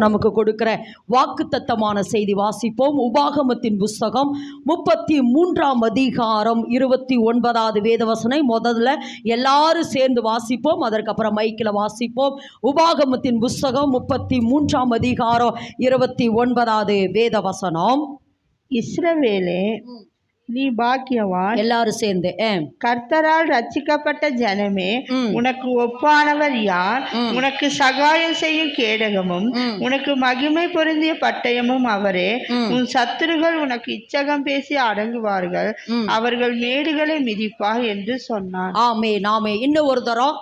நமக்கு கொடுக்கிற வாக்குத்தத்தமான செய்தி வாசிப்போம். உபாகமத்தின் புஸ்தகம் 33ஆம் அதிகாரம் 29வது வேதவசனை முதல்ல எல்லாரும் சேர்ந்து வாசிப்போம். அதற்கப்புறம் மைக்கில் வாசிப்போம். உபாகமத்தின் புஸ்தகம் 33ஆம் அதிகாரம் 29வது வேதவசனம். இஸ்ரவேலே, நீ பாக்கியவான். எல்லாரும் சேர்ந்து கர்த்தரால் ரட்சிக்கப்பட்ட ஜனமே, உனக்கு ஒப்பானவர் யார்? உனக்கு சகாயம் செய்யும் கேடகமும் உனக்கு மகிமை பொருந்திய பட்டயமும் அவரே. உன் சத்துருகள் உனக்கு இச்சகம் பேசி அடங்குவார்கள், அவர்கள் மேடுகளை மிதிப்பா என்று சொன்னார். ஆமே நாமே. இன்னும் ஒரு தரம்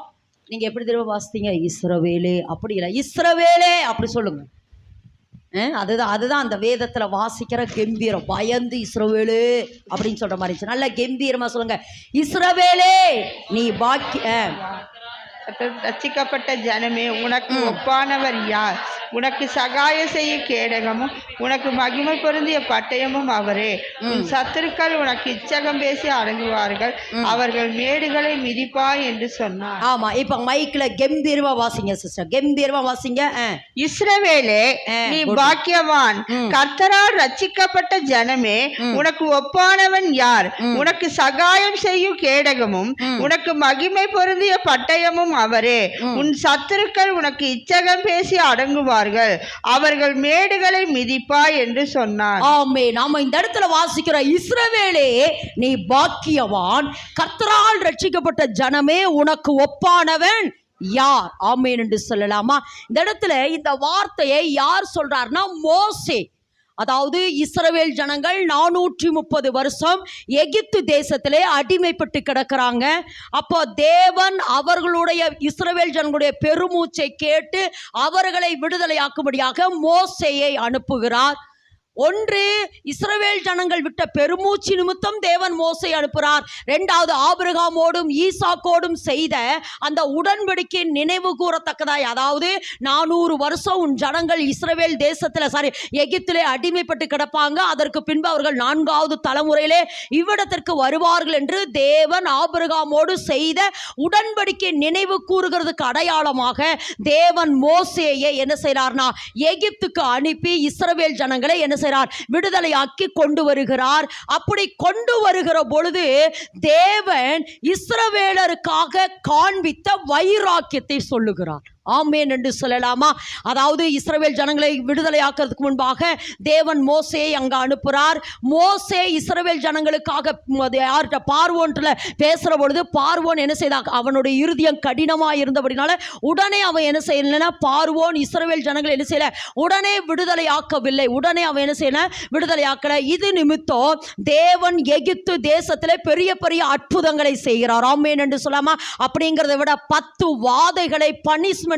நீங்க எப்படி திரும்ப வாசித்தீங்க? இஸ்ரவேலே அப்படி இல்லை, இஸ்ரவேலே அப்படி சொல்லுங்க. அதுதான் அந்த வேதத்தில் வாசிக்கிற கம்பீரம். பயந்து இஸ்ரவேலே அப்படின்னு சொல்ற மாதிரி நல்ல கம்பீரமா சொல்லுங்க. இஸ்ரவேலே நீ ரட்சிக்கப்பட்ட ஜனமே, உனக்கு ஒப்பானவர் யார்? உனக்கு சகாயம் செய்ய கேடகமும் உனக்கு மகிமை பொருந்திய பட்டயமும் அவரே. உன் சத்துருக்கள் உனக்கு இச்சகம் பேசி அடங்குவார்கள், அவர்கள் மேடுகளை மிதிப்பா என்று சொன்னார். ஆமா, இப்ப மைக்ல கம்பீரமா வாசிங்க சிஸ்டர், கம்பீரமா வாசிங்க. இஸ்ரவேலே, நீ பாக்கியவான். கர்த்தரால் ரட்சிக்கப்பட்ட ஜனமே, உனக்கு ஒப்பானவன் யார்? உனக்கு சகாயம் செய்யும் கேடகமும் உனக்கு மகிமை பொருந்திய பட்டயமும் அவரே. உன் சத்துருக்கள் உனக்கு இச்சகம் பேசி அடங்குவார்கள், அவர்கள் மேடுகளை மிதிப்பா என்று சொன்னார். ஆமே. நாம இந்த இடத்துல வாசிக்கிறோம், இஸ்ரவேலே நீ பாக்கியவான், கர்த்தரால் ரட்சிக்கப்பட்ட ஜனமே உனக்கு ஒப்பானவன் யார்? ஆமேன் என்று சொல்லலாமா? இந்த இடத்துல இந்த வார்த்தையை யார் சொல்றாருன்னா மோசே. அதாவது இஸ்ரவேல் ஜனங்கள் 430 வருஷம் எகிப்து தேசத்திலே அடிமைப்பட்டு கிடக்கிறாங்க. அப்போ தேவன் அவர்களுடைய இஸ்ரவேல் ஜனங்களுடைய பெருமூச்சை கேட்டு அவர்களை விடுதலையாக்கும்படியாக மோசேயை அனுப்புகிறார். ஒன்று, இஸ்ரவேல் ஜனங்கள் விட்ட பெருமூச்சு நிமித்தம் தேவன் மோசே அனுப்புகிறார். இரண்டாவது, ஆபிரகாமோடும் ஈசாக்கோடும் செய்த அந்த உடன்படிக்கை நினைவு கூறத்தக்கதாய், அதாவது 400 வருஷம் உன் ஜனங்கள் இஸ்ரவேல் தேசத்தில் எகிப்திலே அடிமைப்பட்டு கிடப்பாங்க, அதற்கு பின்பு அவர்கள் 4வது தலைமுறையிலே இவ்விடத்திற்கு வருவார்கள் என்று தேவன் ஆபிரகாமோடு செய்த உடன்படிக்கை நினைவு கூறுகிறதுக்கு அடையாளமாக தேவன் மோசேயை என்ன செய்கிறார்னா எகிப்துக்கு அனுப்பி இஸ்ரவேல் ஜனங்களை என்ன விடுதலையாக்கி கொண்டு வருகிறார். அப்படி கொண்டு வருகிற பொழுது தேவன் இஸ்ரவேலருக்காக காண்பித்த வைராக்கியத்தை சொல்லுகிறார். ஆமேன் என்று சொல்லலாமா? அதாவது இஸ்ரவேல் ஜனங்களை விடுதலையாக்கிறதுக்கு முன்பாக தேவன் மோசேயை அங்கே அனுப்புகிறார். மோசே இஸ்ரவேல் ஜனங்களுக்காக யார்கிட்ட பார்வோன்ல பேசுகிற பொழுது பார்வோன் என்ன செய்தார்? அவனுடைய இருதயம் கடினமாக இருந்தபடினால உடனே அவன் என்ன செய்யலைன்னா பார்வோன் இஸ்ரவேல் ஜனங்களை என்ன செய்யல, உடனே விடுதலையாக்கவில்லை. உடனே அவன் என்ன செய்யல, விடுதலையாக்கல. இது நிமித்தம் தேவன் எகிப்து தேசத்தில் பெரிய பெரிய அற்புதங்களை செய்கிறார். ஆமேன் என்று சொல்லாமா? அப்படிங்கிறத விட 10 வாதைகளை பனிஷ்மெண்ட்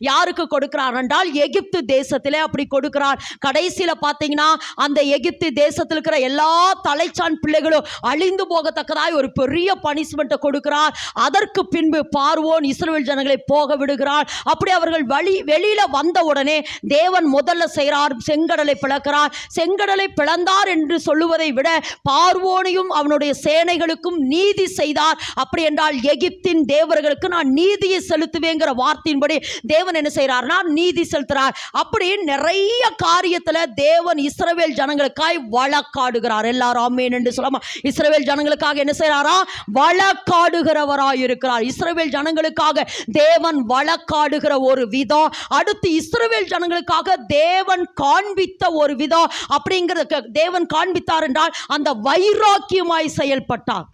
யாருக்கு கொடுக்கிறார் என்றால் எகிப்து தேசத்திலே அப்படி கொடுக்கிறார். கடைசியில் பார்த்தீங்கன்னா அந்த எகிப்து தேசத்தில் இருக்கிற எல்லா தலைச்சான் பிள்ளைகளும் அழிந்து போகத்தக்கதாய் ஒரு பெரிய பனிஷ்மெண்ட் கொடுக்கிறார். அதற்கு பின்பு பார்வோன் இஸ்ரவேல் ஜனங்களை போக விடுகிறார். அப்படி அவர்கள் வெளியில வந்த உடனே தேவன் முதல்ல செய்கிறார், செங்கடலை பிளக்கிறார். செங்கடலை பிளந்தார் என்று சொல்லுவதை விட பார்வோனையும் அவனுடைய சேனைகளுக்கும் நீதி செய்தார். அப்படி என்றால் எகிப்தின் தேவர்களுக்கு நான் நீதியை செலுத்துவேங்கிற வார்த்தையின்படி தேவன் என்ன செய்யறார்னா நீதி செலுத்துறார். அப்படி நிறைய காரியத்தில் தேவன் இஸ்ரவேல் ஜனங்களுக்காய் வழக்காடுகிறார். எல்லாரும் ஆமென் என்று சொல்லாம இஸ்ரவேல் ஜனங்களுக்காக என்ன செய்யறாரா? வழக்காடுகிறவராய் இருக்கிறார். இஸ்ரவேல் ஜனங்களுக்காக தேவன் வழக்காடுகிற ஒரு விதம், அடுத்து இஸ்ரவேல் ஜனங்களுக்காக தேவன் காண்பித்த ஒரு விதம். அப்படிங்கிறது தேவன் காண்பித்தார் என்றால் அந்த வைராக்கியமாய் செயல்பட்டார்.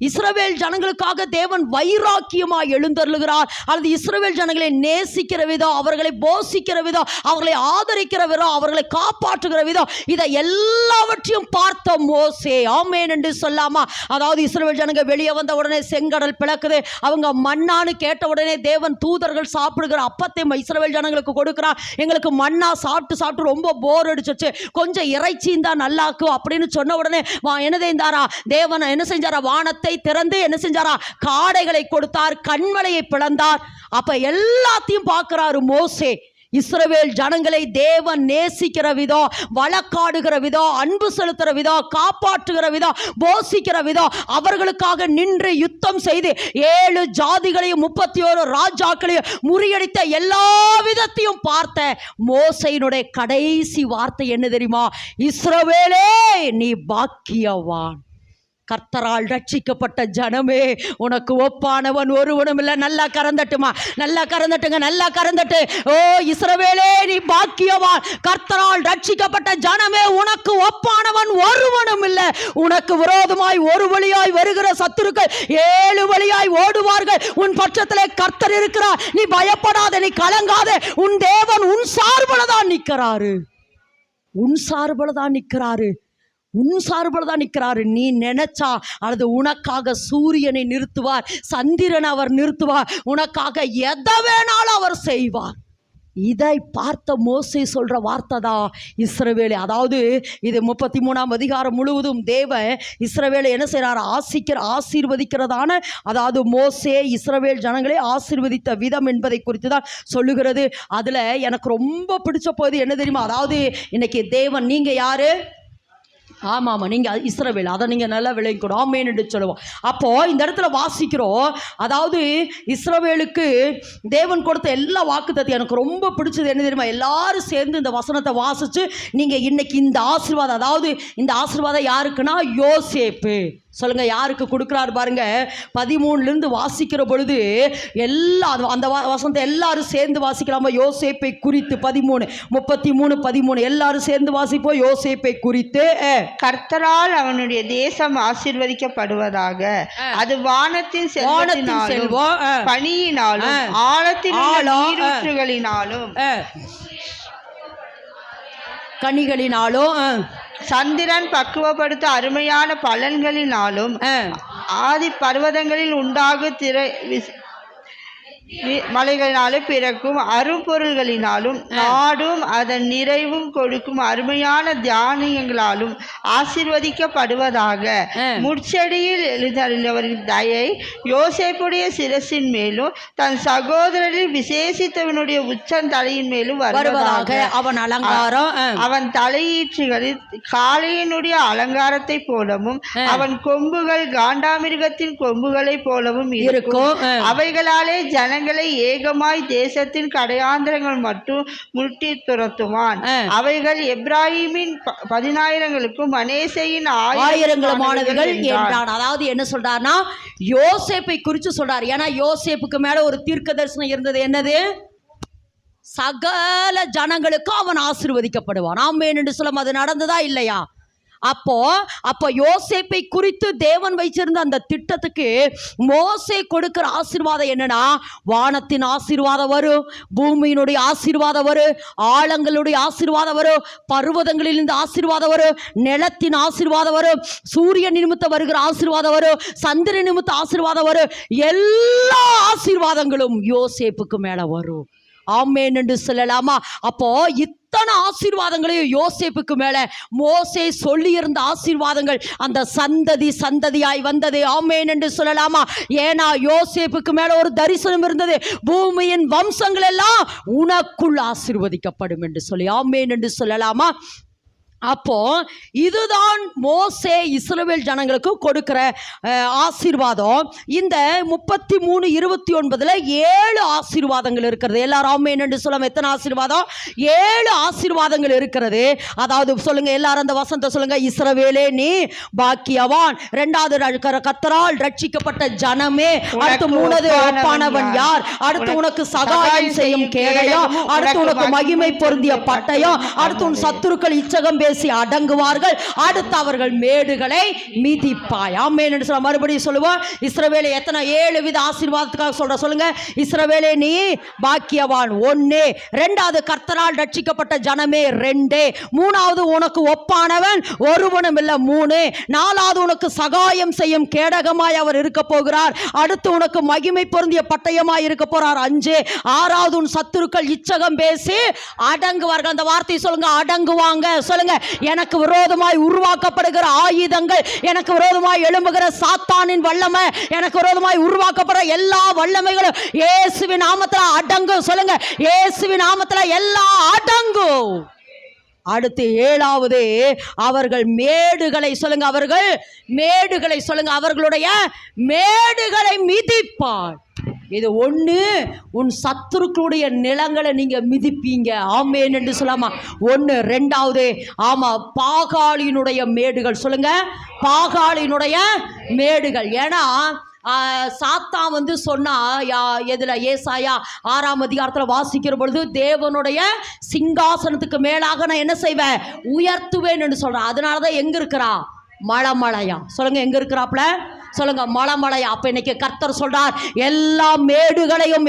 இஸ்ரவேல் ஜனங்களுக்காக தேவன் வைராக்கியமாய் எழுந்தருளுகிறார். அல்லது இஸ்ரவேல் ஜனங்களை நேசிக்கிற விதம், அவர்களை போஷிக்கிற விதம், அவர்களை ஆதரிக்கிற விதம், அவர்களை காப்பாற்றுகிற விதம், இதை எல்லாவற்றையும் பார்த்த மோசே. ஆமேன் என்று சொல்லாமா? அதாவது இஸ்ரவேல் ஜனங்கள் வெளியே வந்த உடனே செங்கடல் பிளக்குது. அவங்க மன்னான்னு கேட்ட உடனே தேவன் தூதர்கள் சாப்பிடுகிற அப்பத்தை இஸ்ரவேல் ஜனங்களுக்கு கொடுக்கிறார். எங்களுக்கு மன்னா சாப்பிட்டு சாப்பிட்டு ரொம்ப போர் அடிச்சிச்சு, கொஞ்சம் இறைச்சியும் தான் நல்லாக்கும் அப்படின்னு சொன்ன உடனே என்ன செய்தாரா? தேவன் என்ன செஞ்சாரா? வானத்தை திறந்து என்ன செஞ்சாரா? காடைகளை கொடுத்தார், கண்மலையை பிளந்தார். அப்ப எல்லாத்தையும் பார்க்கிறாரு மோசே. இஸ்ரவேல் ஜனங்களை தேவன் நேசிக்கிற விதம், வழக்காடுகிற விதம், அன்பு செலுத்துகிற விதம், காப்பாற்றுகிற விதம், போஷிக்கிற விதம், அவர்களுக்காக நின்று யுத்தம் செய்து 7 ஜாதிகளையும் 31 ராஜாக்களையும் முறியடித்த எல்லா விதத்தையும் பார்த்த மோசேயினுடைய கடைசி வார்த்தை என்ன தெரியுமா? இஸ்ரவேலே நீ பாக்கியவான், கர்த்தரால் ரட்சிக்கப்பட்ட ஜனமே உனக்கு ஒப்பானவன் ஒருவனும் இல்லை. நல்லா கறந்தட்டுமா, நல்லா கறந்தட்டுங்க, நல்லா கறந்தட்டு. ஓ இஸ்ரவேலே நீ பாக்கியவான், கர்த்தரால் ரட்சிக்கப்பட்ட ஜனமே உனக்கு ஒப்பானவன் ஒருவனும் இல்லை. உனக்கு விரோதமாய் ஒரு வழியாய் வருகிற சத்துருக்கள் 7 வழியாய் ஓடுவார்கள். உன் பட்சத்திலே கர்த்தர் இருக்கிறார். நீ பயப்படாத, நீ கலங்காத. உன் தேவன் உன் சார்பில் தான் நிற்கிறாரு, உன் சார்பில் தான் நிற்கிறாரு, உன் சார்பில் தான் நிற்கிறாரு. நீ நினைச்சா அல்லது உனக்காக சூரியனை நிறுத்துவார், சந்திரன் அவர் நிறுத்துவார், உனக்காக எதை வேணாலும் அவர் செய்வார். இதை பார்த்த மோசே சொல்ற வார்த்தை தான் இஸ்ரவேலே. அதாவது இது 33ஆம் அதிகாரம் முழுவதும் தேவன் இஸ்ரவேலை என்ன செய்றார்? ஆசீர்வதிக்கிறதான, அதாவது மோசே இஸ்ரவேல் ஜனங்களை ஆசீர்வதித்த விதம் என்பதை குறித்து தான் சொல்லுகிறது. அதுல எனக்கு ரொம்ப பிடிச்ச போது என்ன தெரியுமா? அதாவது இன்னைக்கு தேவன், நீங்க யாரு? ஆமாம், நீங்கள் இஸ்ரவேல், அதை நீங்கள் நல்லா விளங்கிக்கணும். ஆமேன் என்று சொல்லுவோம். அப்போது இந்த இடத்துல வாசிக்கிறோம், அதாவது இஸ்ரவேலுக்கு தேவன் கொடுத்த எல்லா வாக்குத்தத்தையும் எனக்கு ரொம்ப பிடிச்சது என்ன தெரியுமா? எல்லாரும் சேர்ந்து இந்த வசனத்தை வாசித்து நீங்கள் இன்னைக்கு இந்த ஆசீர்வாதம், அதாவது இந்த ஆசீர்வாதம் யாருக்குன்னா யோசேப்பு. சொல்லுங்க, யாருக்கு கொடுக்குறாரு பாருங்க. 13லிருந்து வாசிக்கிற பொழுது எல்லா அந்த வசனத்தை எல்லாரும் சேர்ந்து வாசிக்கலாமா? யோசேப்பை குறித்து 13, 33, 13 எல்லாரும் சேர்ந்து வாசிப்போம். யோசேப்பை குறித்து, கர்த்தரால் அவனுடைய தேசம் ஆசீர்வதிக்கப்படுவதாக, அது வானத்தின் செல்வத்தினாலும் பனியினாலும் ஆழத்தின் நீரூற்றுகளினாலும் கனிகளினாலும் சந்திரன் பக்குவப்படுத்த அருமையான பலன்களினாலும் ஆதி பர்வதங்களில் உண்டாகு மலைகளினாலும் பிறக்கும் அரும்பொருள்களினாலும் நாடும் அதன் நிறைவும் கொடுக்கும் அருமையான தியானியங்களாலும் ஆசீர்வதிக்கப்படுவதாக. முட்செடியில் எழுந்தவரின் தயை யோசேப்புடைய சிரசின் மேலும் தன் சகோதரரில் விசேஷித்தவனுடைய உச்சன் தலையின் மேலும் வருவதாக. அவன் அலங்காரம், அவன் தலையீற்றுகளில் காளையினுடைய அலங்காரத்தை போலவும் அவன் கொம்புகள் காண்டாமிருகத்தின் கொம்புகளை போலவும் இருக்கும். அவைகளாலே ஜனங்களை ஏகமாய் தேசத்தின் கடையாந்திரங்கள் மட்டும் முட்டி துரத்துவான். அவைகள் எப்ராஹிமின் 10,000ங்களுக்கும் மனேசையின் 1000ங்களுமானவர்கள் என்றான். அதாவது என்ன சொல்றாருன்னா, யோசேப்பை குறித்து சொல்றாரு. ஏன்னா யோசேப்புக்கு மேல ஒரு தீர்க்க தரிசனம் இருந்தது. என்னது? சகல ஜனங்களுக்கும் அவன் ஆசீர்வதிக்கப்படுவான். ஆமென் என்று சொல்லும். அது நடந்ததா இல்லையா? அப்போ யோசேப்பை குறித்து தேவன் வைச்சிருந்த அந்த திட்டத்துக்கு மோசே கொடுக்கிற ஆசீர்வாதம் என்னன்னா, வானத்தின் ஆசீர்வாதம் வரும், பூமியினுடைய ஆசீர்வாதம் வரும், ஆழங்களுடைய ஆசீர்வாதம் வரும், பர்வதங்களிலிருந்து ஆசீர்வாதம் வரும், நிலத்தின் ஆசீர்வாதம் வரும், சூரியன் நிமித்தம் வருகிற ஆசீர்வாதம் வரும், சந்திரன் நிமித்த ஆசீர்வாதம் வரும். எல்லா ஆசீர்வாதங்களும் யோசேப்புக்கு மேல வரும். ஆமென் என்று சொல்லலாமா? அப்போ இத்தனை ஆசீர்வாதங்களையும் யோசேப்புக்கு மேல மோசே சொல்லியிருந்த ஆசீர்வாதங்கள் அந்த சந்ததியாய் வந்தது. ஆமென் என்று சொல்லலாமா? ஏன்னா யோசேப்புக்கு மேல ஒரு தரிசனம் இருந்தது. பூமியின் வம்சங்கள் எல்லாம் உனக்குள் ஆசீர்வதிக்கப்படும் என்று சொல்லி. ஆமென் என்று சொல்லலாமா? அப்போ இதுதான் மோசே இஸ்ரவேல் ஜனங்களுக்கு கொடுக்கிற ஆசீர்வாதம். இந்த 33:29 7 ஆசீர்வாதங்கள் இருக்கிறது. எல்லாரும் ஆமென் என்று சொல்லுங்க. எத்தனை ஆசீர்வாதம்? 7 ஆசீர்வாதங்கள் இருக்கிறது. அதாவது சொல்லுங்க எல்லாரும் அந்த வசனத்தை சொல்லுங்க. இஸ்ரவேலே நீ பாக்கியவான். 2வது கர்த்தரால் ரட்சிக்கப்பட்ட ஜனமே. அடுத்து 3வது ஒப்பானவன் யார்? அடுத்து உனக்கு சகாயம் செய்யும் கேடயம். அடுத்து உனக்கு மகிமை பொருந்திய பட்டயம். அடுத்து உன் சத்துருக்கள் இச்சகம் அடங்குவார்கள். அடுத்து அவர்கள் மேடுகளை மிதிப்பாய். ஆமென் என்று சொல்ல. மறுபடியும் சொல்லுவோம். இஸ்ரவேலே எத்தனை 7 வித ஆசீர்வாதத்துக்காக சொல்ற சொல்லுங்க. இஸ்ரவேலே நீ பாக்கியவான் 1, 2வது கர்த்தரால் ரட்சிக்கப்பட்ட ஜனமே 2, 3வது உனக்கு ஒப்பானவன் ஒருவனும் இல்லை 3, 4வது உனக்கு சகாயம் செய்யும் கேடகமாய் அவர் இருக்க போகிறார். அடுத்து உனக்கு மகிமை பொருந்திய பட்டயமாய் இருக்க போறார் 5, 6வது உன் சத்துருக்கள் இச்சகம் பேசி அடங்குவார்கள். அந்த வார்த்தை சொல்லுங்க. அடங்குவாங்க. சொல்லுங்க. சொல்லுங்க, எனக்கு விரோதமாய் உருவாக்கப்படுகிற ஆயுதங்கள், எனக்கு விரோதமாய் எழும்புகிற சாத்தானின் வல்லமை, எனக்கு விரோதமாய் உருவாக்கப்படுற எல்லா வல்லமைகளும் இயேசுவின் நாமத்துல அடங்கும். சொல்லுங்க, இயேசுவின் நாமத்துல எல்லாம் அடங்கும். அடுத்து ஏழாவது, அவர்கள் மேடுகளை சொல்லுங்க, அவர்கள் மேடுகளை சொல்லுங்க, அவர்களுடைய மேடுகளை மிதிப்பார். இது ஒண்ணு, உன் சத்துருக்களுடைய நிலங்களை நீங்க மிதிப்பீங்க. ஆமென் என்று சொல்லாமா? ஒண்ணு. ரெண்டாவது, ஆமா, பாகாலினுடைய மேடுகள். சொல்லுங்க, பாகாலினுடைய மேடுகள். ஏன்னா சாத்தான் வந்து சொன்னா எதுல, ஏசாயா 6ஆம் அதிகாரத்தில் வாசிக்கிற பொழுது, தேவனுடைய சிங்காசனத்துக்கு மேலாக நான் என்ன செய்வேன், உயர்த்துவேன் என்று சொல்றேன். அதனாலதான் எங்க இருக்கிறா, மலமலையா. சொல்லுங்க, எங்க இருக்கிறாப்ல, சொல்லுங்க, மலமலையா. அப்ப இன்னைக்கு கர்த்தர் சொல்றார், எல்லா மேடுகளையும்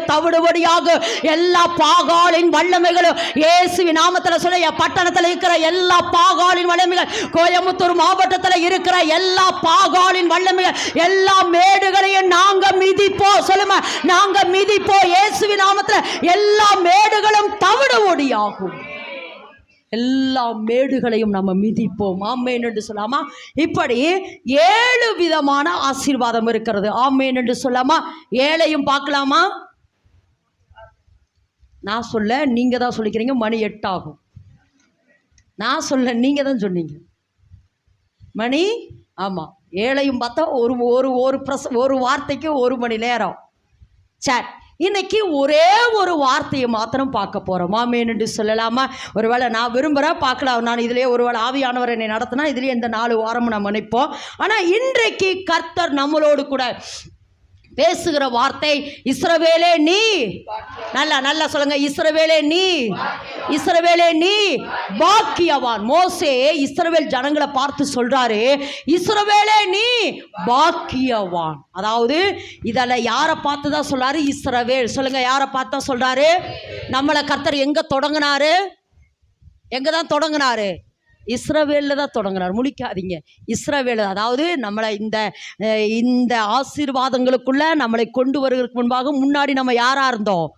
தவிடுபடியாக எல்லா பாகாலின் வல்லமைகளும் இயேசுவின் நாமத்துல சொல்ல, பட்டணத்தில் இருக்கிற எல்லா பாகாலின் வல்லமைகள், கோயம்புத்தூர் மாவட்டத்தில் இருக்கிற எல்லா பாகாலின் வல்லமைகள், எல்லா மேடுகளையும் நாங்க மிதிப்போம். சொல்லுங்க, நாங்க மிதிப்போம். இயேசுவின் நாமத்துல எல்லா மேடுகளும் தவிடுபடியாகும். எல்லா மேடுகளையும் நம்ம மிதிப்போம். ஆமென் என்று சொல்லாமா? இப்படி 7 விதமான ஆசீர்வாதம் இருக்கிறது. ஆமென் என்று சொல்லாமா? 7ஐயும் பார்க்கலாமா? நான் சொல்ல, நீங்க தான் சொல்லிக்கிறீங்க. மணி 8 ஆகும். நான் சொல்ல, நீங்க தான் சொன்னீங்க. மணி, ஆமா, 7ஐயும் பார்த்தா ஒரு வார்த்தைக்கு 1 மணி நேரம். சரி, இன்னைக்கு ஒரே ஒரு வார்த்தையை மாத்திரம் பார்க்க போறோம். ஆமென் என்று சொல்லலாமா? ஒருவேளை நான் விரும்புகிறேன், பார்க்கலாம். நான் இதிலே ஒருவேளை ஆவியானவர் என்னை நடத்தினா இதிலே இந்த 4 வாரமும் நம்ம நினைப்போம். ஆனால் இன்றைக்கு கர்த்தர் நம்மளோடு கூட பேசுகிற வார்த்தை, இஸ்ரவேலே நீ, நல்லா சொல்லுங்க, இஸ்ரவேலே நீ பாக்கியவான். மோசே இஸ்ரவேல் ஜனங்களை பார்த்து சொல்றாரு, இஸ்ரவேலே நீ பாக்கியவான். அதாவது இதெல்லாம் யாரை பார்த்து தான் சொல்றாரு? இஸ்ரவேல். சொல்லுங்க, யாரை பார்த்து தான் சொல்றாரு? நம்மளை கர்த்தர் எங்க தொடங்கினாரு? எங்க தான் தொடங்கினாரு? இஸ்ரவேலில் தான் தொடங்குறார். முழிக்காதீங்க, இஸ்ரவேல். அதாவது நம்மளை இந்த ஆசீர்வாதங்களுக்குள்ள நம்மளை கொண்டு வருவதற்கு முன்பாக முன்னாடி நம்ம யாரா இருந்தோம்?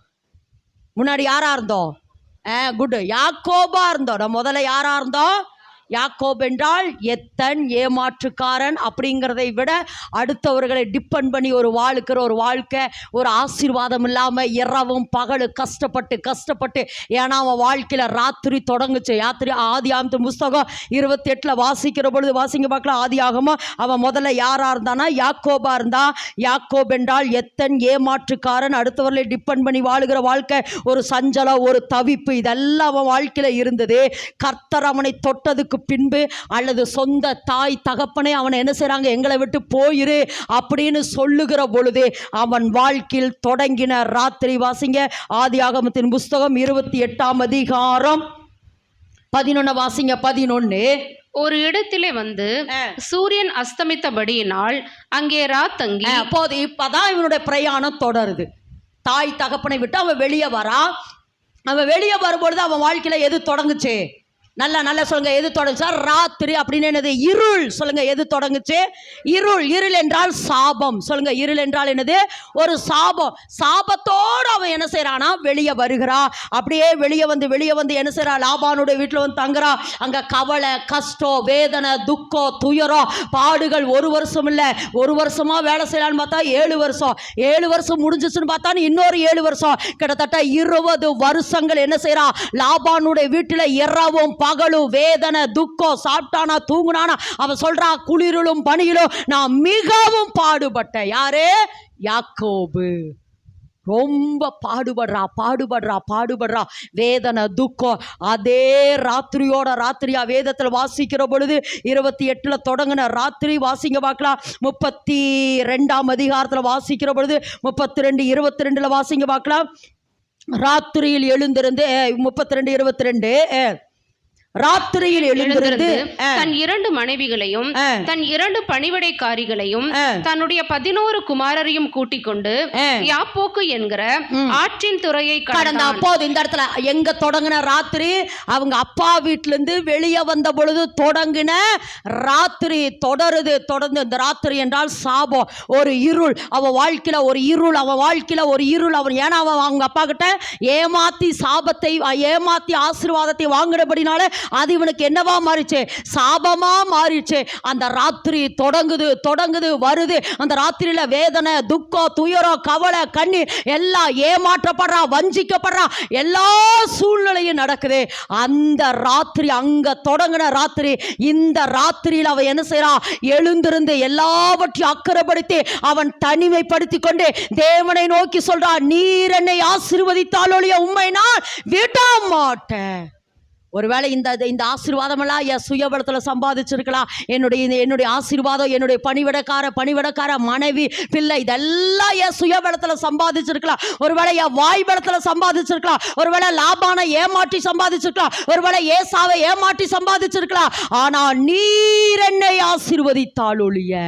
குட், யாக்கோபா இருந்தோம். நம்ம முதல்ல யாரா இருந்தோம்? யாக்கோப் என்றால் எத்தன், ஏமாற்றுக்காரன். அப்படிங்கிறதை விட அடுத்தவர்களை டிபெண்ட் பண்ணி ஒரு வாழ்க்கை, ஒரு ஆசீர்வாதம் இல்லாமல் இரவும் பகலும் கஷ்டப்பட்டு ஏன்னா அவன் வாழ்க்கையில் ராத்திரி தொடங்குச்சு. ஆதியாகமத்தின் புஸ்தகம் 28 வாசிக்கிற பொழுது வாசிங்க பார்க்கலாம். ஆதியாகமம் அவன் முதல்ல யாரா இருந்தானா? யாக்கோபா இருந்தா. யாக்கோப் என்றால் எத்தன், ஏமாற்றுக்காரன், அடுத்தவர்களை டிபெண்ட் பண்ணி வாழுகிற வாழ்க்கை, ஒரு சஞ்சலம், ஒரு தவிப்பு, இதெல்லாம் அவன் வாழ்க்கையில் இருந்தது. கர்த்தர் அவனை தொட்டதுக்கு பின்பு, அல்லது சொந்த தாய் தகப்பனே அவனை என்ன செய்றாங்க, எங்களை விட்டு போயிரு அப்படின்னு சொல்லுகிற பொழுது அவன் வாழ்க்கையில் தொடங்கின ராத்திரி. வாசிங்க ஆதியாகமத்தின் புஸ்தகம் 28ஆம் அதிகாரம் 11 வாசிங்க. 11. ஒரு இடத்திலே வந்து சூரியன் அஸ்தமித்தபடியினால் அங்கே ராத்தங்கி. போது இப்பதான் இவனுடைய பிரயாணம் தொடருது. தாய் தகப்பனை விட்டு அவன் வெளியே வரா. அவன் வெளியே வரும்பொழுது அவன் வாழ்க்கையில எது தொடங்குச்சு? நல்லா சொல்லுங்க, எது தொடங்குச்சா? ராத்திரி. அப்படின்னு என்னது? இருள். சொல்லுங்க, எது தொடங்குச்சு? இருள் என்றால் சாபம். சொல்லுங்க, இருள் என்றால் என்னது? ஒரு சாபம். சாபத்தோடு அவன் என்ன செய்யறானா? வெளியே வருகிறா. அப்படியே வெளியே வந்து என்ன செய்யறா? லாபானுடைய வீட்டில் வந்து தங்குறா. அங்க கவலை, கஷ்டம், வேதனை, துக்கம், துயரம், பாடுகள். 1 வருஷம் இல்லை, 1 வருஷமா வேலை செய்யலான்னு பார்த்தா 7 வருஷம், 7 வருஷம் முடிஞ்சிச்சுன்னு பார்த்தா இன்னொரு 7 வருஷம், கிட்டத்தட்ட 20 வருஷங்கள் என்ன செய்யறா? லாபானுடைய வீட்டில் இரவும் பகலும் வேதனை, துக்கம், சாப்பிட்டானா தூங்குனானா. அவன் சொல்றா, குளிரிலும் பனியிலும் நான் மிகவும் பாடுபட்ட. யாரு? யாக்கோபு. ரொம்ப பாடுபடுறா. வேதனை, துக்கம். அதே ராத்திரியா வேதத்தில் வாசிக்கிற பொழுது 28 தொடங்கின ராத்திரி. வாசிங்க பார்க்கலாம். 32ஆம் அதிகாரத்தில் வாசிக்கிற பொழுது 32, 22 வாசிங்க பார்க்கலாம். ராத்திரியில் எழுந்திருந்து 32, 22 ராத்திரியில் எழுந்திருந்து தன் 2 மனைவிகளையும் தன் 2 பணிவிடைக்காரிகளையும் தன்னுடைய 11 குமாரரையும் கூட்டிக் கொண்டு யாப்போக்கு என்கிற ஆற்றின் துறையை கடந்தான். அப்போது இந்த இடத்துல எங்க தொடங்கின ராத்திரி? அவங்க அப்பா வீட்டில இருந்து வெளியே வந்த பொழுது தொடங்கின ராத்திரி தொடருது. தொடர்ந்து இந்த ராத்திரி என்றால் சாபம், ஒரு இருள். அவன் வாழ்க்கையில ஒரு இருள். அவன் ஏன்னா அவன் அவங்க அப்பா கிட்ட ஏமாத்தி ஆசீர்வாதத்தை வாங்கினபடினால அது இவனுக்கு என்னவா மாறிச்சு? சாபமா மாறிச்சு. அந்த ராத்திரி தொடங்குது வருது. அந்த ராத்திரியில வேதனை, துக்கம், துயரம், கவலை, கண்ணீர் எல்லாம், ஏமாற்றப்படுறான், வஞ்சிக்கப்படுறான், எல்லா சூழ்நிலையும் நடக்குது. அந்த ராத்திரி, அங்க தொடங்கின ராத்திரி, இந்த ராத்திரியில் அவன் என்ன செய்யறான்? எழுந்திருந்து எல்லாவற்றையும் அக்கறைப்படுத்தி அவன் தனிமைப்படுத்தி கொண்டு தேவனை நோக்கி சொல்றான், நீர் என்னை ஆசீர்வதித்தாலொழிய உம்மை நான் விட மாட்டேன். ஒருவேளை இந்த ஆசீர்வாதம் எல்லாம் என் சுயபலத்தில் சம்பாதிச்சிருக்கலாம். என்னுடைய ஆசீர்வாதம், என்னுடைய பணிவிடக்கார மனைவி, பிள்ளை, இதெல்லாம் என் சுயபலத்தில் சம்பாதிச்சிருக்கலாம். ஒருவேளை என் வாய் பலத்தில் சம்பாதிச்சிருக்கலாம். ஒருவேளை லாபானை ஏமாற்றி சம்பாதிச்சிருக்கலாம். ஒருவேளை ஏசாவை ஏமாற்றி சம்பாதிச்சிருக்கலாம். ஆனா நீர் என்னை ஆசீர்வதித்தால் ஒழிய,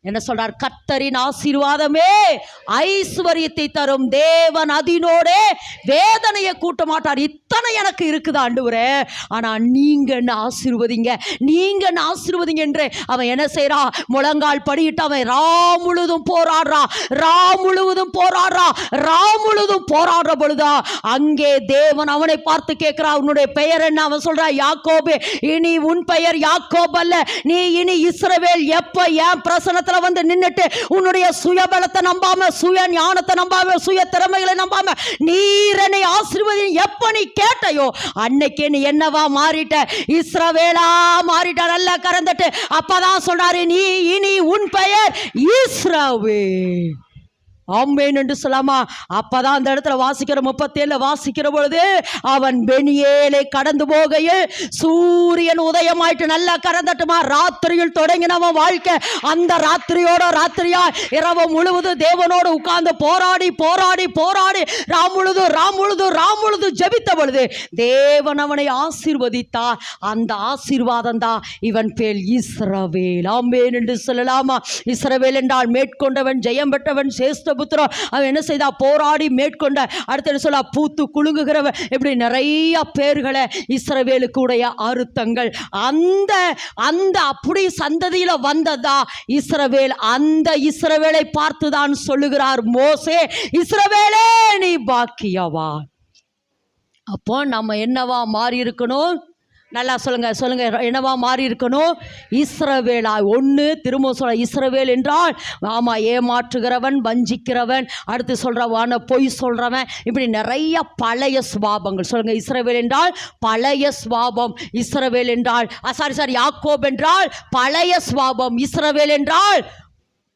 என்ன சொல்றார்? கர்த்தரின் ஆசீர்வாதமே ஐஸ்வர்யத்தை தரும், தேவன் அதனோடு வேதனையை கூட்ட மாட்டார். இத்தனை எனக்கு இருக்குது ஆண்டவரே, ஆனா நீங்க என்ன ஆசீர்வதிங்க, நீங்க என்ன ஆசீர்வதிங்க என்று அவன் என்ன செய்யறான்? முழங்கால் படியிட்டு அவன் ராம் முழுதும் போராடுற பொழுதா அங்கே தேவன் அவனை பார்த்து கேட்கிறான், உன்னுடைய பெயர் என்ன? அவன் சொல்றான், யாக்கோபு. இனி உன் பெயர் யாக்கோபு அல்ல, நீ இனி இஸ்ரவேல். எப்ப என் பிரசனத்தை வந்து நின்னுட்டு உன்னுடைய சுயபலத்தை நம்பாம, சுய ஞானத்தை நம்பாம, சுய திறமைகளை நம்பாம நீரனை ஆசீர்வதி எப்ப நீ கேட்டையோ அன்னைக்கு நீ என்னவா மாறிட்ட? இஸ்ரவேலா மாறிட்ட. நல்லா கறந்துட்டு அப்பதான் சொல்றாரு, நீ இனி உன் பெயர் இஸ்ரவேல். ஆமென் என்று சொல்லாமா? அப்பதான் அந்த இடத்துல வாசிக்கிற 37 வாசிக்கிற பொழுது, அவன் பெனியேலை கடந்து போகையில் சூரியன் உதயமாயிட்டு. நல்லா கறந்துட்டுமா? ராத்திரியில் தொடங்கினவன் வாழ்க்கை அந்த ராத்திரியா இரவு முழுவதும் தேவனோடு உட்கார்ந்து போராடி ராம் முழுது ஜெபித்த பொழுது தேவன் அவனை ஆசீர்வதித்தார். அந்த ஆசீர்வாதம் தான் இவன் பேர் இஸ்ரவேல். ஆமென் என்று சொல்லலாமா? இஸ்ரவேல் என்றால் மேற்கொண்டவன், ஜெயம் பெற்றவன், சேஷ்ட புத்திரன். அவன் என்ன செய்தா? போராடி மேற்கொண்ட. அடுத்து என்ன சொல்ல? பூத்து குலுங்குகிறவன். இப்படி நிறைய பேர்களை இஸ்ரவேலுக்கு உடைய அர்த்தங்கள். அந்த அப்படி சந்ததியில வந்ததா இஸ்ரவேல். அந்த இஸ்ரவேலை பார்த்துதான் சொல்லுகிறார் மோசே, இஸ்ரவேலே நீ பாக்கியவான். அப்போ நம்ம என்னவா மாறி இருக்கணும்? நல்லா சொல்லுங்க, என்னவா மாறி இருக்கணும்? இஸ்ரவேலா. ஒன்று திரும்ப சொல்ல, இஸ்ரவேல் என்றால் ஆமா, ஏமாற்றுகிறவன், வஞ்சிக்கிறவன், அடுத்து சொல்றவான பொய் சொல்றவன், இப்படி நிறைய பழைய சுபாவங்கள். சொல்லுங்க, இஸ்ரவேல் என்றால் பழைய சுபாவம். இஸ்ரவேல் என்றால் யாக்கோபு என்றால் பழைய சுபாவம். இஸ்ரவேல் என்றால்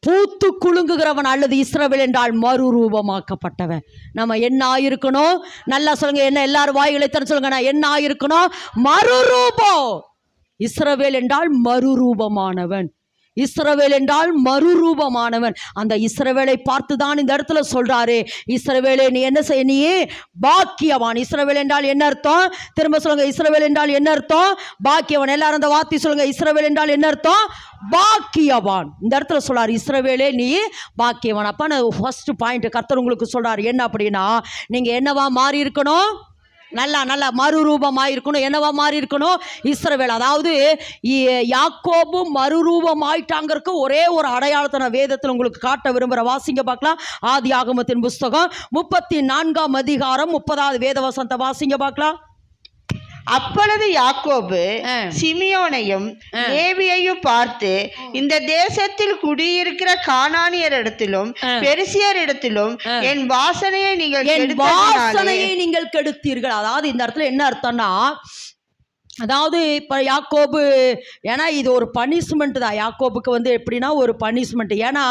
பூத்து குலுங்குகிறவன், அல்லது இஸ்ரவேல் என்றால் மறுரூபமாக்கப்பட்டவன். நம்ம என்ன ஆயிருக்கணும்? நல்லா சொல்லுங்க, என்ன எல்லாரும் வாய்களை தர சொல்லுங்க, நான் என்ன ஆயிருக்கணும்? மறுரூபம். இஸ்ரவேல் என்றால் மறுரூபமானவன். இஸ்ரவேல் என்றால் மறுரூபமானவன். அந்த இஸ்ரவேலை பார்த்து தான் இந்த இடத்துல சொல்றாரு, இஸ்ரவேலே நீ என்ன செய்ய? நீ பாக்கியவான். இஸ்ரவேல் என்றால் என்ன அர்த்தம்? திரும்ப சொல்லுங்க, இஸ்ரவேல் என்றால் என்ன அர்த்தம்? பாக்கியவான். எல்லாரும் அந்த வார்த்தை சொல்லுங்க, இஸ்ரவேல் என்றால் என்ன அர்த்தம்? பாக்கியவான். இந்த இடத்துல சொல்றாரு, இஸ்ரவேலே நீ பாக்கியவான். அப்ப ஃபர்ஸ்ட் பாயிண்ட் கர்த்தர் உங்களுக்கு சொல்றாரு என்ன அப்படின்னா, நீங்க என்னவா மாறி இருக்கணும்? நல்லா மறுரூபமாயிருக்கணும். என்னவா மாறி இருக்கணும்? இஸ்ரவேல். அதாவது யாக்கோபு மறுரூபமாயிட்டாங்கிறதுக்கு ஒரே ஒரு அடையாளத்தை நான் வேதத்தில் உங்களுக்கு காட்ட விரும்புகிற. வாசிங்க பார்க்கலாம். ஆதியாகமத்தின் புஸ்தகம் 34ஆம் அதிகாரம் 30வது வேதவசனத்தை வாசிங்க பார்க்கலாம். அப்பொழுது யாக்கோபு சிமியோனையும் லேவியையும் பார்த்து, இந்த தேசத்தில் குடியிருக்கிற கானானியர் இடத்திலும் பெரிசியர் இடத்திலும் என் வாசனையை நீங்கள் கெடுத்தீர்கள். அதாவது இந்த இடத்துல என்ன அர்த்தம்னா, அதாவது இப்போ யாக்கோபு, ஏன்னா இது ஒரு பனிஷ்மெண்ட் தான் யாக்கோபுக்கு வந்து. எப்படின்னா ஒரு பனிஷ்மெண்ட். ஏன்னா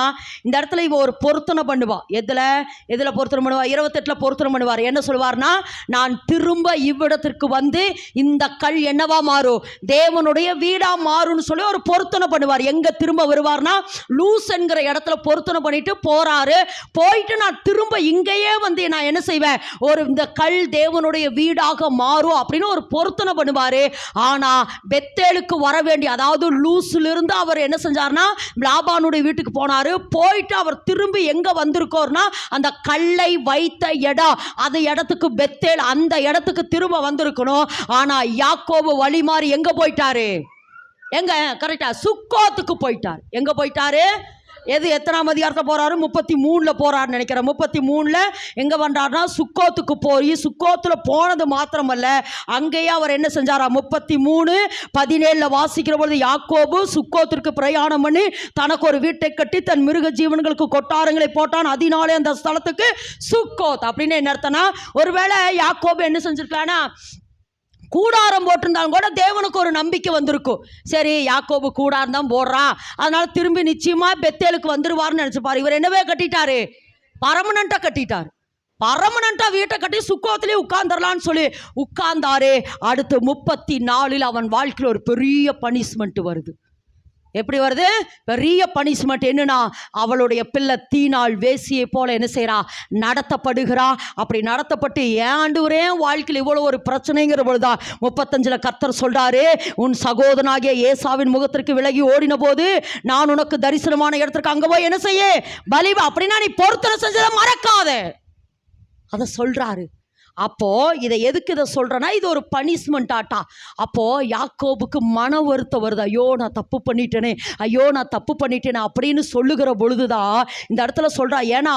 இந்த இடத்துல இவ ஒரு பொருத்தனை பண்ணுவா. எதில் பொருத்தனை பண்ணுவா? 28 பொருத்தனை பண்ணுவார். என்ன சொல்வார்னா, நான் திரும்ப இவ்விடத்திற்கு வந்து இந்த கல் என்னவா மாறும்? தேவனுடைய வீடா மாறும்னு சொல்லி ஒரு பொருத்தனை பண்ணுவார். எங்க திரும்ப வருவார்னா, லூஸ் என்கிற இடத்துல பொருத்தனை பண்ணிட்டு போறாரு. போயிட்டு நான் திரும்ப இங்கேயே வந்து நான் என்ன செய்வேன்? இந்த கல் தேவனுடைய வீடாக மாறும் அப்படின்னு ஒரு பொருத்தனை பண்ணுவாரு. ஆனா பெத்தேலுக்கு வர வேண்டிய, அதாவது லூஸ்ல இருந்து அவர் என்ன செஞ்சார்னா, லாபானுடைய வீட்டுக்கு போனாரு. போயிட்டு அவர் திரும்பி எங்க வந்திருக்கோர்னா, அந்த கல்லை வைத்த இடம், அந்த இடத்துக்கு பெத்தேல், அந்த இடத்துக்கு திரும்ப வந்திருக்கணும். ஆனா யாக்கோபு வழி மாறி எங்க போயிட்டாரு? எங்க? கரெக்டா சுக்கோத்துக்கு போயிட்டார். எங்க போயிட்டாரு? எத்தனாம் அதிகாரத்தில் போறாரு? 33ல் போறாரு நினைக்கிறேன். 33ல் எங்க வந்தாருன்னா சுக்கோத்துக்கு போய் சுக்கோத்துல போனது மாத்திரமல்ல, அங்கேயே அவர் என்ன செஞ்சாரா? 33:17 வாசிக்கிற பொழுது, யாக்கோபு சுக்கோத்திற்கு பிரயாணம் பண்ணி தனக்கு ஒரு வீட்டை கட்டி தன் மிருக ஜீவன்களுக்கு கொட்டாரங்களை போட்டான். அதனாலே அந்த ஸ்தலத்துக்கு சுக்கோத் அப்படின்னு என்ன அர்த்தம்னா, ஒருவேளை யாக்கோபு என்ன செஞ்சிருக்கானா, கூடாரம் போட்டிருந்தாலும் கூட தேவனுக்கு ஒரு நம்பிக்கை வந்திருக்கும். சரி, யாக்கோபு கூடாரம் தான் போடுறான், அதனால திரும்பி நிச்சயமா பெத்தேலுக்கு வந்துருவார்னு நினைச்சுப்பாரு. இவர் என்னவே கட்டிட்டாரு? பர்மனண்டா கட்டிட்டார். பர்மனண்டா வீட்டை கட்டி சுக்கோத்திலே உட்கார்ந்துடலான்னு சொல்லி உட்கார்ந்தாரு. அடுத்து 34 அவன் வாழ்க்கையில் ஒரு பெரிய பனிஷ்மெண்ட் வருது. எப்படி வருது? பெரிய பனிஷ்மெண்ட். என்னன்னா, அவளுடைய பிள்ளை தீனாள் வேசியை போல என்ன செய்யறா? நடத்தப்படுகிறா. அப்படி நடத்தப்பட்டு ஏண்டூரே வாழ்க்கையில் இவ்வளோ ஒரு பிரச்சனைங்கிற பொழுதுதான் 35 கர்த்தர் சொல்றாரு, உன் சகோதரனாகிய ஏசாவின் முகத்திற்கு விலகி ஓடின போது நான் உனக்கு தரிசனமான இடத்திற்கு அங்க போய் என்ன செய்ய? பலி. அப்படின்னா நீ பொருத்தனை செஞ்சதை மறக்காத, அதை சொல்றாரு. அப்போ இதை எதுக்கு இதை சொல்றேன்னா, இது ஒரு பனிஷ்மெண்ட் ஆட்டா. அப்போ யாக்கோபுக்கு மன வருத்தம் வருது. ஐயோ நான் தப்பு பண்ணிட்டேனே, ஐயோ நான் தப்பு பண்ணிட்டேனே அப்படின்னு சொல்லுகிற பொழுதுதான் இந்த இடத்துல சொல்றா. ஏன்னா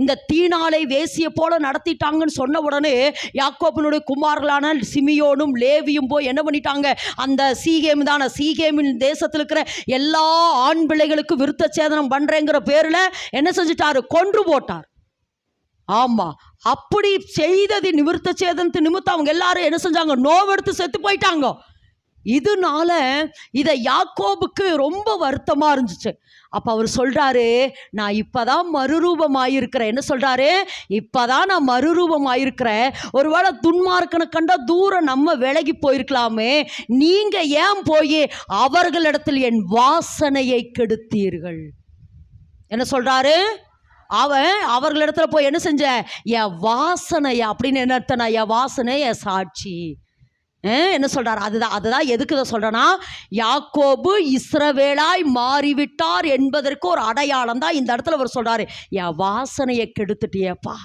இந்த தீனாளை வேசிய போல நடத்திட்டாங்கன்னு சொன்ன உடனே யாக்கோபினுடைய குமார்களான சிமியோனும் லேவியும் போய் என்ன பண்ணிட்டாங்க? அந்த சீகேம் தான, சீகேமின் தேசத்தில் இருக்கிற எல்லா ஆண் பிள்ளைகளுக்கு விருத்த சேதனம் பண்றேங்கிற பேர்ல என்ன செஞ்சிட்டாரு? கொன்று போட்டார். ஆமா, அப்படி செய்தது நிவிருத்த சேதனத்து நிமித்தம் அவங்க எல்லாரும் என்ன செஞ்சாங்க? நோவெடுத்து செத்து போயிட்டாங்க. இதனால இதை யாக்கோபுக்கு ரொம்ப வருத்தமா இருந்துச்சு. அப்ப அவர் சொல்றாரு, நான் இப்பதான் மறுரூபமாயிருக்கிறேன். என்ன சொல்றாரு? இப்பதான் நான் மறுரூபமாயிருக்கிறேன். ஒருவேளை துன்மார்க்கனை கண்டா தூரம் நம்ம விலகி போயிருக்கலாமே, நீங்க ஏன் போய் அவர்களிடத்தில் என் வாசனையை கெடுத்தீர்கள்? என்ன சொல்றாரு? அவர்களிடத்துல போய் என்ன செஞ்ச? என் வாசனையா அப்படின்னு என்ன அர்த்தம்னா, என் வாசனை என் சாட்சி. என்ன சொல்றாரு? அதுதான் எதுக்கு இதை சொல்றேன்னா, யாக்கோபு இஸ்ரவேலாய் மாறிவிட்டார் என்பதற்கு ஒரு அடையாளம் தான் இந்த இடத்துல அவர் சொல்றாரு. என் வாசனையை கெடுத்துட்டியப்பா,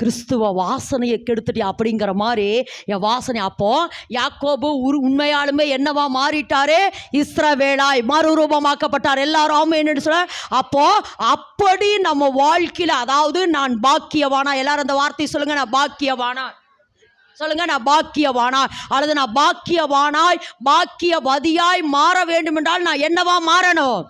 கிறிஸ்துவ வாசனையை கெடுத்துட்டியா அப்படிங்கிற மாதிரி என் வாசனை. அப்போ யாக்கோபு உண்மையாலுமே என்னவா மாறிட்டாரு? இஸ்ரவேலாய் மறுரூபமாக்கப்பட்டார். எல்லாரும் ஆமென் சொல்ல. அப்போ அப்படி நம்ம வாழ்க்கையில், அதாவது நான் பாக்கியவானா, எல்லாரும் அந்த வார்த்தை சொல்லுங்க, நான் பாக்கியவானா சொல்லுங்க, நான் பாக்கியவானா, அல்லது நான் பாக்கியவானாய் பாக்கியவதியாய் மாற வேண்டும் என்றால் நான் என்னவா மாறணும்?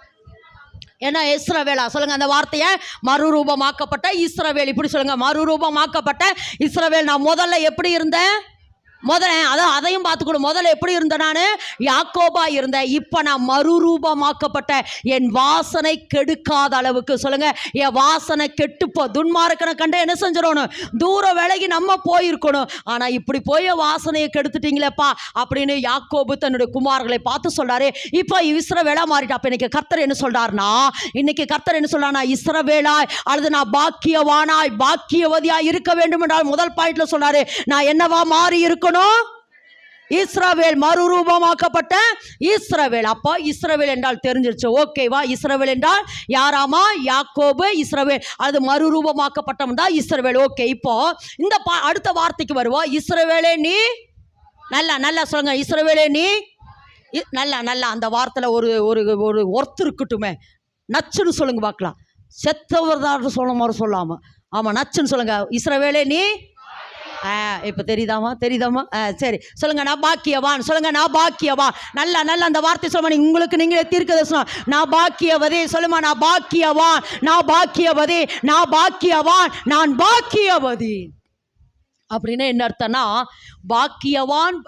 ஏன்னா இஸ்ரவேலா சொல்லுங்க அந்த வார்த்தையை, மறுரூபமாக்கப்பட்ட இஸ்ரவேல். இப்படி சொல்லுங்க, மறுரூபமாக்கப்பட்ட இஸ்ரவேல். நான் முதல்ல எப்படி இருந்தேன்? அதையும் பார்த்துக்கணும். முதல்ல எப்படி இருந்தேன்? நான் யாக்கோபா இருந்தேன். இப்போ நான் மறுரூபமாக்கப்பட்ட, என் வாசனை கெடுக்காத அளவுக்கு சொல்லுங்க, என் வாசனை கெட்டுப்போ. துன்மார்க்கனை கண்டு என்ன செஞ்சிடணும்? தூர விலகி நம்ம போயிருக்கணும். ஆனால் இப்படி போய் வாசனையை கெடுத்துட்டீங்களேப்பா அப்படின்னு யாக்கோபு தன்னுடைய குமார்களை பார்த்து சொல்றாரு. இப்போ இஸ்ரவேலா மாறிட்டா. அப்போ இன்னைக்கு கர்த்தர் என்ன சொல்றாருன்னா, இஸ்ரவேலாய் அல்லது நான் பாக்கியவானாய் பாக்கியவதியாய் இருக்க வேண்டும் என்றால் முதல் பாயிண்ட்ல சொல்றாரு, நான் என்னவா மாறி இருக்கணும்? இஸ்ரவேல், மறுரூபமாக்கப்பட்ட இஸ்ரவேல். அப்போ இஸ்ரவேல் என்றால் தெரிஞ்சிருச்சு. ஓகேவா? இஸ்ரவேல் என்றால் யாராமா? யாக்கோபு. இஸ்ரவேல் அது மறுரூபமாக்கப்பட்டவன் தான் இஸ்ரவேல். ஓகே, இப்போ இந்த அடுத்த வார்த்தைக்கு வருவோம். இஸ்ரவேலே நீ, நல்லா சொல்லுங்க, இஸ்ரவேலே நீ. நல்லா அந்த வார்த்தையில் ஒரு ஒர்த்து இருக்கட்டுமே. நச்சுன்னு சொல்லுங்க பார்க்கலாம். செத்தவர் தான் சொல்ல மாதிரி சொல்லாம. ஆமா, நச்சுன்னு சொல்லுங்க. இஸ்ரவேலே நீ. இப்போ தெரியுதாமா? சரி சொல்லுங்க, நான் பாக்கியவான். சொல்லுங்க, நான் பாக்கியவான். நல்லா அந்த வார்த்தை சொல்லுமா. உங்களுக்கு நீங்களே தீர்க்கதரிசனம். நான் பாக்கியவதி. சொல்லுமா, நான் பாக்கியவான், நான் பாக்கியவதி, நான் பாக்கியவான், நான் பாக்கியவதி. அப்படின்னு என்ன அர்த்தம்னா, பாக்கியவான்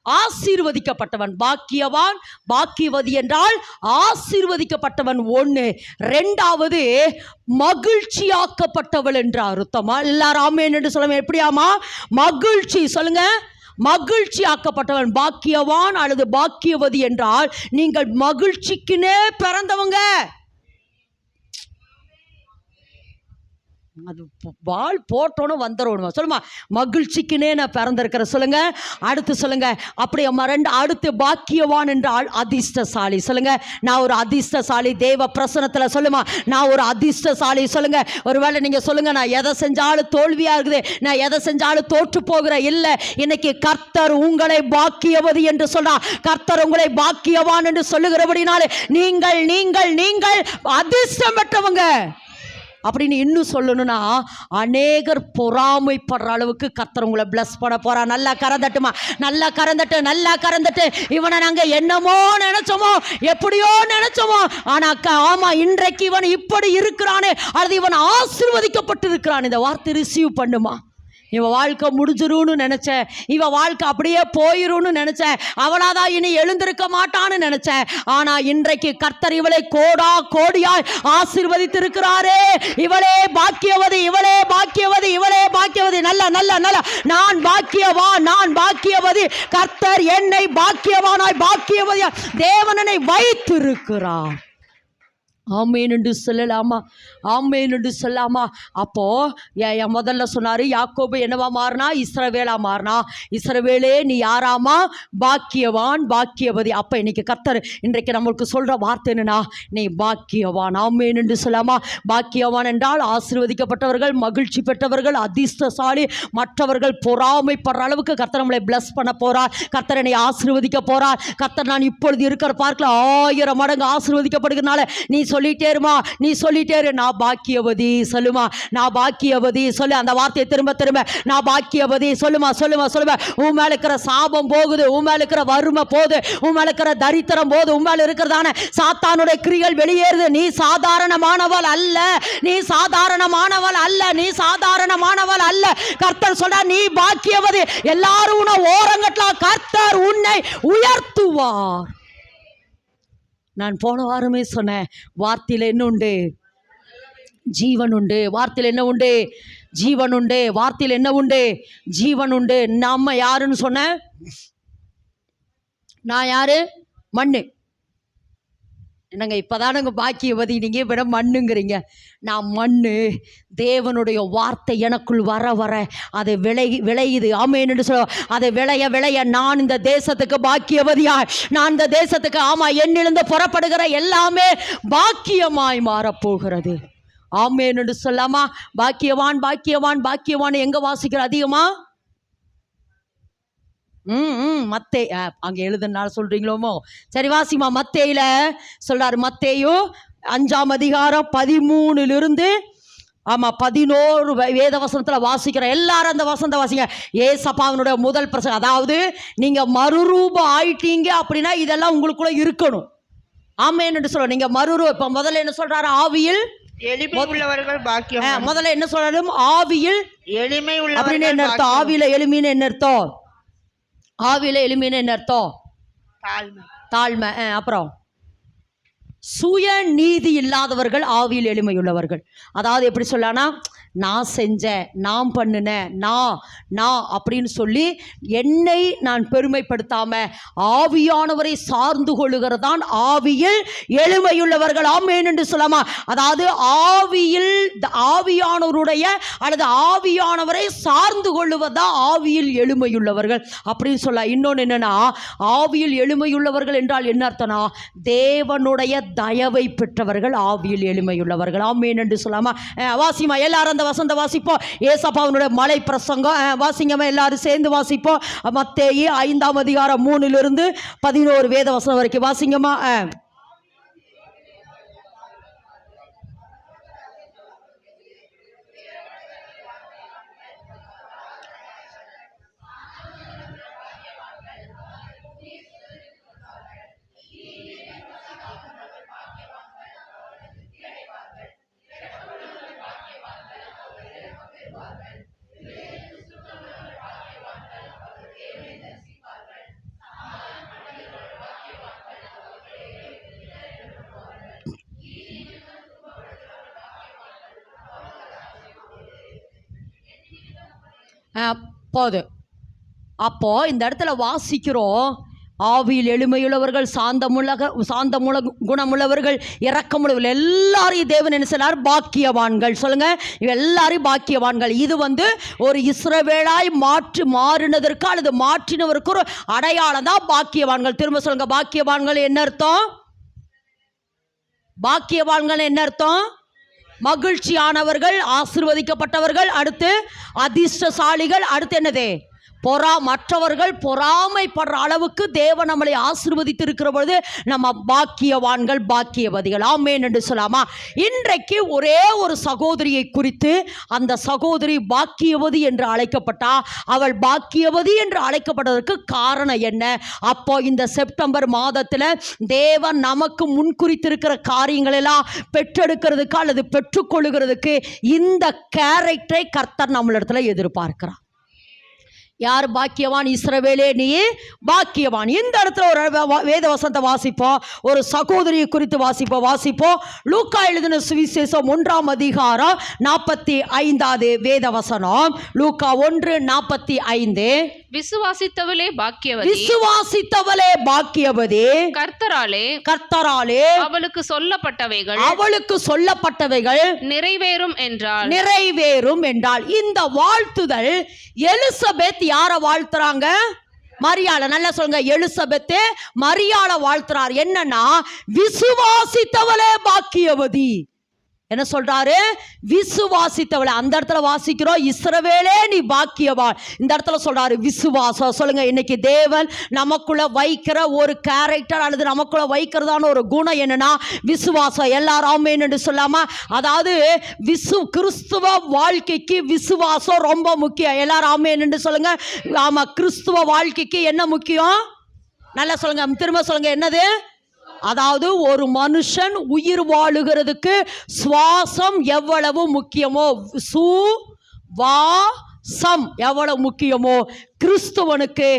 ஆசீர்வதிக்கப்பட்டவன். பாக்கியவான் பாக்கியவதி என்றால் ஆசீர்வதிக்கப்பட்டவன். ஒன்று. ரெண்டாவது, மகிழ்ச்சியாக்கப்பட்டவள் என்ற அர்த்தமா. எல்லாரும் ஆமென் என்று சொல்லுங்க. எப்படியாமா? மகிழ்ச்சி. சொல்லுங்க, மகிழ்ச்சி ஆக்கப்பட்டவன். பாக்கியவான் அல்லது பாக்கியவதி என்றால் நீங்கள் மகிழ்ச்சிக்குனே பிறந்தவங்க. அது வால் போட்டோன்னு வந்துடணும். சொல்லுமா, மகிழ்ச்சிக்குனே நான் பிறந்திருக்கிற சொல்லுங்க. அடுத்து சொல்லுங்க, அப்படி ரெண்டு அடுத்து பாக்கியவான் என்றால் அதிர்ஷ்டசாலி. சொல்லுங்க, நான் ஒரு அதிர்ஷ்டசாலி தேவ பிரசனத்தில். சொல்லுமா, நான் ஒரு அதிர்ஷ்டசாலி. சொல்லுங்க. ஒருவேளை நீங்க சொல்லுங்க, நான் எதை செஞ்சாலும் தோல்வியா இருக்குது, நான் எதை செஞ்சாலும் தோற்று போகிறேன். இல்லை, இன்னைக்கு கர்த்தர் உங்களை பாக்கியவதி என்று சொன்னா, கர்த்தர் உங்களை பாக்கியவான் என்று சொல்லுகிறபடினாலே நீங்கள் நீங்கள் நீங்கள் அதிர்ஷ்டம் பெற்றவங்க அப்படின்னு இன்னும் சொல்லணும்னா, அநேகர் பொறாமைப்படுற அளவுக்கு கர்த்தர் உங்களை பிளஸ் பண்ண போறா. நல்லா கறந்தட்டுமா, நல்லா கறந்தட்டு, நல்லா கறந்தட்டு. இவனை நாங்க என்னமோ நினைச்சோமோ, எப்படியோ நினைச்சோமோ, ஆனா ஆமா இன்றைக்கு இவன் இப்படி இருக்கிறானே, அது இவன் ஆசீர்வதிக்கப்பட்டு இருக்கிறான். இந்த வார்த்தை ரிசீவ் பண்ணுமா. இவன் வாழ்க்கை முடிஞ்சிரும்னு நினைச்சேன், இவன் வாழ்க்கை அப்படியே போயிரும்னு நினைச்சேன், அவளாதான் இனி எழுந்திருக்க மாட்டான்னு நினைச்சேன். ஆனா இன்றைக்கு கர்த்தர் இவளை கோடா கோடியாய் ஆசீர்வதித்து இருக்கிறாரே. இவளே பாக்கியவதி, இவளே பாக்கியவதி, இவளே பாக்கியவதி. நல்ல நல்ல நல்ல, நான் பாக்கியவான், நான் பாக்கியவதி. கர்த்தர் என்னை பாக்கியவானாய் பாக்கியவதியா தேவனனை வைத்திருக்கிறார். ஆமேன் என்று சொல்லலாமா, ஆமேன் என்று சொல்லாமா. அப்போ முதல்ல சொன்னாரு, யாக்கோபு என்னவா மாறினா, இஸ்ரவேலா மாறினா. இஸ்ரவேலே நீ யாராமா, பாக்கியவான் பாக்கியவதி. அப்போ இன்னைக்கு கர்த்தர் இன்றைக்கு நம்மளுக்கு சொல்ற வார்த்தை என்னன்னா, நீ பாக்கியவான். ஆமேன் என்று சொல்லாமா. பாக்கியவான் என்றால் ஆசீர்வதிக்கப்பட்டவர்கள், மகிழ்ச்சி பெற்றவர்கள், அதிர்ஷ்டசாலி. மற்றவர்கள் பொறாமைப்படுற அளவுக்கு கர்த்தர் நம்மளை பிளஸ் பண்ண போறார். கர்த்தர் என்னை ஆசீர்வதிக்க போறார். கர்த்தர் நான் இப்பொழுது இருக்கிற பார்க்கல 1000 மடங்கு ஆசீர்வதிக்கப்படுகிறனால நீ சொல்லிட்டே இருமா, நீ சொல்லிட்டே இரு, நான் பாக்கியவதி. சொல்லுமா, நான் பாக்கியவதி. சொல்லு அந்த வார்த்தையை திரும்ப திரும்ப, நான் பாக்கியவதி. சொல்லுமா சொல்லுமா சொல்லுமா. உன் மேல இருக்கிற சாபம் போகுது, உன் மேல இருக்கிற வறுமை போகுது, உன் மேல இருக்கிற தரித்திரம் போகுது, உன் மேல இருக்கிறதான சாத்தானுடைய கிரிகள் வெளியேறுது. நீ சாதாரணமானவள் அல்ல, நீ சாதாரணமானவள் அல்ல, நீ சாதாரணமானவள் அல்ல. கர்த்தர் சொல்றா, நீ பாக்கியவதி. எல்லாரும் உன்னை ஓரங்கட்டலாம், கர்த்தர் உன்னை உயர்த்துவார். நான் போன வாரமே சொன்னேன், வார்த்தையில் என்ன உண்டு, ஜீவன் உண்டு. வார்த்தையில் என்ன உண்டு, ஜீவன் உண்டு. வார்த்தையில் என்ன உண்டு, ஜீவன் உண்டு. நம்ம யாருன்னு சொன்ன, நான் யாரு, மண்ணு. என்னங்க இப்போதானங்க பாக்கியவதி, நீங்கள் விட மண்ணுங்கிறீங்க. நான் மண்ணு. தேவனுடைய வார்த்தை எனக்குள் வர வர அது விளையுது. ஆமேன்னு சொல்ல, அதை விளைய விளைய நான் இந்த தேசத்துக்கு பாக்கியவதியா, நான் இந்த தேசத்துக்கு ஆமா என்னிலிருந்து புறப்படுகிற எல்லாமே பாக்கியமாய் மாறப்போகிறது. ஆமேன்னு சொல்லாமா. பாக்கியவான் பாக்கியவான் பாக்கியவான் எங்க வாசிக்கிற அதிகமா, மத்தே அங்கே எழுதுனால சொல்றீங்களோமோ. சரி வாசிமா. மத்தேயில சொல்றாரு, மத்தேயு 5ஆம் அதிகாரம் 13 ஆமா 11 வேத வசனத்தில் வாசிக்கிற எல்லாரும் அந்த வசனத்தை வாசிங்க. ஏசப்பாவினுடைய முதல் பிரசங்கம். அதாவது நீங்க மறுரூபம் ஆயிட்டீங்க அப்படின்னா இதெல்லாம் உங்களுக்குள்ள இருக்கணும். ஆமேன்னு சொல்ல, நீங்க இப்ப முதல்ல என்ன சொல்றாரு, ஆவியில் எளிமை உள்ளவர்கள் பாக்கியம். முதல்ல என்ன சொல்றாரு, ஆவியில் எளிமை உள்ளவர்கள் என்ன அர்த்தம், ஆவியில எளிமைன்னு என்ன அர்த்தம், ஆவியில எளிமைன்னு என்ன அர்த்தம், தாழ்மை. அப்புறம் சுய நீதி இல்லாதவர்கள் ஆவியில் எளிமையுள்ளவர்கள். அதாவது எப்படி சொல்லலாம்னா, நான் செஞ்சேன், நான் பண்ணினேன், நான் அப்படின்னு சொல்லி என்னை நான் பெருமைப்படுத்தாம ஆவியானவரை சார்ந்து கொள்ளுகிறதான் ஆவியில் எளிமையுள்ளவர்கள். ஆமென் என்று சொல்லாமா. அதாவது ஆவியில் ஆவியானவருடைய அல்லது ஆவியானவரை சார்ந்து கொள்ளுவதுதான் ஆவியில் எளிமையுள்ளவர்கள் அப்படின்னு சொல்ல. இன்னொன்று என்னன்னா, ஆவியில் எளிமையுள்ளவர்கள் என்றால் என்ன அர்த்தம்னா, தேவனுடைய தயவை பெற்றவர்கள் ஆவியில் எளிமையுள்ளவர்கள். ஆமென் என்று சொல்லாமா. வாசிமா எல்லாரும் அந்த வசந்த வாசிப்போம். ஏசப்பாவினுடைய மலை பிரசங்கம் வாசிங்கம்மா, எல்லாரும் சேர்ந்து வாசிப்போம். மத்தேயு 5ஆம் அதிகாரம் 3 11 வேத வசனம் வரைக்கும் வாசிங்கம்மா. போது அப்போ இந்த இடத்துல வாசிக்கிறோம், ஆவியில் எளிமையுள்ளவர்கள், சாந்தமுள்ள குணமுள்ளவர்கள், இரக்கமுள்ளவர்கள், எல்லாரையும் தேவன் என்ன செய்றார்? பாக்கியவான்கள். சொல்லுங்க, எல்லாரையும் பாக்கியவான்கள். இது ஒரு இஸ்ரவேலாய் மாறினதற்கு அல்லது மாற்றினவருக்கு ஒரு அடையாளம் தான் பாக்கியவான்கள். திரும்ப சொல்லுங்க, பாக்கியவான்கள் என்ன அர்த்தம்? பாக்கியவான்கள் என்ன அர்த்தம்? மகிழ்ச்சியானவர்கள், ஆசீர்வதிக்கப்பட்டவர்கள், அடுத்து அதிர்ஷ்டசாலிகள், அடுத்து என்னது? மற்றவர்கள் பொறாமைப்படுற அளவுக்கு தேவன் நம்மளை ஆசீர்வதித்து இருக்கிற பொழுது நம்ம பாக்கியவான்கள், பாக்கியவதிகள். ஆமென் என்று சொல்லாமா? இன்றைக்கு ஒரே ஒரு சகோதரியை குறித்து, அந்த சகோதரி பாக்கியவதி என்று அழைக்கப்பட்டா, அவள் பாக்கியவதி என்று அழைக்கப்பட்டதற்கு காரணம் என்ன? அப்போ இந்த செப்டம்பர் மாதத்தில் தேவன் நமக்கு முன்குறித்திருக்கிற காரியங்கள் எல்லாம் பெற்றெடுக்கிறதுக்கு அல்லது பெற்றுக்கொள்ளுகிறதுக்கு இந்த கேரக்டரை கர்த்தர் நம்மளிடத்துல எதிர்பார்க்கிறார். யார் பாக்கியவான்? இஸ்ரவேலே நீ பாக்கியவான். இந்த இடத்துல ஒரு வேத வசனத்தை வாசிப்போம், ஒரு சகோதரியை குறித்து வாசிப்போம். லூக்கா எழுதின சுவிசேஷம் 1ஆம் அதிகாரம் 45வது வேத வசனம். லூக்கா 1:45. விசுவாசித்தவளே பாக்கியவதி, விசுவாசித்தவளே பாக்கியவதி, கர்த்தராலே அவளுக்கு சொல்லப்பட்டவைகள் நிறைவேறும் என்றால். இந்த வாழ்த்துதல் எலிசபெத் யாரை வாழ்த்துறாங்க? மரியாளை. நல்லா சொல்லுங்க, எலிசபெத் மரியாளை வாழ்த்துறார். என்னன்னா, விசுவாசித்தவளே பாக்கியவதி. என்ன சொல்றாரு? விசுவாசித்தவளை. அந்த இடத்துல வாசிக்கிறோம், இஸ்ரவேலே நீ பாக்கியவான். இந்த இடத்துல சொல்றாரு விசுவாசம். சொல்லுங்க, இன்னைக்கு தேவன் நமக்குள்ள வைக்கிற ஒரு கேரக்டர் அல்லது நமக்குள்ள வைக்கிறதான ஒரு குணம் என்னன்னா விசுவாசம். எல்லாரும் ஆமென் என்று சொல்லாமா? அதாவது கிறிஸ்துவ வாழ்க்கைக்கு விசுவாசம் ரொம்ப முக்கியம். எல்லாரும் ஆமென் என்று சொல்லுங்க. ஆமா, கிறிஸ்துவ வாழ்க்கைக்கு என்ன முக்கியம்? நல்லா சொல்லுங்க, திரும்ப சொல்லுங்க, என்னது? அதாவது ஒரு மனுஷன் உயிர் வாழுகிறதுக்கு சுவாசம் எவ்வளவு முக்கியமோ, சுவாசம் எவ்வளவு முக்கியமோ, கிறிஸ்துவனுக்கு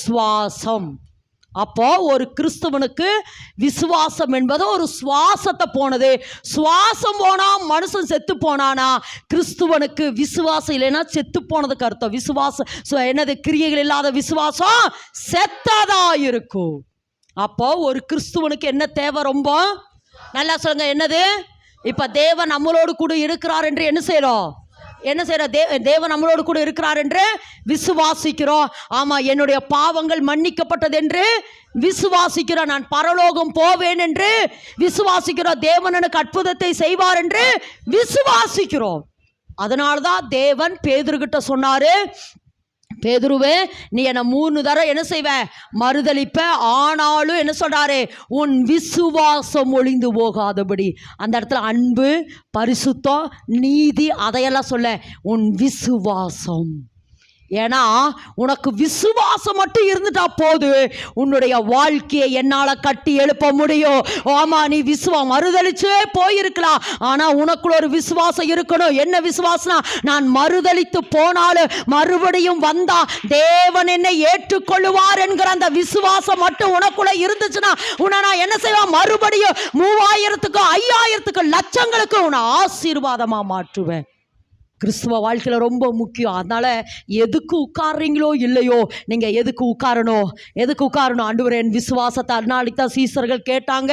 சுவாசம். அப்போ ஒரு கிறிஸ்துவனுக்கு விசுவாசம் என்பது ஒரு சுவாசத்தை போனது. சுவாசம் போனா மனுஷன் செத்து போனானா, கிறிஸ்துவனுக்கு விசுவாசம் இல்லைன்னா செத்து போனதுக்கு அர்த்தம். விசுவாசம் என்னது? கிரியைகள் இல்லாத விசுவாசம் செத்ததா இருக்கும். அப்போ ஒரு கிறிஸ்துவனுக்கு என்ன தேவை? ரொம்ப நல்லா சொல்லுங்க, என்னது? இப்ப தேவன் நம்மளோடு கூட இருக்கிறார் என்று என்ன செய்யறோம்? தேவன் நம்மளோடு கூட இருக்கிறார் என்று விசுவாசிக்கிறோம். ஆமா, என்னுடைய பாவங்கள் மன்னிக்கப்பட்டது என்று விசுவாசிக்கிறோம். நான் பரலோகம் போவேன் என்று விசுவாசிக்கிறோம். தேவன் எனக்கு அற்புதத்தை செய்வார் என்று விசுவாசிக்கிறோம். அதனால்தான் தேவன் பேதுருகிட்ட சொன்னாரு, பேதுருவே, நீ என்னை 3 தடவை என்ன செய்வ? மறுதலிப்ப. ஆனாலும் என்ன சொல்றாரு? உன் விசுவாசம் ஒளிந்து போகாதபடி. அந்த இடத்துல அன்பு, பரிசுத்தம், நீதி அதையெல்லாம் சொல்ல, உன் விசுவாசம். ஏன்னா உனக்கு விசுவாசம் மட்டும் இருந்துட்டா போது, உன்னுடைய வாழ்க்கையை என்னால கட்டி எழுப்ப முடியும். ஆமா, நீ மறுதலிச்சே போயிருக்கலாம், ஆனா உனக்குள்ள ஒரு விசுவாசம் இருக்கணும். என்ன விசுவாசம்? நான் மறுதலித்து போனாலும் மறுபடியும் வந்தா தேவன் என்னை ஏற்றுக்கொள்ளுவார் என்கிற அந்த விசுவாசம் மட்டும் உனக்குள்ள இருந்துச்சுன்னா, உன்னை நான் என்ன செய்வேன்? மறுபடியும் 3000க்கும் 5000க்கும் லட்சங்களுக்கு உன்னை ஆசீர்வாதமா மாற்றுவேன். கிறிஸ்துவ வாழ்க்கையில் ரொம்ப முக்கியம். அதனால எதுக்கு உட்கார்றீங்களோ இல்லையோ, நீங்கள் எதுக்கு உட்காரணும்? ஆண்டவரே, என் விசுவாசத்தை. அதனால சீசர்கள் கேட்டாங்க,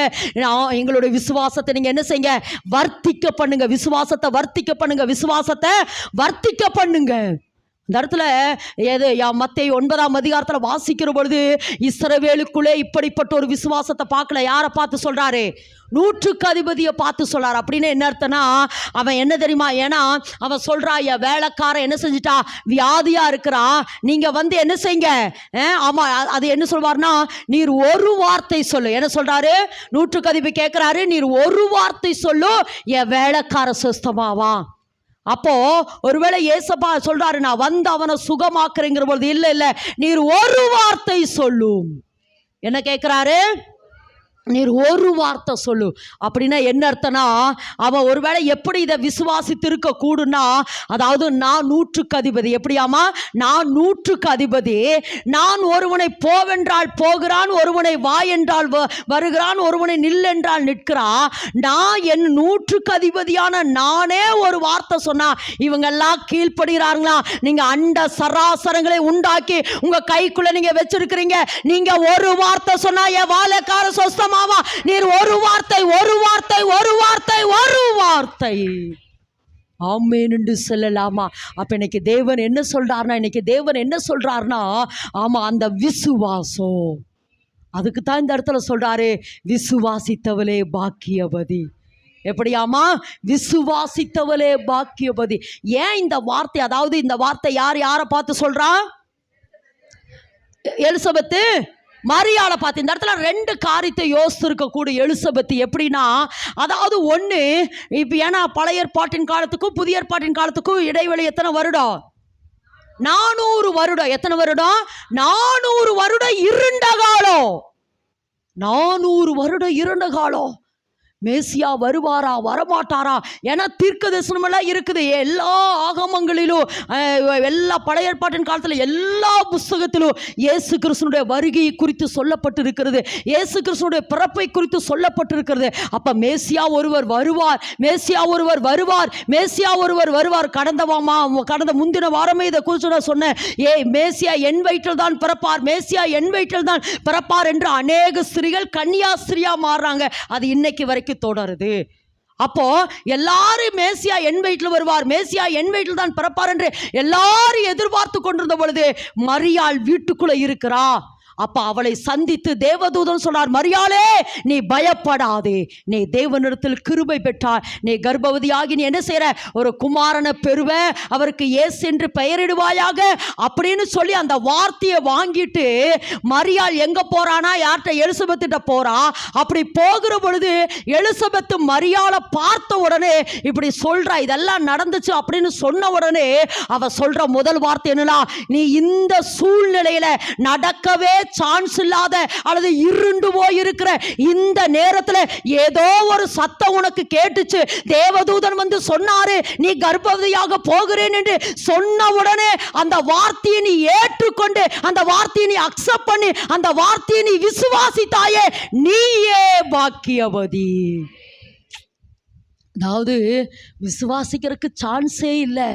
எங்களுடைய விசுவாசத்தை நீங்கள் என்ன செய்யுங்க? வர்த்திக்க பண்ணுங்க. விசுவாசத்தை வர்த்திக்க பண்ணுங்க. இந்த இடத்துல மத்தேயு 9ஆம் அதிகாரத்தில் வாசிக்கிற பொழுது இஸ்ரவேலுக்குள்ளே இப்படிப்பட்ட ஒரு விசுவாசத்தை பார்க்கல. யாரை பார்த்து சொல்றாரு? 100க்கு அதிபதியை பார்த்து சொல்றாரு. அப்படின்னு என்ன அர்த்தம்னா, அவன் என்ன தெரியுமா? ஏன்னா அவன் சொல்றா, என் வேலைக்காரன் என்ன செஞ்சிட்டா? வியாதியா இருக்கிறா. நீங்க என்ன செய்யுங்க? ஆமா, அது என்ன சொல்வார்னா, நீர் ஒரு வார்த்தை சொல்லு. என்ன சொல்றாரு? 100க்கு அதிபதி கேட்கிறாரு, நீர் ஒரு வார்த்தை சொல்லு, என் வேலைக்கார சுஸ்தமாவா. அப்போ ஒருவேளை ஏசப்பா சொல்றாரு, நான் வந்து அவனை சுகமாக்குறேங்கிற பொழுது, இல்ல நீர் ஒரு வார்த்தை சொல்லும். என்ன கேட்கிறாரு? நீர் ஒரு வார்த்தை சொல்லு. அப்படின்னா என்ன அர்த்தம்னா, அவன் ஒருவேளை எப்படி இதை விசுவாசித்து இருக்க கூடுனா, அதாவது நான் 100க்கு அதிபதி. எப்படியாமா? நான் 100க்கு அதிபதி. நான் ஒருவனை போவென்றால் போகிறான், ஒருவனை வா என்றால் வருகிறான், ஒருவனை நில் என்றால் நிற்கிறான். நான் என் 100க்கு அதிபதியான நானே ஒரு வார்த்தை சொன்னா இவங்கெல்லாம் கீழ்ப்படுகிறாங்களா? நீங்க அண்ட சராசரங்களை உண்டாக்கி உங்க கைக்குள்ள நீங்க வச்சிருக்கிறீங்க. நீங்க ஒரு வார்த்தை சொன்னா என் வாழைக்கார சொஸ்தம். நீர் ஒரு வார்த்தை, ஒரு வார்த்தை, ஒரு வார்த்தை, ஒரு வார்த்தை ஆமென் என்று சொல்லலாமா? அப்ப இன்னைக்கு தேவன் என்ன சொல்றாருன்னா, ஆமா, அந்த விசுவாசம், அதுக்கு தான் இந்த இடத்துல சொல்றாரு, விசுவாசித்தவளே பாக்கியவதி. எப்படியாமா? விசுவாசித்தவளே பாக்கியவதி. ஏன் இந்த வார்த்தை, அதாவது இந்த வார்த்தை யாரை பார்த்து சொல்றா? எலிசபெத்து மரியாளை பார்த்து. இந்த இடத்துல 2 காரியத்தை யோசித்திருக்கக்கூடிய எலிசபெத். எப்படின்னா, அதாவது ஒன்று, இப்போ ஏன்னா பழைய ஏற்பாட்டின் காலத்துக்கும் புதிய ஏற்பாட்டின் காலத்துக்கும் இடைவெளி எத்தனை வருடம்? 400 வருடம். எத்தனை வருடம்? 400 வருடம் இருண்ட காலம். 400 வருடம் இருண்ட காலம். மேசியா வருவாரா வரமாட்டாரா என தீர்க்க தரிசனமெல்லாம் இருக்குது. எல்லா ஆகமங்களிலும், எல்லா பழைய ஏற்பாட்டின் காலத்தில் எல்லா புஸ்தகத்திலும் இயேசு கிறிஸ்துனுடைய வருகையை குறித்து சொல்லப்பட்டு இருக்கிறது. இயேசு கிறிஸ்துனுடைய பிறப்பை குறித்து சொல்லப்பட்டு இருக்கிறது. அப்ப மேசியா ஒருவர் வருவார், மேசியா ஒருவர் வருவார், மேசியா ஒருவர் வருவார். கடந்த முந்தின வாரமே இதை குறித்து நான் சொன்னேன். மேசியா என் வயிற்றில் தான் பிறப்பார், மேசியா என் வயிற்றில் தான் பிறப்பார் என்று அநேக ஸ்திரீகள் கன்னியாஸ்திரியா மாறுறாங்க. அது இன்னைக்கு வரைக்கும் தொடருது. அப்போ எல்லாரும் மேசியா என் வயிற்றில் வருவார், மேசியா என் வயிற்றில் தான் பிறப்பார் என்று எல்லாரும் எதிர்பார்த்து கொண்டிருந்த பொழுது மரியாள் வீட்டுக்குள்ள இருக்கிறா. அப்ப அவளை சந்தித்து தேவதூதன் சொன்னார், மரியாளே நீ பயப்படாதே, நீ தேவனிடத்தில் கிருபை பெற்றார், நீ கர்ப்பவதியாகி நீ என்ன செய்யற? ஒரு குமாரனை பெறுவ, அவருக்கு இயேசு என்று பெயரிடுவாயாக அப்படின்னு சொல்லி அந்த வார்த்தையை வாங்கிட்டு மரியாள் எங்க போறானா? யார்கிட்ட? எலிசபெத்திட்ட போறா. அப்படி போகிற பொழுது எலிசபெத் மரியாளை பார்த்த உடனே இப்படி சொல்றா, இதெல்லாம் நடந்துச்சு அப்படின்னு சொன்ன உடனே அவ சொல்ற முதல் வார்த்தை என்னன்னா, நீ இந்த சூழ்நிலையில நடக்கவே சான்ஸ் இல்லாத அல்லது இருண்டு போயிருக்கிற இந்த நேரத்தில் ஏதோ ஒரு சத்தம் உனக்கு கேட்டுச்சு. தேவதூதன் வந்து சொன்னாரு, நீ கர்ப்பவதியாக போகிறேன் என்று சொன்ன உடனே அந்த வார்த்தையை நீ ஏற்றுக்கொண்டு, அந்த வார்த்தையை நீ அக்செப்ட் பண்ணி, அந்த வார்த்தையை நீ விசுவாசித்தாயே, நீயே பாக்கியவதி. அதாவது விசுவாசிக்கிறதுக்கு சான்ஸே இல்லை.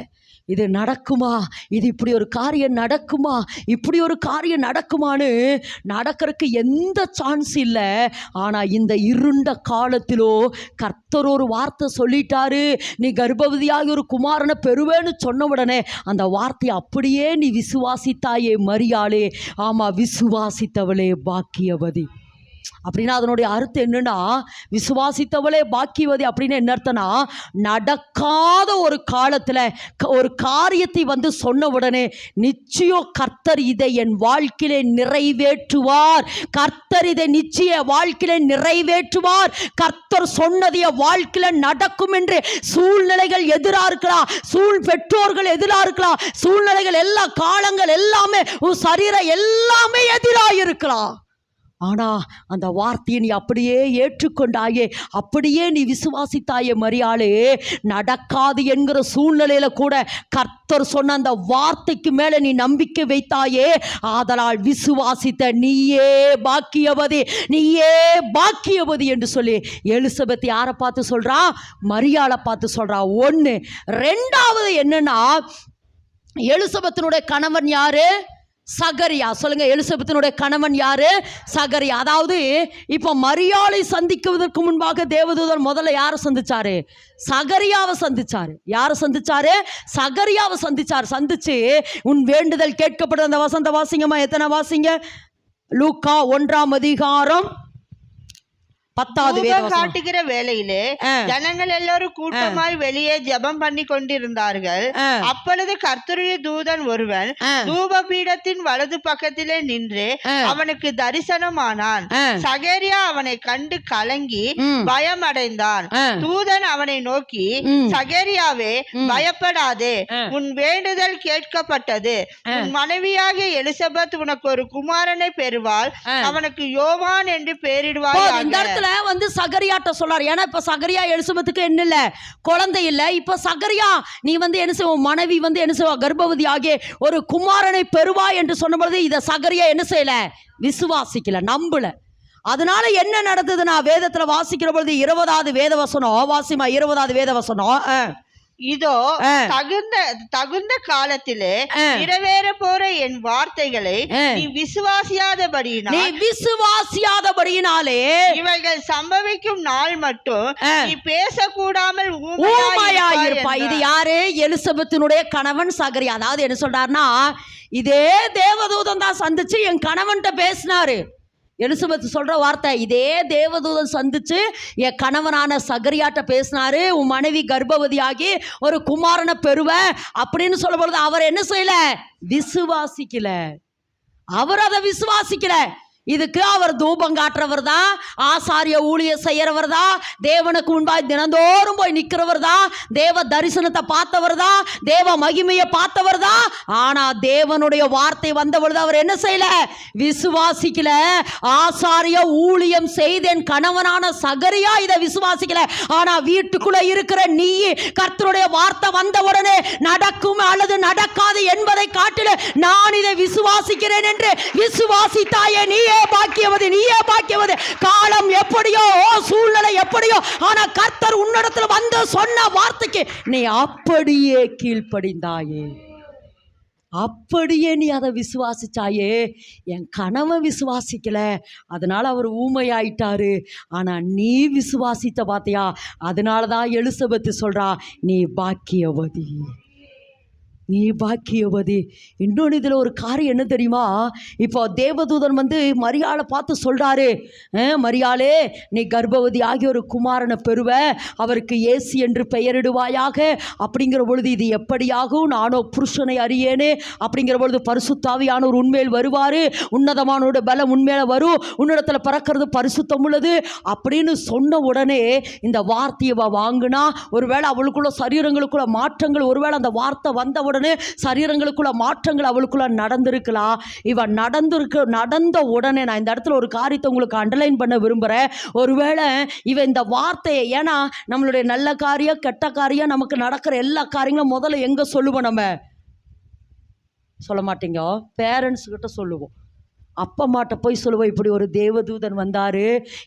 இது நடக்குமா? இது இப்படி ஒரு காரியம் நடக்குமா? இப்படி ஒரு காரியம் நடக்குமான்னு நடக்கிறதுக்கு எந்த சான்ஸ் இல்லை. ஆனால் இந்த இருண்ட காலத்திலோ கர்த்தர் ஒரு வார்த்தை சொல்லிட்டாரு, நீ கர்ப்பவதியாகி ஒரு குமாரனை பெறுவேன்னு சொன்ன உடனே அந்த வார்த்தையை அப்படியே நீ விசுவாசித்தாயே மரியாளே. ஆமாம், விசுவாசித்தவளே பாக்கியவதி. அப்படின்னா அதனுடைய அர்த்தம் என்னன்னா, விசுவாசித்தவளே பாக்கியவதி அப்படின்னு என்ன அர்த்தம்னா, நடக்காத ஒரு காலத்தில் ஒரு காரியத்தை வந்து சொன்ன உடனே நிச்சயம் கர்த்தர் இதை என் வாழ்க்கையிலே நிறைவேற்றுவார், கர்த்தர் இதை நிச்சய வாழ்க்கையிலே நிறைவேற்றுவார், கர்த்தர் சொன்னதைய வாழ்க்கையில நடக்கும் என்று சூழ்நிலைகள் எதிராக இருக்கலாம், பெற்றோர்கள் எதிராக இருக்கலாம், சூழ்நிலைகள் எல்லா காலங்கள் எல்லாமே உன் சரீரம் எல்லாமே எதிராக இருக்கலாம். ஆனா அந்த வார்த்தையை நீ அப்படியே ஏற்றுக்கொண்டாயே, அப்படியே நீ விசுவாசித்தாயே மரியாளே. நடக்காது என்கிற சூழ்நிலையில கூட கர்த்தர் சொன்ன அந்த வார்த்தைக்கு மேல நீ நம்பிக்கை வைத்தாயே, ஆதலால் விசுவாசித்த நீயே பாக்கியவதி, நீயே பாக்கியவதி என்று சொல்லி எலிசபெத் யாரை பார்த்து சொல்றா? மரியாளை பார்த்து சொல்றா. ஒன்று. ரெண்டாவது என்னன்னா, எலிசபெத்தினுடைய கணவன் யாரு? சகரியா. சொல்லுங்க, எலிசபெத்தினுடைய கணவன் யாரு? சகரியா. அதாவது இப்போ மரியாளை சந்திக்குவதற்கு முன்பாக தேவதூதன் முதல்ல யாரை சந்திச்சாரு? சகரியாவை சந்திச்சாரு. யாரை சந்திச்சாரு? சகரியாவை சந்திச்சாரு. சந்திச்சு உன் வேண்டுதல் கேட்கப்படும். அந்த வசந்த வாசிங்கம்மா, எத்தனை வாசிங்க? லூக்கா 1ஆம் அதிகாரம் 10வது தூபம் வேதவசனம். காட்டுகிற வேளையிலே ஜனங்கள் எல்லாரும் கூட்டமாய் வெளியே ஜெபம் பண்ணி கொண்டிருந்தார்கள். அப்பொழுது கர்த்தருடைய தூதன் ஒருவன் தூப பீடத்தின் வலது பக்கத்திலே நின்று அவனுக்கு தரிசனமானான். சகரியா அவனை கண்டு கலங்கி பயமடைந்தான். தூதன் அவனை நோக்கி, சகரியாவே, பயப்படாதே, உன் வேண்டுதல் கேட்கப்பட்டது. உன் மனைவியாகிய எலிசபெத் உனக்கு ஒரு குமாரனை பெறுவாள். அவனுக்கு யோவான் என்று பெயரிடுவாய். வந்து சகரியாட்ட சொல்றாரு. ஏன்னா இப்ப சகரியா எலிசபெத்துக்கு என்ன இல்ல, குழந்தை இல்ல. இப்ப சகரியா நீ வந்து என்ன செய்வ, மனைவி வந்து என்ன செய்வா, கர்ப்பவதி ஆகிய ஒரு குமாரனை பெறுவாய் என்று சொன்ன பொழுது இதை சகரியா என்ன செய்யல, விசுவாசிக்கல, நம்பல. அதனால என்ன நடந்தது, நான் வேதத்துல வாசிக்கிற பொழுது 20வது வேதவசனம் வாசிமா. 20வது வேதவசனம். இதோ தகுந்த காலத்திலே நிறைவேற போற என் வார்த்தைகளை நீ விசுவாசியாதபடியினாலே இவைகள் சம்பவிக்கும் நாள் மட்டும் நீ பேசக்கூடாமல் ஊமையாயிருப்பாய். இது யாரு, எலிசபெத்தினுடைய கணவன் சகரியா. அதாவது என்ன சொல்றாருன்னா, இதே தேவதூதன் தான் சந்திச்சு என் கணவன்கிட்ட பேசினாரு. எலிசபெத் சொல்ற வார்த்தை, இதே தேவதூதன் சந்திச்சு என் கணவனான சகரியாட்ட பேசினாரு, உன் மனைவி கர்ப்பவதியாகி ஒரு குமாரனை பெறுவ அப்படின்னு சொல்ல பொழுது அவர் என்ன செய்யல, விசுவாசிக்கல. அவர் அதை விசுவாசிக்கல. இதுக்கு அவர் தூபம் காட்டுறவர் தான், ஆசாரிய ஊழிய செய்யறவர் தான், தேவனுக்கு முன்பாய் தினந்தோறும் போய் நிற்கிறவர் தான், தேவ தரிசனத்தை பார்த்தவர் தான், தேவ மகிமையை பார்த்தவர் தான். ஆனா தேவனுடைய வார்த்தை வந்த பொழுது அவர் என்ன செய்யல, விசுவாசிக்கல. ஆசாரிய ஊழியம் செய்தேன் கணவனான சகரியா இதை விசுவாசிக்கல. ஆனா வீட்டுக்குள்ள இருக்கிற நீ கர்த்தருடைய வார்த்தை வந்த உடனே நடக்கும் அல்லது நடக்காது என்பதை காட்டில நான் இதை விசுவாசிக்கிறேன் என்று விசுவாசித்தாயே, நீ பாக்கியவது, நீயே பாக்கியவது. காலம் எப்படியோ, சூழ்நிலை எப்படியோ, ஆனா கர்த்தர் உன்னிடத்துல வந்து சொன்ன வார்த்தைக்கு நீ அப்படியே கீழ்ப்படிந்தாயே, அப்படியே நீ அதை விசுவாசிச்சாயே. என் கணவன் விசுவாசிக்கல, அதனால அவர் ஊமையாயிட்டாரு. ஆனா நீ விசுவாசித்த பார்த்தியா, அதனாலதான் எலிசபெத் சொல்றா, நீ பாக்கியவதி, நீ பாக்கியவதி. இன்னொன்று இதில் ஒரு காரியம் என்ன தெரியுமா, இப்போ தேவதூதன் வந்து மரியாளை பார்த்து சொல்கிறாரு, மரியாளே, நீ கர்ப்பவதி ஆகிய ஒரு குமாரனை பெறுவ, அவருக்கு இயேசு என்று பெயரிடுவாயாக. அப்படிங்கிற பொழுது இது எப்படியாகும், நானோ புருஷனை அறியேனே. அப்படிங்கிற பொழுது பரிசுத்தாவியானவர் உண்மையில் வருவார், உன்னதமானோட பலம் உண்மையில வரும், உன்னிடத்தில் பிறக்கிறது பரிசுத்தம் உள்ளது அப்படின்னு சொன்ன உடனே இந்த வார்த்தையை வாங்கினா, ஒருவேளை அவளுக்குள்ள சரீரங்களுக்குள்ள மாற்றங்கள், ஒருவேளை அந்த வார்த்தை வந்த உடனே சரீரங்களுக்குள்ள மாற்றங்கள் அவளுக்குள்ள நடந்திருக்கலாம். இவன் நடந்த உடனே நான் இந்த இடத்துல ஒரு காரியத்தை உங்களுக்கு அண்டர்லைன் பண்ண விரும்புகிறேன். ஒருவேளை இவன் இந்த வார்த்தையை, ஏன்னா நம்மளுடைய நல்ல காரியம் கெட்ட காரியம் நமக்கு நடக்கிற எல்லா காரியங்களும் முதல்ல எங்கே சொல்லுவோம், நம்ம சொல்ல மாட்டீங்க, பேரண்ட்ஸ் கிட்ட சொல்லுவோம், அப்பா அம்மாட்ட போய் சொல்லுவோம், இப்படி ஒரு தேவதூதன் வந்தார்,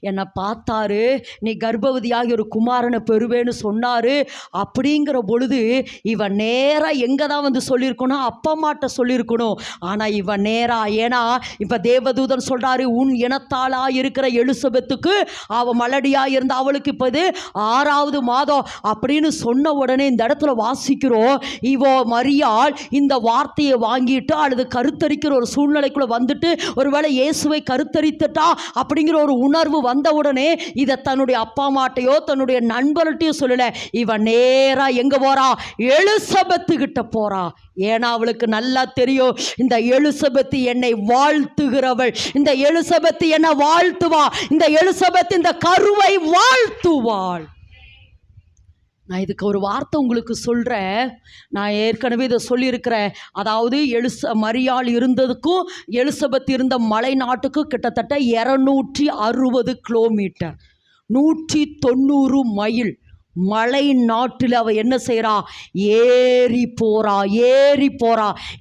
என்னை பார்த்தாரு, நீ கர்ப்பவதியாகி ஒரு குமாரனை பெறுவேன்னு சொன்னார். அப்படிங்கிற பொழுது இவன் நேராக எங்கே தான் வந்து சொல்லியிருக்கணும், அப்பா அம்மாட்ட சொல்லியிருக்கணும். ஆனால் இவன் நேராக, ஏன்னா இப்போ தேவதூதன் சொல்கிறாரு, உன் இனத்தாளாக இருக்கிற எலிசபெத்துக்கு அவள் மலடியாக இருந்த அவளுக்கு இப்போ இது 6வது மாதம் அப்படின்னு சொன்ன உடனே இந்த இடத்துல வாசிக்கிறோம், இவோ மரியாள் இந்த வார்த்தையை வாங்கிட்டு அல்லது கருத்தரிக்கிற ஒரு சூழ்நிலைக்குள்ளே வந்துட்டு ஒருவேளை இயேசுவை கருத்தரித்துட்டா அப்படிங்கிற ஒரு உணர்வு வந்த உடனே இதை தன்னுடைய அப்பா அம்மாட்டையோ தன்னுடைய நண்பர்கிட்டையோ சொல்லல, இவன் நேரா எங்க போறா, எலிசபெத்து கிட்ட போறா. ஏன்னா அவளுக்கு நல்லா தெரியும், இந்த எலிசபெத்து என்னை வாழ்த்துகிறவள், இந்த எலிசபெத்து என்னை வாழ்த்துவா, இந்த எலிசபெத்து இந்த கருவை வாழ்த்துவாள். நான் இதுக்கு ஒரு வார்த்தை உங்களுக்கு சொல்கிறேன், நான் ஏற்கனவே இதை சொல்லியிருக்கிறேன். அதாவது மரியாள் இருந்ததுக்கும் எலிசபெத் இருந்த மலை நாட்டுக்கும் கிட்டத்தட்ட 260 கிலோமீட்டர், 190 மைல். மலை நாட்டில் அவள் என்ன செய்கிறா, ஏறி போகிறா.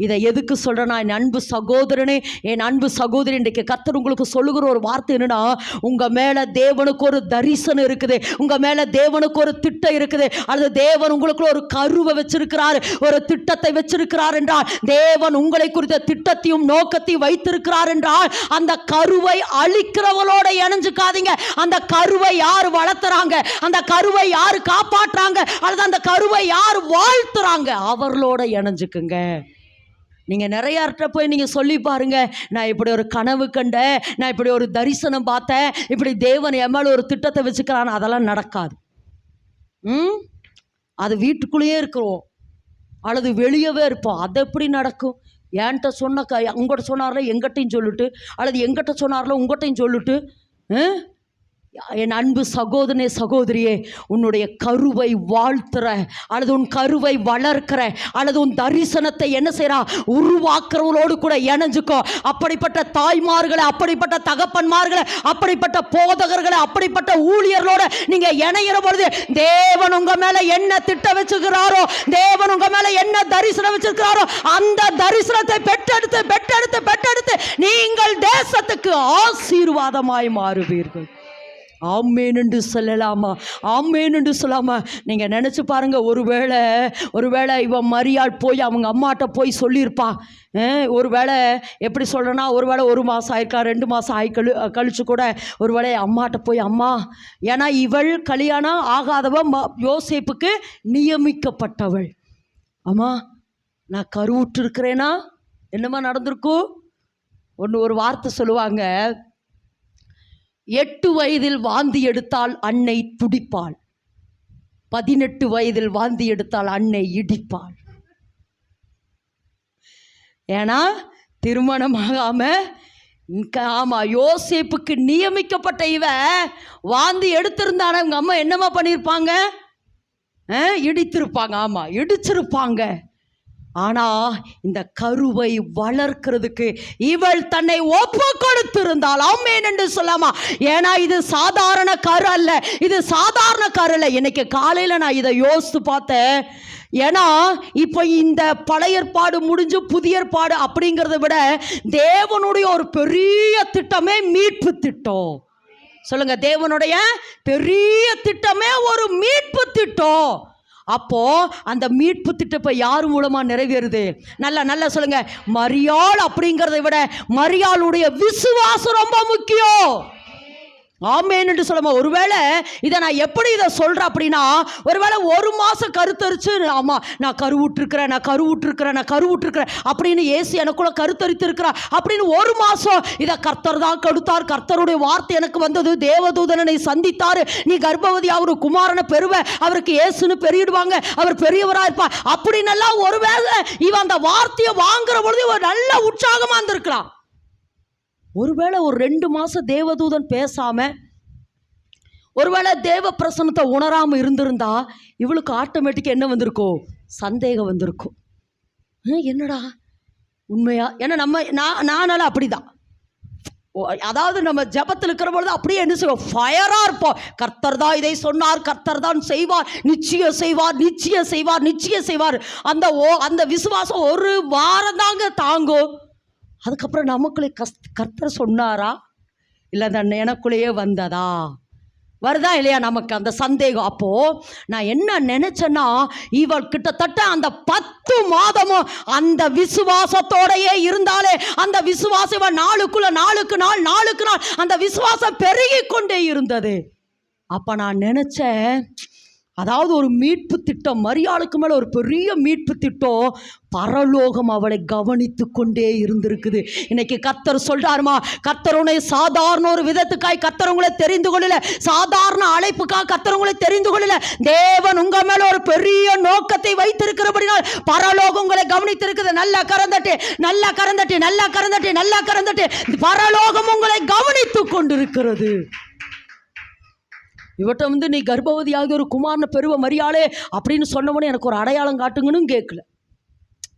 இதை எதுக்கு சொல்கிறேன்னா, என் அன்பு சகோதரனே, என் அன்பு சகோதரி, இன்றைக்கு கர்த்தர் உங்களுக்கு சொல்லுகிற ஒரு வார்த்தை என்னன்னா, உங்கள் மேலே தேவனுக்கு ஒரு தரிசனம் இருக்குது, உங்கள் மேலே தேவனுக்கு ஒரு திட்டம் இருக்குது, அல்லது தேவன் உங்களுக்குள்ள ஒரு கருவை வச்சிருக்கிறார், ஒரு திட்டத்தை வச்சிருக்கிறார் என்றால், தேவன் உங்களை குறித்த திட்டத்தையும் நோக்கத்தையும் வைத்திருக்கிறார் என்றால், அந்த கருவை அழிக்கிறவளோட இணைஞ்சுக்காதீங்க. அந்த கருவை யார் வளர்த்துறாங்க, அந்த கருவை யார் காப்பாற்றுறாங்க, அல்லது அந்த கருவை யார் வாழ்த்துறாங்க, அவர்களோட இணைஞ்சுக்குங்க. நீங்கள் நிறையார்கிட்ட போய் நீங்கள் சொல்லி பாருங்க, நான் இப்படி ஒரு கனவு கண்டேன், நான் இப்படி ஒரு தரிசனம் பார்த்தேன், இப்படி தேவன் என் மேலே ஒரு திட்டத்தை வச்சுக்கிறான்னு, அதெல்லாம் நடக்காது. அது வீட்டுக்குள்ளேயே இருக்கிறோம் அல்லது வெளியவே இருப்போம். அது எப்படி நடக்கும்? என்கிட்ட சொன்ன உங்கள்கிட்ட சொன்னார்ல எங்கிட்டையும் சொல்லிட்டு, அல்லது எங்கிட்ட சொன்னார்ல உங்கள்கிட்டையும் சொல்லிட்டு, என் அன்பு சகோதரனே சகோதரியே, உன்னுடைய கருவை வாழ்த்துற அல்லது உன் கருவை வளர்க்கிற அல்லது உன் தரிசனத்தை என்ன செய்யறா உருவாக்குறவங்களோடு கூட இணைஞ்சுக்கோ. அப்படிப்பட்ட தாய்மார்களை, அப்படிப்பட்ட தகப்பன்மார்களை, அப்படிப்பட்ட போதகர்களை, அப்படிப்பட்ட ஊழியர்களோட நீங்க இணைகிற பொழுது தேவன் உங்க மேல என்ன திட்டம் வச்சுக்கிறாரோ, தேவன் உங்க மேல என்ன தரிசனம் வச்சிருக்கிறாரோ, அந்த தரிசனத்தை பெற்றெடுத்து பெற்றெடுத்து பெற்றெடுத்து நீங்கள் தேசத்துக்கு ஆசீர்வாதமாய் மாறுவீர்கள். ஆமேன் என்று சொல்லலாமா? ஆமேன் என்று சொல்லாமா? நீங்கள் நினச்சி பாருங்கள், ஒருவேளை இவன் மரியாள் போய் அவங்க அம்மாட்ட போய் சொல்லியிருப்பா. ஒருவேளை எப்படி சொல்கிறேன்னா, ஒருவேளை 1 மாதம் ஆயிருக்கா, 2 மாதம் கழிச்சு கூட ஒருவேளை அம்மாட்ட போய், அம்மா, ஏன்னா இவள் கல்யாணம் ஆகாதவ யோசேப்புக்கு நியமிக்கப்பட்டவள். அம்மா, நான் கருவுற்றிருக்கிறேனா? என்னம்மா நடந்திருக்கும்? ஒரு வார்த்தை சொல்லுவாங்க, 8 வயதில் வாந்தி எடுத்தால் அன்னை துடிப்பாள், 18 வயதில் வாந்தி எடுத்தால் அன்னை இடிப்பாள். ஏன்னா திருமணமாகாம, ஆமா, யோசேப்புக்கு நியமிக்கப்பட்ட இவ வாந்தி எடுத்திருந்தான அவங்க அம்மா என்னமா பண்ணியிருப்பாங்க? இடித்திருப்பாங்க. ஆமா, இடிச்சிருப்பாங்க. ஆனா இந்த கருவை வளர்க்கிறதுக்கு இவள் தன்னை ஒப்பு கொடுத்திருந்தாள். ஆமென் என்று சொல்லாமா? ஏன்னா இது சாதாரண கரு அல்ல, இது சாதாரண கரு அல்ல. இன்னைக்கு காலையில நான் இதை யோசித்து பார்த்தேன். ஏன்னா இப்போ இந்த பழைய ஏற்பாடு முடிஞ்சு புதிய ஏற்பாடு அப்படிங்கிறத விட தேவனுடைய ஒரு பெரிய திட்டமே மீட்பு திட்டம். சொல்லுங்க, தேவனுடைய பெரிய திட்டமே ஒரு மீட்பு திட்டம். அப்போ அந்த மீட்பு திட்டம் யார் மூலமா நிறைவேறுது? நல்லா சொல்லுங்க, மரியாள் அப்படிங்கிறதை விட மரியாளுடைய விசுவாசம் ரொம்ப முக்கியம். ஆமேன் என்று சொல்லுமா? ஒருவேளை இதை நான் எப்படி இதை சொல்கிறேன் அப்படின்னா, ஒருவேளை 1 மாதம் கருத்தரிச்சு, ஆமாம் நான் கருவுற்றிருக்கிறேன் அப்படின்னு ஏசு எனக்குள்ள கருத்தரித்து இருக்கிறா அப்படின்னு 1 மாதம் இதை கர்த்தர் தான் கொடுத்தார், கர்த்தருடைய வார்த்தை எனக்கு வந்தது, தேவதூதனை சந்தித்தார், நீ கர்ப்பவதி, அவரு குமாரனை பெறுவ, அவருக்கு ஏசுன்னு பெரியிடுவாங்க, அவர் பெரியவராக இருப்பார் அப்படின்னு எல்லாம் ஒருவேளை இவன் அந்த வார்த்தையை வாங்குற பொழுது ஒரு நல்ல உற்சாகமாக இருந்திருக்கலாம். ஒருவேளை ஒரு 2 மாதம் தேவதூதன் பேசாம, ஒருவேளை தேவ பிரசன்னத்தை உணராமல் இருந்திருந்தா இவளுக்கு ஆட்டோமேட்டிக்காக என்ன வந்திருக்கும்? சந்தேகம் வந்திருக்கும். என்னடா உண்மையா? ஏன்னா நானால அப்படிதான். அதாவது நம்ம ஜபத்தில் இருக்கிற பொழுது அப்படியே என்ன செய்வோம்? ஃபயராக இருப்போம். கர்த்தர் தான் இதை சொன்னார், கர்த்தர் தான் செய்வார், நிச்சயம் செய்வார். அந்த விசுவாசம் 1 வாரம் தாங்க தாங்கும். அதுக்கப்புறம் நமக்குள்ளே கர்த்தர் சொன்னாரா இல்லை அந்த எனக்குள்ளேயே வந்ததா? வருதா இல்லையா நமக்கு அந்த சந்தேகம்? அப்போ நான் என்ன நினைச்சேன்னா, இவள் கிட்டத்தட்ட அந்த 10 மாதமும் அந்த விசுவாசத்தோடையே இருந்தாலே, அந்த விசுவாசம் நாளுக்கு நாள் அந்த விசுவாசம் பெருகி கொண்டே இருந்தது. அப்ப நான் நினைச்சேன், அதாவது ஒரு மீட்பு திட்டம், மரியாளுக்கு மேலே ஒரு பெரிய மீட்பு திட்டம், பரலோகம் அவளை கவனித்து கொண்டே இருந்திருக்குது. இன்னைக்கு கர்த்தர் சொல்றாருமா, கர்த்தர் உன்னை சாதாரண ஒரு விதத்துக்காய் கர்த்தர் உங்களை தெரிந்து கொள்ளல, சாதாரண அழைப்புக்காக கர்த்தர் உங்களை தெரிந்து கொள்ளல. தேவன் உங்க மேல ஒரு பெரிய நோக்கத்தை வைத்திருக்கிறபடினால் பரலோகம் உங்களை கவனித்திருக்குது. நல்லா கரந்தட்டி. பரலோகம் உங்களை கவனித்து கொண்டிருக்கிறது. இவட்ட நீ கர்ப்பவதியாக ஒரு குமாரனை பெறுவ மரியாளே அப்படின்னு சொன்னவனே எனக்கு ஒரு அடையாளம் காட்டுங்கன்னு கேட்கல.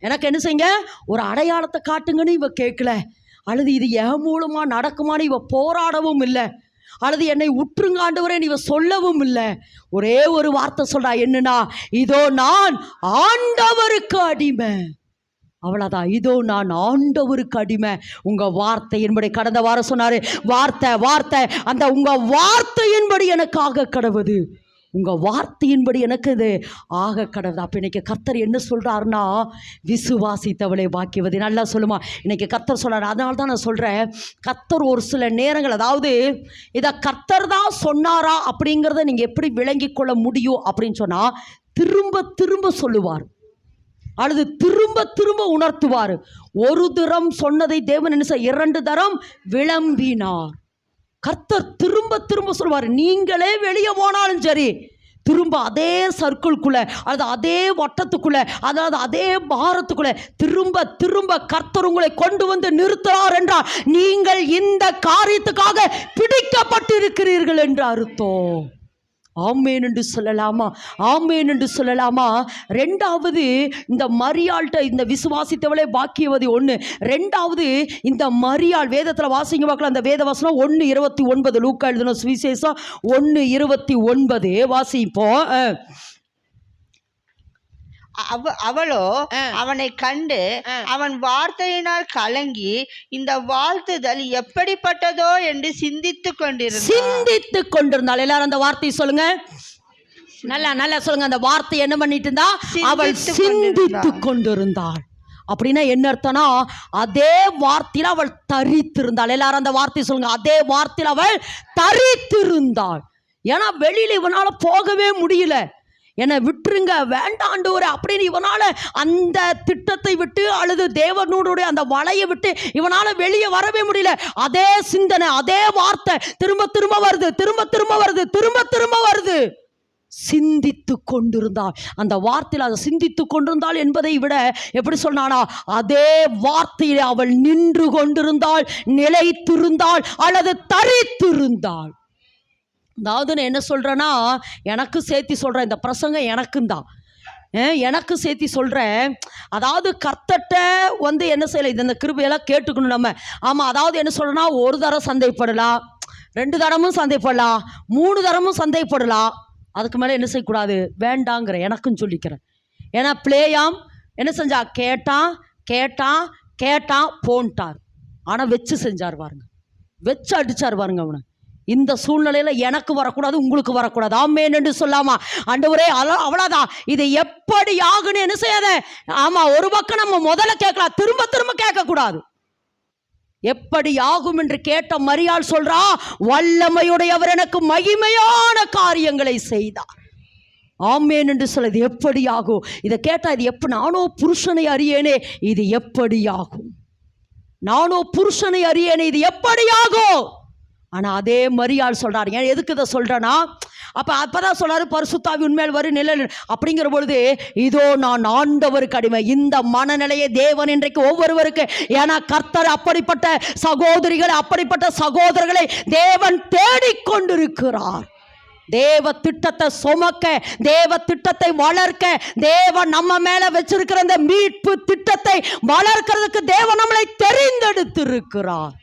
எனக்கு என்ன செய்யுங்க, ஒரு அடையாளத்தை காட்டுங்கன்னு இவ கேட்கல. அல்லது இது என் மூலமா நடக்குமான்னு இவ போராடவும் இல்லை, அல்லது என்னை உற்றுங்காண்டவரேன்னு இவ சொல்லவும் இல்லை. ஒரே ஒரு வார்த்தை சொல்றா, என்னன்னா, இதோ நான் ஆண்டவருக்கு அடிமை. அவ்வளோதான், இதோ நான் ஆண்டவருக்கு அடிமை. உங்கள் வார்த்தையின்படி, கடந்த வாரம் சொன்னார், வார்த்தை அந்த உங்கள் வார்த்தையின்படி எனக்கு ஆக கடவுது, உங்கள் வார்த்தையின்படி எனக்கு இது ஆக கடவுது. அப்போ இன்னைக்கு கர்த்தர் என்ன சொல்கிறாருன்னா, விசுவாசித்தவளை பாக்கியவதி. நல்லா சொல்லுமா, இன்னைக்கு கர்த்தர் சொல்கிறார். அதனால தான் நான் சொல்கிறேன், கர்த்தர் ஒரு சில நேரங்கள், அதாவது இதை கர்த்தர் தான் சொன்னாரா அப்படிங்கிறத நீங்கள் எப்படி விளங்கி கொள்ள முடியும் அப்படின்னு சொன்னால், திரும்ப சொல்லுவார். அல்லது திரும்ப திரும்ப உணர்த்துவார். ஒரு தரம் சொன்னதை தேவன் என்ன செய்ய 2 தரம் விளம்பினார். கர்த்தர் திரும்ப திரும்ப சொல்வார். நீங்களே வெளியே போனாலும் சரி, திரும்ப அதே சர்க்கிள்குள்ள, அது அதே வட்டத்துக்குள்ள, அதாவது அதே பாரத்துக்குள்ள திரும்ப திரும்ப கர்த்தர் உங்களை கொண்டு வந்து நிறுத்துறார் என்றால் நீங்கள் இந்த காரியத்துக்காக பிடிக்கப்பட்டிருக்கிறீர்கள் என்று அர்த்தம். ஆமேன் என்று சொல்லலாமா? ஆமேன் என்று சொல்லலாமா? 2வது, இந்த மரியாள்கிட்ட இந்த விசுவாசித்தவளே பாக்கியவதி 1. 2வது, இந்த மரியாள் வேதத்தில் வாசிங்க பார்க்கலாம். அந்த வேத வசனம் 1:29 லூக்கா எழுதின சுவிசேஷம் 1:29 வாசிப்போம். அவளோ அவனை கண்டு அவன் வார்த்தையினால் கலங்கி இந்த வாழ்த்துதல் எப்படிப்பட்டதோ என்று சிந்தித்துக் கொண்டிருந்தாள். எல்லாரும் அந்த வார்த்தையை சொல்லுங்க. நல்லா சொல்லுங்க. அந்த வார்த்தை என்ன பண்ணிட்டு இருந்தா? அவள் சிந்தித்து கொண்டிருந்தாள். அப்படின்னா என்ன அர்த்தம்னா, அதே வார்த்தையில் அவள் தரித்திருந்தாள். எல்லாரும் அந்த வார்த்தையை சொல்லுங்க. அதே வார்த்தையில் அவள் தரித்திருந்தாள். ஏன்னா வெளியில இவனால போகவே முடியல. என்னை விட்டுருங்க, வேண்டாண்டோரு அப்படின்னு இவனால அந்த திட்டத்தை விட்டு அல்லது தேவனுடைய அந்த வலையை விட்டு இவனால வெளியே வரவே முடியல. அதே சிந்தனை, அதே வார்த்தை திரும்ப திரும்ப வருது, திரும்ப திரும்ப வருது, திரும்ப திரும்ப வருது. சிந்தித்து கொண்டிருந்தாள். அந்த வார்த்தையில் அதை சிந்தித்து கொண்டிருந்தாள் என்பதை விட எப்படி சொன்னானா, அதே வார்த்தையில் அவள் நின்று கொண்டிருந்தாள், நிலைத்திருந்தாள் அல்லது தரித்திருந்தாள். அதாவது நான் என்ன சொல்கிறேன்னா, எனக்கு சேர்த்து சொல்கிறேன். இந்த பிரசங்கம் எனக்கும் தான், எனக்கு சேர்த்து சொல்கிறேன். அதாவது கர்த்தட்ட வந்து என்ன செய்யலை, இந்த கிருபையெல்லாம் கேட்டுக்கணும் நம்ம. ஆமாம், அதாவது என்ன சொல்கிறேன்னா, ஒரு தரம் சந்தேகப்படலாம், 2 தரமும் சந்தேகப்படலாம், 3 தரமும் சந்தேகப்படலாம். அதுக்கு மேலே என்ன செய்யக்கூடாது, வேண்டாங்கிற எனக்கும் சொல்லிக்கிறேன். ஏன்னா பிளேயாம் என்ன செஞ்சா, கேட்டான் போன்ட்டார். ஆனால் வச்சு செஞ்சார் பாருங்க, வச்சு அடித்தார் பாருங்க அவனை. இந்த சூழ்நிலையில் எனக்கு வரக்கூடாது, உங்களுக்கு வரக்கூடாது. ஆமேன் என்று சொல்லாமா? ஆண்டவரே அவ்வளோதான், இது எப்படி ஆகுன்னு என்ன செய்யாத. ஆமாம், ஒரு பக்கம் நம்ம முதல்ல கேட்கலாம், திரும்ப திரும்ப கேட்கக்கூடாது. எப்படி ஆகும் என்று கேட்ட மரியாள் சொல்றா, வல்லமையுடையவர் எனக்கு மகிமையான காரியங்களை செய்தார். ஆமேன் என்று சொல்ல, இது எப்படி ஆகும்? இதை கேட்டா இது எப்படி? நானோ புருஷனை அறியேனே, இது எப்படி ஆகும்? நானோ புருஷனை அறியேனே, இது எப்படி ஆகும்? ஆனால் அதே மரியாள் சொல்கிறார். ஏன் எதுக்கு இதை சொல்கிறேன்னா, அப்போதான் சொல்கிறாரு, பரிசுத்தாவி உண்மையில் வரும் நிலை அப்படிங்கிற பொழுது, இதோ நான் ஆண்டவருக்கு அடிமை. இந்த மனநிலையை தேவன் இன்றைக்கு ஒவ்வொருவருக்கு, ஏன்னா கர்த்தர் அப்படிப்பட்ட சகோதரிகளை, அப்படிப்பட்ட சகோதரர்களை தேவன் தேடிக்கொண்டிருக்கிறார். தேவ திட்டத்தை சுமக்க, தேவ திட்டத்தை வளர்க்க, தேவன் நம்ம மேல வச்சிருக்கிற இந்த மீட்பு திட்டத்தை வளர்க்கிறதுக்கு தேவன் நம்மளை தெரிந்தெடுத்திருக்கிறார்.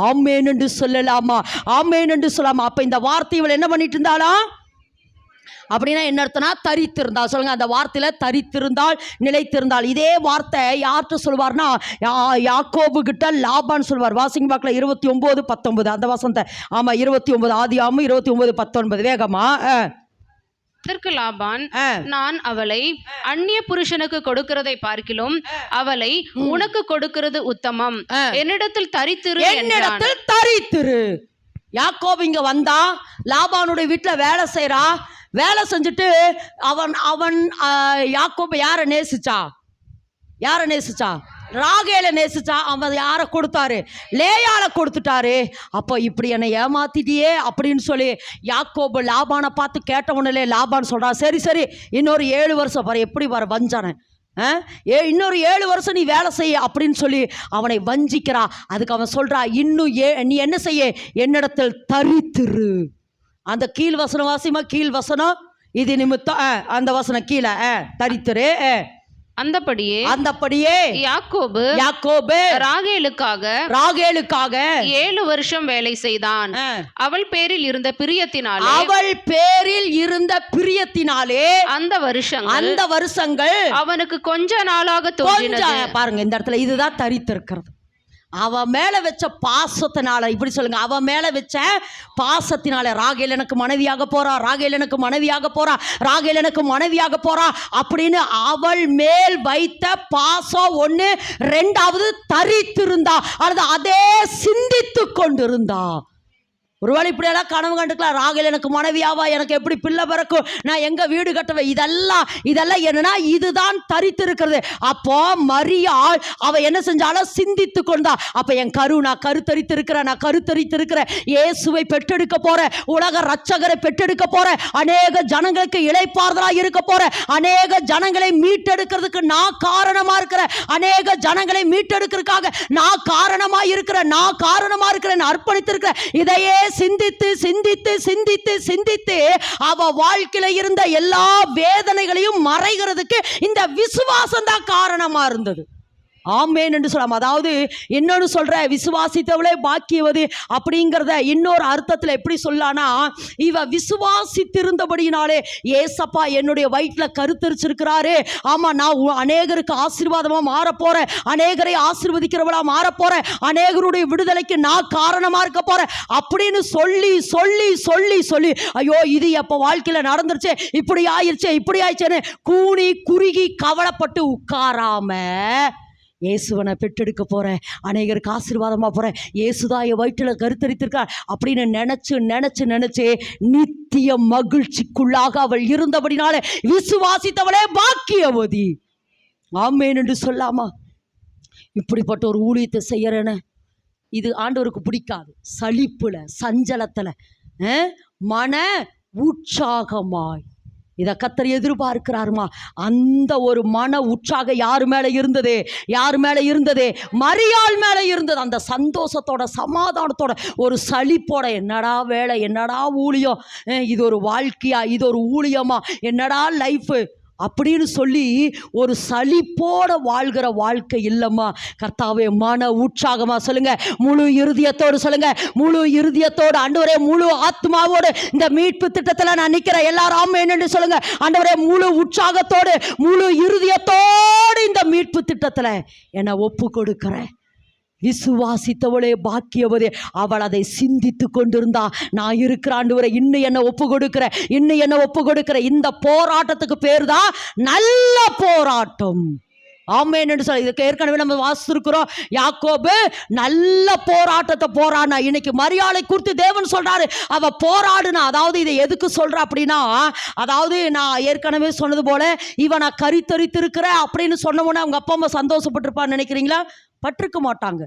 ஆமேன் என்று சொல்லலாமா? ஆமேன் என்று சொல்லலாமா? அப்ப இந்த வார்த்தை இவள் என்ன பண்ணிட்டு இருந்தாளா அப்படின்னா என்ன அர்த்தம்னா, தரித்திருந்தாள். சொல்லுங்க, அந்த வார்த்தையில தரித்திருந்தாள், நிலைத்திருந்தாள். இதே வார்த்தை யார்கிட்ட சொல்வார்னா, யாக்கோபு கிட்ட லாபான் சொல்வார். வாசிங்க பார்க்கல 29:19 அந்த வசனத்தை. ஆமா, 29 ஆதியாகமம் 29:19 வேகமா. அதற்கு லாபான், நான் அவளை அந்நிய புருஷனுக்கு கொடுக்கிறதை பார்க்கிலும் அவளை உனக்கு கொடுக்கிறது உத்தமம், என்னிடத்தில் தரித்திரு. என்னிடத்தில் தரித்திரு. யாக்கோபு இங்க வந்தா, லாபானுடைய வீட்டுல வேலை செய்யறா. வேலை செஞ்சுட்டு அவன் யாக்கோபு யாரை நேசிச்சா? ராகேலை நேசிச்சா. அவன் யாரை கொடுத்தாரு? லேயாளை கொடுத்துட்டாரு. அப்போ இப்படி என்னை ஏமாத்திட்டியே அப்படின்னு சொல்லி யாக்கோபு லாபானை பார்த்து கேட்ட உடனே லாபான் சொல்றா, சரி இன்னொரு 7 வருஷம் பாரு எப்படி வர வஞ்சானே, இன்னொரு 7 வருஷம் நீ வேலை செய்ய அப்படின்னு சொல்லி அவனை வஞ்சிக்கிறா. அதுக்கு அவன் சொல்றா, இன்னும் நீ என்ன செய்ய, என்னிடத்தில் தரித்திரு. அந்த கீழ் வசனம் வாசிமா, கீழ் வசனம் இது நிமித்தம் அந்த வசனம் கீழே தரித்திரு. அந்தப்படியே யாக்கோபு ராகேலுக்காக 7 வருஷம் வேலை செய்தான். அவள் பேரில் இருந்த பிரியத்தினாலே அந்த வருஷங்கள் அவனுக்கு கொஞ்ச நாளாக தோன்றினது. பாருங்க, இந்த இடத்துல இதுதான் தரித்திருக்கிறது. அவ மேல வச்ச பாசத்தினால, இப்படி சொல்லுங்க, அவ மேல வச்ச பாசத்தினால, ராகேல் எனக்கு மனைவியாக போறா அப்படின்னு அவள் மேல் வைத்த பாசம் 1. 2வது தரித்திருந்தா, அல்லது அதே சிந்தித்து கொண்டிருந்தா. ஒருவேளை இப்படியெல்லாம் கனவு கண்டுக்கலாம். ராகேல் எனக்கு மனைவியாவா, எனக்கு எப்படி பிள்ளை பிறக்கும், நான் எங்க வீடு கட்டுவேன், இதெல்லாம் என்னன்னா இதுதான் தரித்திருக்கிறது. அப்போ மரியாள் அவ என்ன செஞ்சாலும் சிந்தித்து கொண்டா. அப்ப என் நான் கருத்தரித்திருக்கிறேன், இயேசுவை பெற்றெடுக்க போறேன், உலக ரட்சகரை பெற்றெடுக்க போறேன், அநேக ஜனங்களுக்கு இளைப்பாறுதலா இருக்க போறேன், அநேக ஜனங்களை மீட்டெடுக்கிறதுக்கு நான் காரணமா இருக்கிறேன், அநேக ஜனங்களை மீட்டெடுக்கிறதுக்காக நான் காரணமா இருக்கிறேன், அர்ப்பணித்திருக்கிறேன். இதையே சிந்தித்து அவ வாழ்க்கையில இருந்த எல்லா வேதனைகளையும் மறைகிறதுக்கு இந்த விசுவாசம் தான் காரணமா இருந்தது. ஆமேன் என்று சொல்லலாம். அதாவது இன்னொன்று சொல்ற, விசுவாசித்தவளே பாக்கியவது அப்படிங்கிறத இன்னொரு அர்த்தத்தில் எப்படி சொல்லானா, இவ விசுவாசித்திருந்தபடியினாலே ஏசப்பா என்னுடைய வயிற்றில் கருத்தரிச்சிருக்கிறாரு, ஆமா நான் அநேகருக்கு ஆசீர்வாதமா மாற போறேன், அநேகரை ஆசீர்வதிக்கிறவளா மாற போறேன், அநேகருடைய விடுதலைக்கு நான் காரணமா இருக்க போறேன் அப்படின்னு சொல்லி சொல்லி சொல்லி சொல்லி ஐயோ இது எப்ப வாழ்க்கையில நடந்துருச்சு, இப்படி ஆயிடுச்சேன்னு கூனி குறுகி கவலைப்பட்டு உட்காராம இயேசுவனை பெற்றெடுக்க போகிறேன், அநேகருக்கு ஆசீர்வாதமாக போகிறேன், இயேசுதான் என் வயிற்றில் கருத்தரித்திருக்கார் அப்படின்னு நினச்சி நித்திய மகிழ்ச்சிக்குள்ளாக அவள் இருந்தபடினாலே விசுவாசித்தவளே பாக்கியவதி. ஆமேன் என்று சொல்லாமா? இப்படிப்பட்ட ஒரு ஊழியத்தை செய்யறேன்னு இது ஆண்டவருக்கு பிடிக்காது. சலிப்புல சஞ்சலத்தில் மன உற்சாகமாய் இதை கர்த்தர் எதிர்பார்க்கிறாருமா. அந்த ஒரு மன உற்சாகம் யார் மேலே இருந்தது? மரியாள் மேலே இருந்தது. அந்த சந்தோஷத்தோட சமாதானத்தோட ஒரு சலிப்போட, என்னடா வேலை, என்னடா ஊழியம், இது ஒரு வாழ்க்கையா, இது ஒரு ஊழியமா, என்னடா லைஃபு அப்படின்னு சொல்லி ஒரு சலிப்போட வாழ்கிற வாழ்க்கை இல்லைம்மா. கர்த்தாவே மன உற்சாகமா சொல்லுங்க, முழு இருதயத்தோடு சொல்லுங்க, முழு இருதயத்தோடு ஆண்டவரே, முழு ஆத்மாவோடு இந்த மீட்பு திட்டத்தில் நான் நிற்கிறேன். எல்லாரும் ஆமென் என்று சொல்லுங்க. ஆண்டவரே முழு உற்சாகத்தோடு முழு இருதயத்தோடு இந்த மீட்பு திட்டத்தில் என்னை ஒப்பு கொடுக்கிறேன். விசுவாசித்தவளே பாக்கியவதே. அவள் அதை சிந்தித்து கொண்டிருந்தா, நான் இருக்கிற ஆண்டவரே இன்னும் என்ன ஒப்பு கொடுக்கிறேன். இந்த போராட்டத்துக்கு பேர் தான் நல்ல போராட்டம். ஆமென் என்று சொல்லி இதுக்கு ஏற்கனவே நம்ம வாசித்திருக்கிறோம். யாக்கோபு நல்ல போராட்டத்தை போராடினா. இன்னைக்கு மரியாளை குறித்து தேவன் சொல்றாரு, அவ போராடுனா. அதாவது இதை எதுக்கு சொல்ற அப்படின்னா, அதாவது நான் ஏற்கனவே சொன்னது போல இவன் நான் கருத்தரித்திருக்கிற அப்படின்னு சொன்ன உடனே அவங்க அப்பா அம்மா சந்தோஷப்பட்டிருப்பான்னு நினைக்கிறீங்களா? பட்டிருக்க மாட்டாங்க.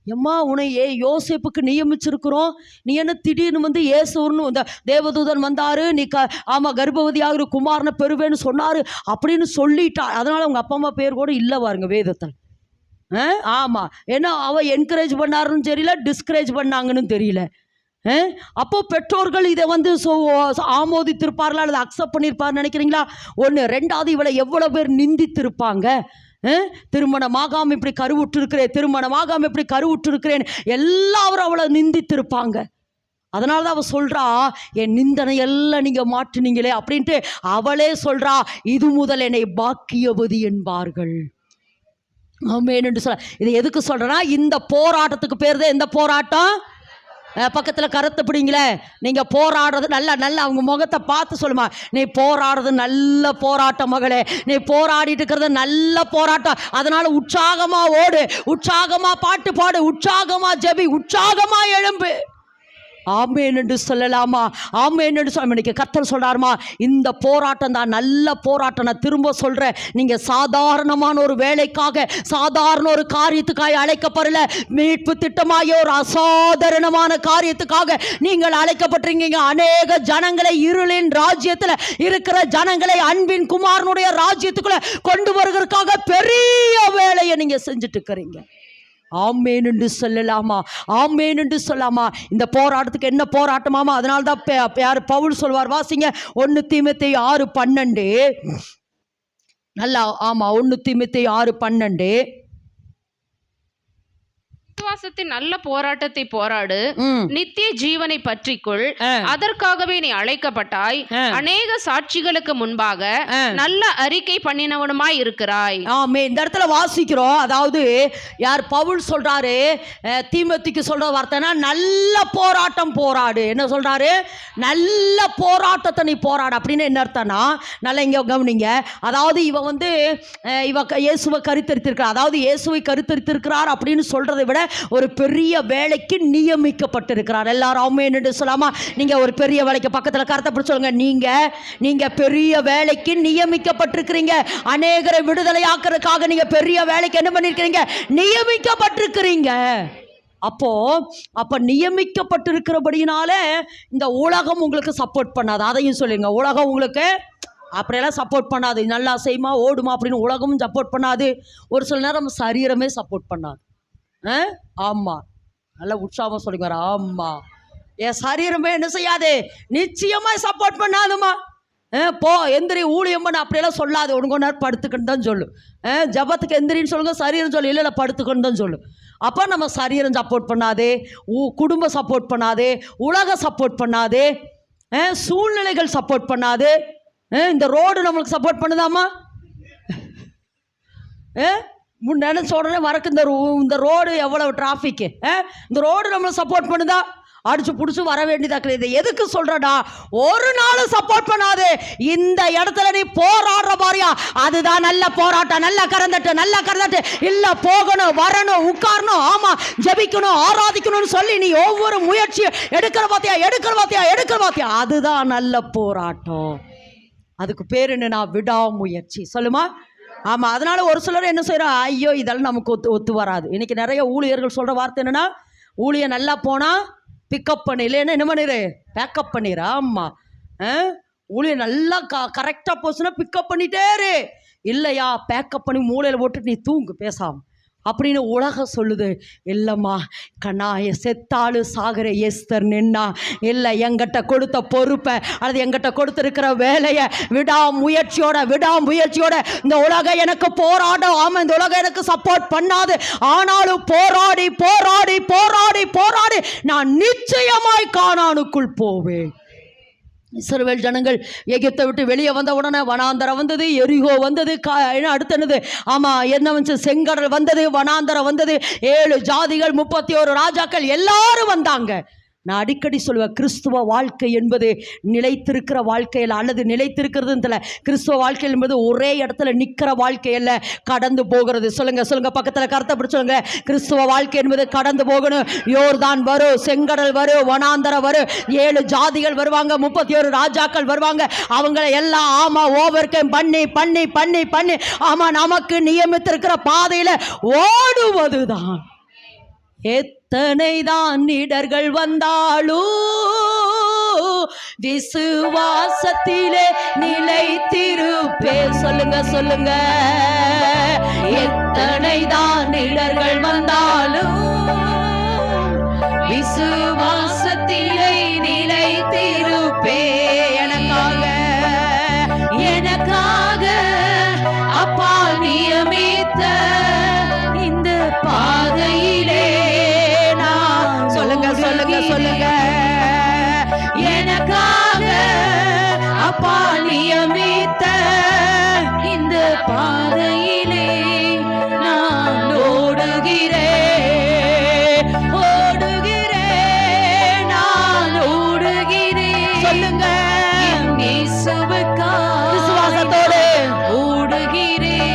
எம்மா உன்னை யோசேப்புக்கு நியமிச்சிருக்கிறோம், நீ என்ன திடீர்னு ஏசுன்னு இந்த தேவதூதன் வந்தாரு, நீ கர்ப்பவதியாக குமாரனை பெறுவேன்னு சொன்னாரு அப்படின்னு சொல்லிட்டா. அதனால அவங்க அப்பா அம்மா பேர் கூட இல்லை பாருங்க வேதத்தில். ஆமாம், ஏன்னா அவ என்கரேஜ் பண்ணாருன்னு தெரியல, டிஸ்கரேஜ் பண்ணாங்கன்னு தெரியல. அப்போ பெற்றோர்கள் இதை ஆமோதித்திருப்பார்களா அல்லது அக்செப்ட் பண்ணியிருப்பாருன்னு நினைக்கிறீங்களா? ஒன்று. ரெண்டாவது, இவளை எவ்வளோ பேர் நிந்தித்திருப்பாங்க. திருமணமாகாம இப்படி கருவுற்றிருக்கிறேன் எல்லாரும் அவளை நிந்தித்திருப்பாங்க. அதனால தான் அவள் சொல்றா, என் நிந்தனை எல்லாம் நீங்க மாற்றினீங்களே அப்படின்ட்டு அவளே சொல்றா, இது முதல் என்னை பாக்கியவதி என்பார்கள். ஆமென் என்று சொல்ல. இதை எதுக்கு சொல்றேன்னா, இந்த போராட்டத்துக்கு பேர் தான் எந்த போராட்டம்? பக்கத்தில் கருத்து பிடிங்களே, நீங்கள் போராடுறது நல்ல அவங்க முகத்தை பார்த்து சொல்லுமா, நீ போராடுறது நல்ல போராட்டம் மகளே, நீ போராடிட்டு இருக்கிறது நல்ல போராட்டம். அதனால உற்சாகமாக ஓடு, உற்சாகமாக பாட்டு பாடு, உற்சாகமாக ஜெபி, உற்சாகமாக எழும்பு. ஆமென் என்று சொல்லலாமா? ஆமென் என்று சொல்ல. இன்னைக்கு கர்த்தர் சொல்றாருமா, இந்த போராட்டம் தான் நல்ல போராட்டம். நான் திரும்ப சொல்றேன், நீங்க சாதாரணமான ஒரு வேலைக்காக, சாதாரண ஒரு காரியத்துக்காக அழைக்கப்படல. மீட்பு திட்டமாகிய ஒரு அசாதாரணமான காரியத்துக்காக நீங்கள் அழைக்கப்பட்டிருக்கீங்க. அநேக ஜனங்களை இருளின் ராஜ்யத்தில் இருக்கிற ஜனங்களை அன்பின் குமாரனுடைய ராஜ்யத்துக்குள்ள கொண்டு வருவதற்காக பெரிய வேலையை நீங்க செஞ்சுட்டு இருக்கிறீங்க. ஆமென் என்று சொல்லலாமா? ஆமென் என்று சொல்லாமா? இந்த போராட்டத்துக்கு என்ன போராட்டமாமா? அதனால தான் யார் பவுல் சொல்வார், வாசிங்க 1 தீமோத்தேயு 6:12. நல்லா, ஆமா, 1 தீமோத்தேயு 6:12. விசுவாசத்தின் நல்ல போராட்டத்தை போராடு, நித்திய ஜீவனை பற்றிக்கொள், அதற்காகவே நீ அழைக்கப்பட்டாய், அநேக சாட்சிகளுக்கு முன்பாக நல்ல அறிக்கை பண்ணினவனுமாய் இருக்கிறாய். ஆமென். இந்த இடத்துல வாசிக்கிறோம், அதாவது யார் பவுல் சொல்றாரு, தீமோத்தேயுக்கு சொல்ற வார்த்தைனா நல்ல போராட்டம் போராடு. என்ன சொல்றாரு? நல்ல போராட்டத்தை நீ போராடு அப்படின்னு என்ன அர்த்தம்னா, நல்லா இங்க கவனிங்க. அதாவது இவ இயேசுவை கருத்தரித்திருக்கிறார். அதாவது இயேசுவை கருத்தரித்திருக்கிறார் அப்படின்னு சொல்றதை விட ஒரு பெரிய வேலைக்கு நியமிக்கப்பட்டிருக்கிறார். எல்லாரும் ஆமென் என்று சொல்லாமா? நீங்க ஒரு பெரிய வேலைக்கு பக்கத்துல கருத்தை பிடிச்சு சொல்லுங்க. நீங்க பெரிய வேலைக்கு நியமிக்கப்பட்டிருக்கிறீங்க. அநேகரை விடுதலை ஆக்குறதுக்காக நீங்க பெரிய வேலைக்கு என்ன பண்ணிருக்கிறீங்க? நியமிக்கப்பட்டிருக்கிறீங்க. அப்போ நியமிக்கப்பட்டிருக்கிறபடினால இந்த உலகம் உங்களுக்கு சப்போர்ட் பண்ணாது. அதையும் சொல்லுங்க. உலகம் உங்களுக்கு அப்படியெல்லாம் சப்போர்ட் பண்ணாது. நல்லா செய்யுமா ஓடுமா அப்படின்னு உலகமும் சப்போர்ட் பண்ணாது. ஒரு சில நேரம் சரீரமே சப்போர்ட் பண்ணாது. ஆமாம், நல்லா உற்சாகமாக சொல்லுங்க. ஆமாம், என் சரீரமே என்ன செய்யாது? நிச்சயமாக சப்போர்ட் பண்ணாதுமா. போ எந்திரி ஊழியம் பண்ண அப்படியெல்லாம் சொல்லாது. ஒன்று நேரம் படுத்துக்கின்னு தான் சொல்லு. ஜபத்துக்கு எந்திரின்னு சொல்லுங்க, சரீரம் சொல்லு. இல்லை படுத்துக்கின்னு தான் சொல்லு. அப்போ நம்ம சரீரம் சப்போர்ட் பண்ணாது, குடும்பம் சப்போர்ட் பண்ணாது, உலகம் சப்போர்ட் பண்ணாது, சூழ்நிலைகள் சப்போர்ட் பண்ணாது. இந்த ரோடு நம்மளுக்கு சப்போர்ட் பண்ணுதாமா? நினைச்ச உடனே மறக்கு இந்த ரோடு எவ்வளவு டிராஃபிக்கு. இந்த ரோடு நம்மளுக்கு சப்போர்ட் பண்ணுதா? அடிச்சு பிடிச்சி வர வேண்டியதா கிடையாது. எதுக்கு சொல்றடா? ஒரு நாள் சப்போர்ட் பண்ணாது. இந்த இடத்துல நீ போராடுற பாரியா, அதுதான் நல்ல போராட்டம். நல்ல கறந்தட்டு இல்ல, போகணும், வரணும், உட்காரணும், ஆமா, ஜெபிக்கணும், ஆராதிக்கணும்னு சொல்லி நீ ஒவ்வொரு முயற்சியும் எடுக்கிற பாத்தியா, அதுதான் நல்ல போராட்டம். அதுக்கு பேர் என்னன்னா விடாமுயற்சி. சொல்லுமா? ஆமா. அதனால ஒரு சிலர் என்ன செய்யறோம்? ஐயோ இதெல்லாம் நமக்கு ஒத்து வராது. இன்னைக்கு நிறைய ஊழியர்கள் சொல்ற வார்த்தை என்னன்னா, ஊழியம் நல்லா போனா பிக்கப் பண்ணி, இல்லைன்னா என்ன பண்ணிடு? பேக்கப் பண்ணிடு. ஆமா, ஊழியம் நல்லா கரெக்டாக போச்சுன்னா பிக்கப் பண்ணிட்டே இரு. இல்லையா, பேக்கப் பண்ணி மூளையில் போட்டு நீ தூங்கு பேசாம அப்படின்னு உலகம் சொல்லுது. இல்லைம்மா, கண்ணாய செத்தாலு சாகிற எஸ்தர் நின்னா. இல்லை, எங்கிட்ட கொடுத்த பொறுப்பை அல்லது எங்கிட்ட கொடுத்துருக்கிற வேலையை விடாமுயற்சியோட இந்த உலகம் எனக்கு போராடும். ஆமாம், இந்த உலகம் எனக்கு சப்போர்ட் பண்ணாது. ஆனாலும் போராடி நான் நிச்சயமாய் கானானுக்குள் போவேன். இஸ்ரவேல் ஜனங்கள் எகிப்தை விட்டு வெளியே வந்த உடனே வனாந்தரம் வந்தது, எரிகோ வந்தது, அடுத்து என்னது? ஆமாம், என்ன வந்து? செங்கடல் வந்தது, வனாந்தரம் வந்தது, 7 ஜாதிகள், 31 ராஜாக்கள் எல்லாரும் வந்தாங்க. நான் அடிக்கடி சொல்லுவேன், கிறிஸ்துவ வாழ்க்கை என்பது நிலைத்திருக்கிற வாழ்க்கையில் அல்லது நிலைத்திருக்கிறது கிறிஸ்துவ வாழ்க்கை என்பது ஒரே இடத்துல நிற்கிற வாழ்க்கை அல்ல, கடந்து போகிறது. சொல்லுங்க பக்கத்தில் கருத்தை பிடிச்சு சொல்லுங்க. கிறிஸ்துவ வாழ்க்கை என்பது கடந்து போகணும். யோர்தான் வரும், செங்கடல் வரும், வனாந்தரம் வரும், 7 ஜாதிகள் வருவாங்க, 31 ராஜாக்கள் வருவாங்க. அவங்களை எல்லாம் ஆமா ஓவர் கம் பண்ணி ஆமா நமக்கு நியமித்திருக்கிற பாதையில ஓடுவதுதான். எத்தனைதான் இடர்கள் வந்தாலும் விசுவாசத்திலே நிலைத்திருப்பே. சொல்லுங்க. எத்தனைதான் இடர்கள் வந்தாலும் விசுவாசத்திலே நிலைத்திருப்பே. எனக்காக அப்பா நியமித்த இந்த பாதையிலே சொல்லுங்க. எனக்காக அப்பா நியமித்த இந்த பாதையிலே நான் ஓடுகிறேன், நான் ஓடுகிறேன். சொல்லுங்க. விசுவாசத்தோடு ஓடுகிறேன்,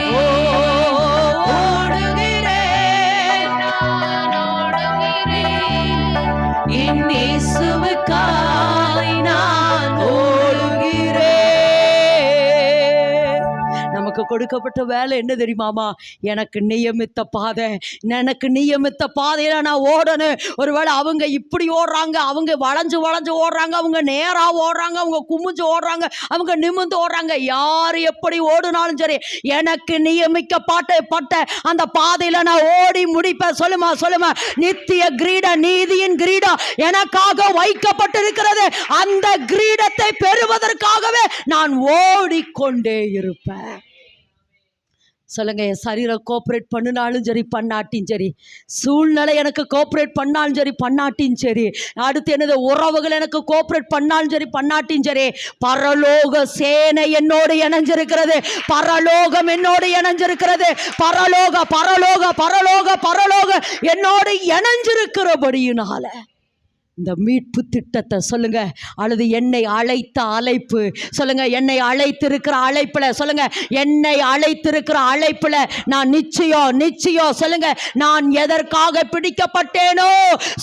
நமக்கு கொடுக்கப்பட்ட வேலை என்ன தெரியுமாமா? எனக்கு நியமித்த பாதையில நான் ஓடணும். ஒருவேளை அவங்க இப்படி ஓடுறாங்க, அவங்க வளைஞ்சு ஓடுறாங்க, அவங்க நேரா ஓடுறாங்க, அவங்க குமிஞ்சு ஓடுறாங்க, அவங்க நிமிர்ந்து ஓடுறாங்க. யார் எப்படி ஓடுனாலும் சரி, எனக்கு நியமிக்கப்பட்ட அந்த பாதையில நான் ஓடி முடிப்பேன். சொல்லுமா. நித்திய கிரீடம், நீதியின் கிரீடம் எனக்காக வைக்கப்பட்டிருக்கிறது. அந்த கிரீடத்தை பெறுவதற்காகவே நான் ஓடிக்கொண்டே இருப்பேன். சொல்லுங்க. என் சரீரம் கோஆப்ரேட் பண்ணினாலும் சரி, பண்ணாட்டியும் சரி, சூழ்நிலை எனக்கு கோஆப்ரேட் பண்ணாலும் சரி, பண்ணாட்டியும் சரி, அடுத்து என்னது? உறவுகள் எனக்கு கோஆப்ரேட் பண்ணாலும் சரி, பண்ணாட்டியும் சரி, பரலோக சேனை என்னோடு இணைஞ்சிருக்கிறது. பரலோகம் என்னோடு இணைஞ்சிருக்கிறது. பரலோக என்னோடு இணைஞ்சிருக்கிறபடியினால இந்த மீட்பு திட்டத்தை சொல்லுங்க, அல்லது என்னை அழைத்த அழைப்பு சொல்லுங்க, என்னை அழைத்திருக்கிற அழைப்புல சொல்லுங்க, என்னை அழைத்திருக்கிற அழைப்புல நான் நிச்சயம் சொல்லுங்க, நான் எதற்காக பிடிக்கப்பட்டேனோ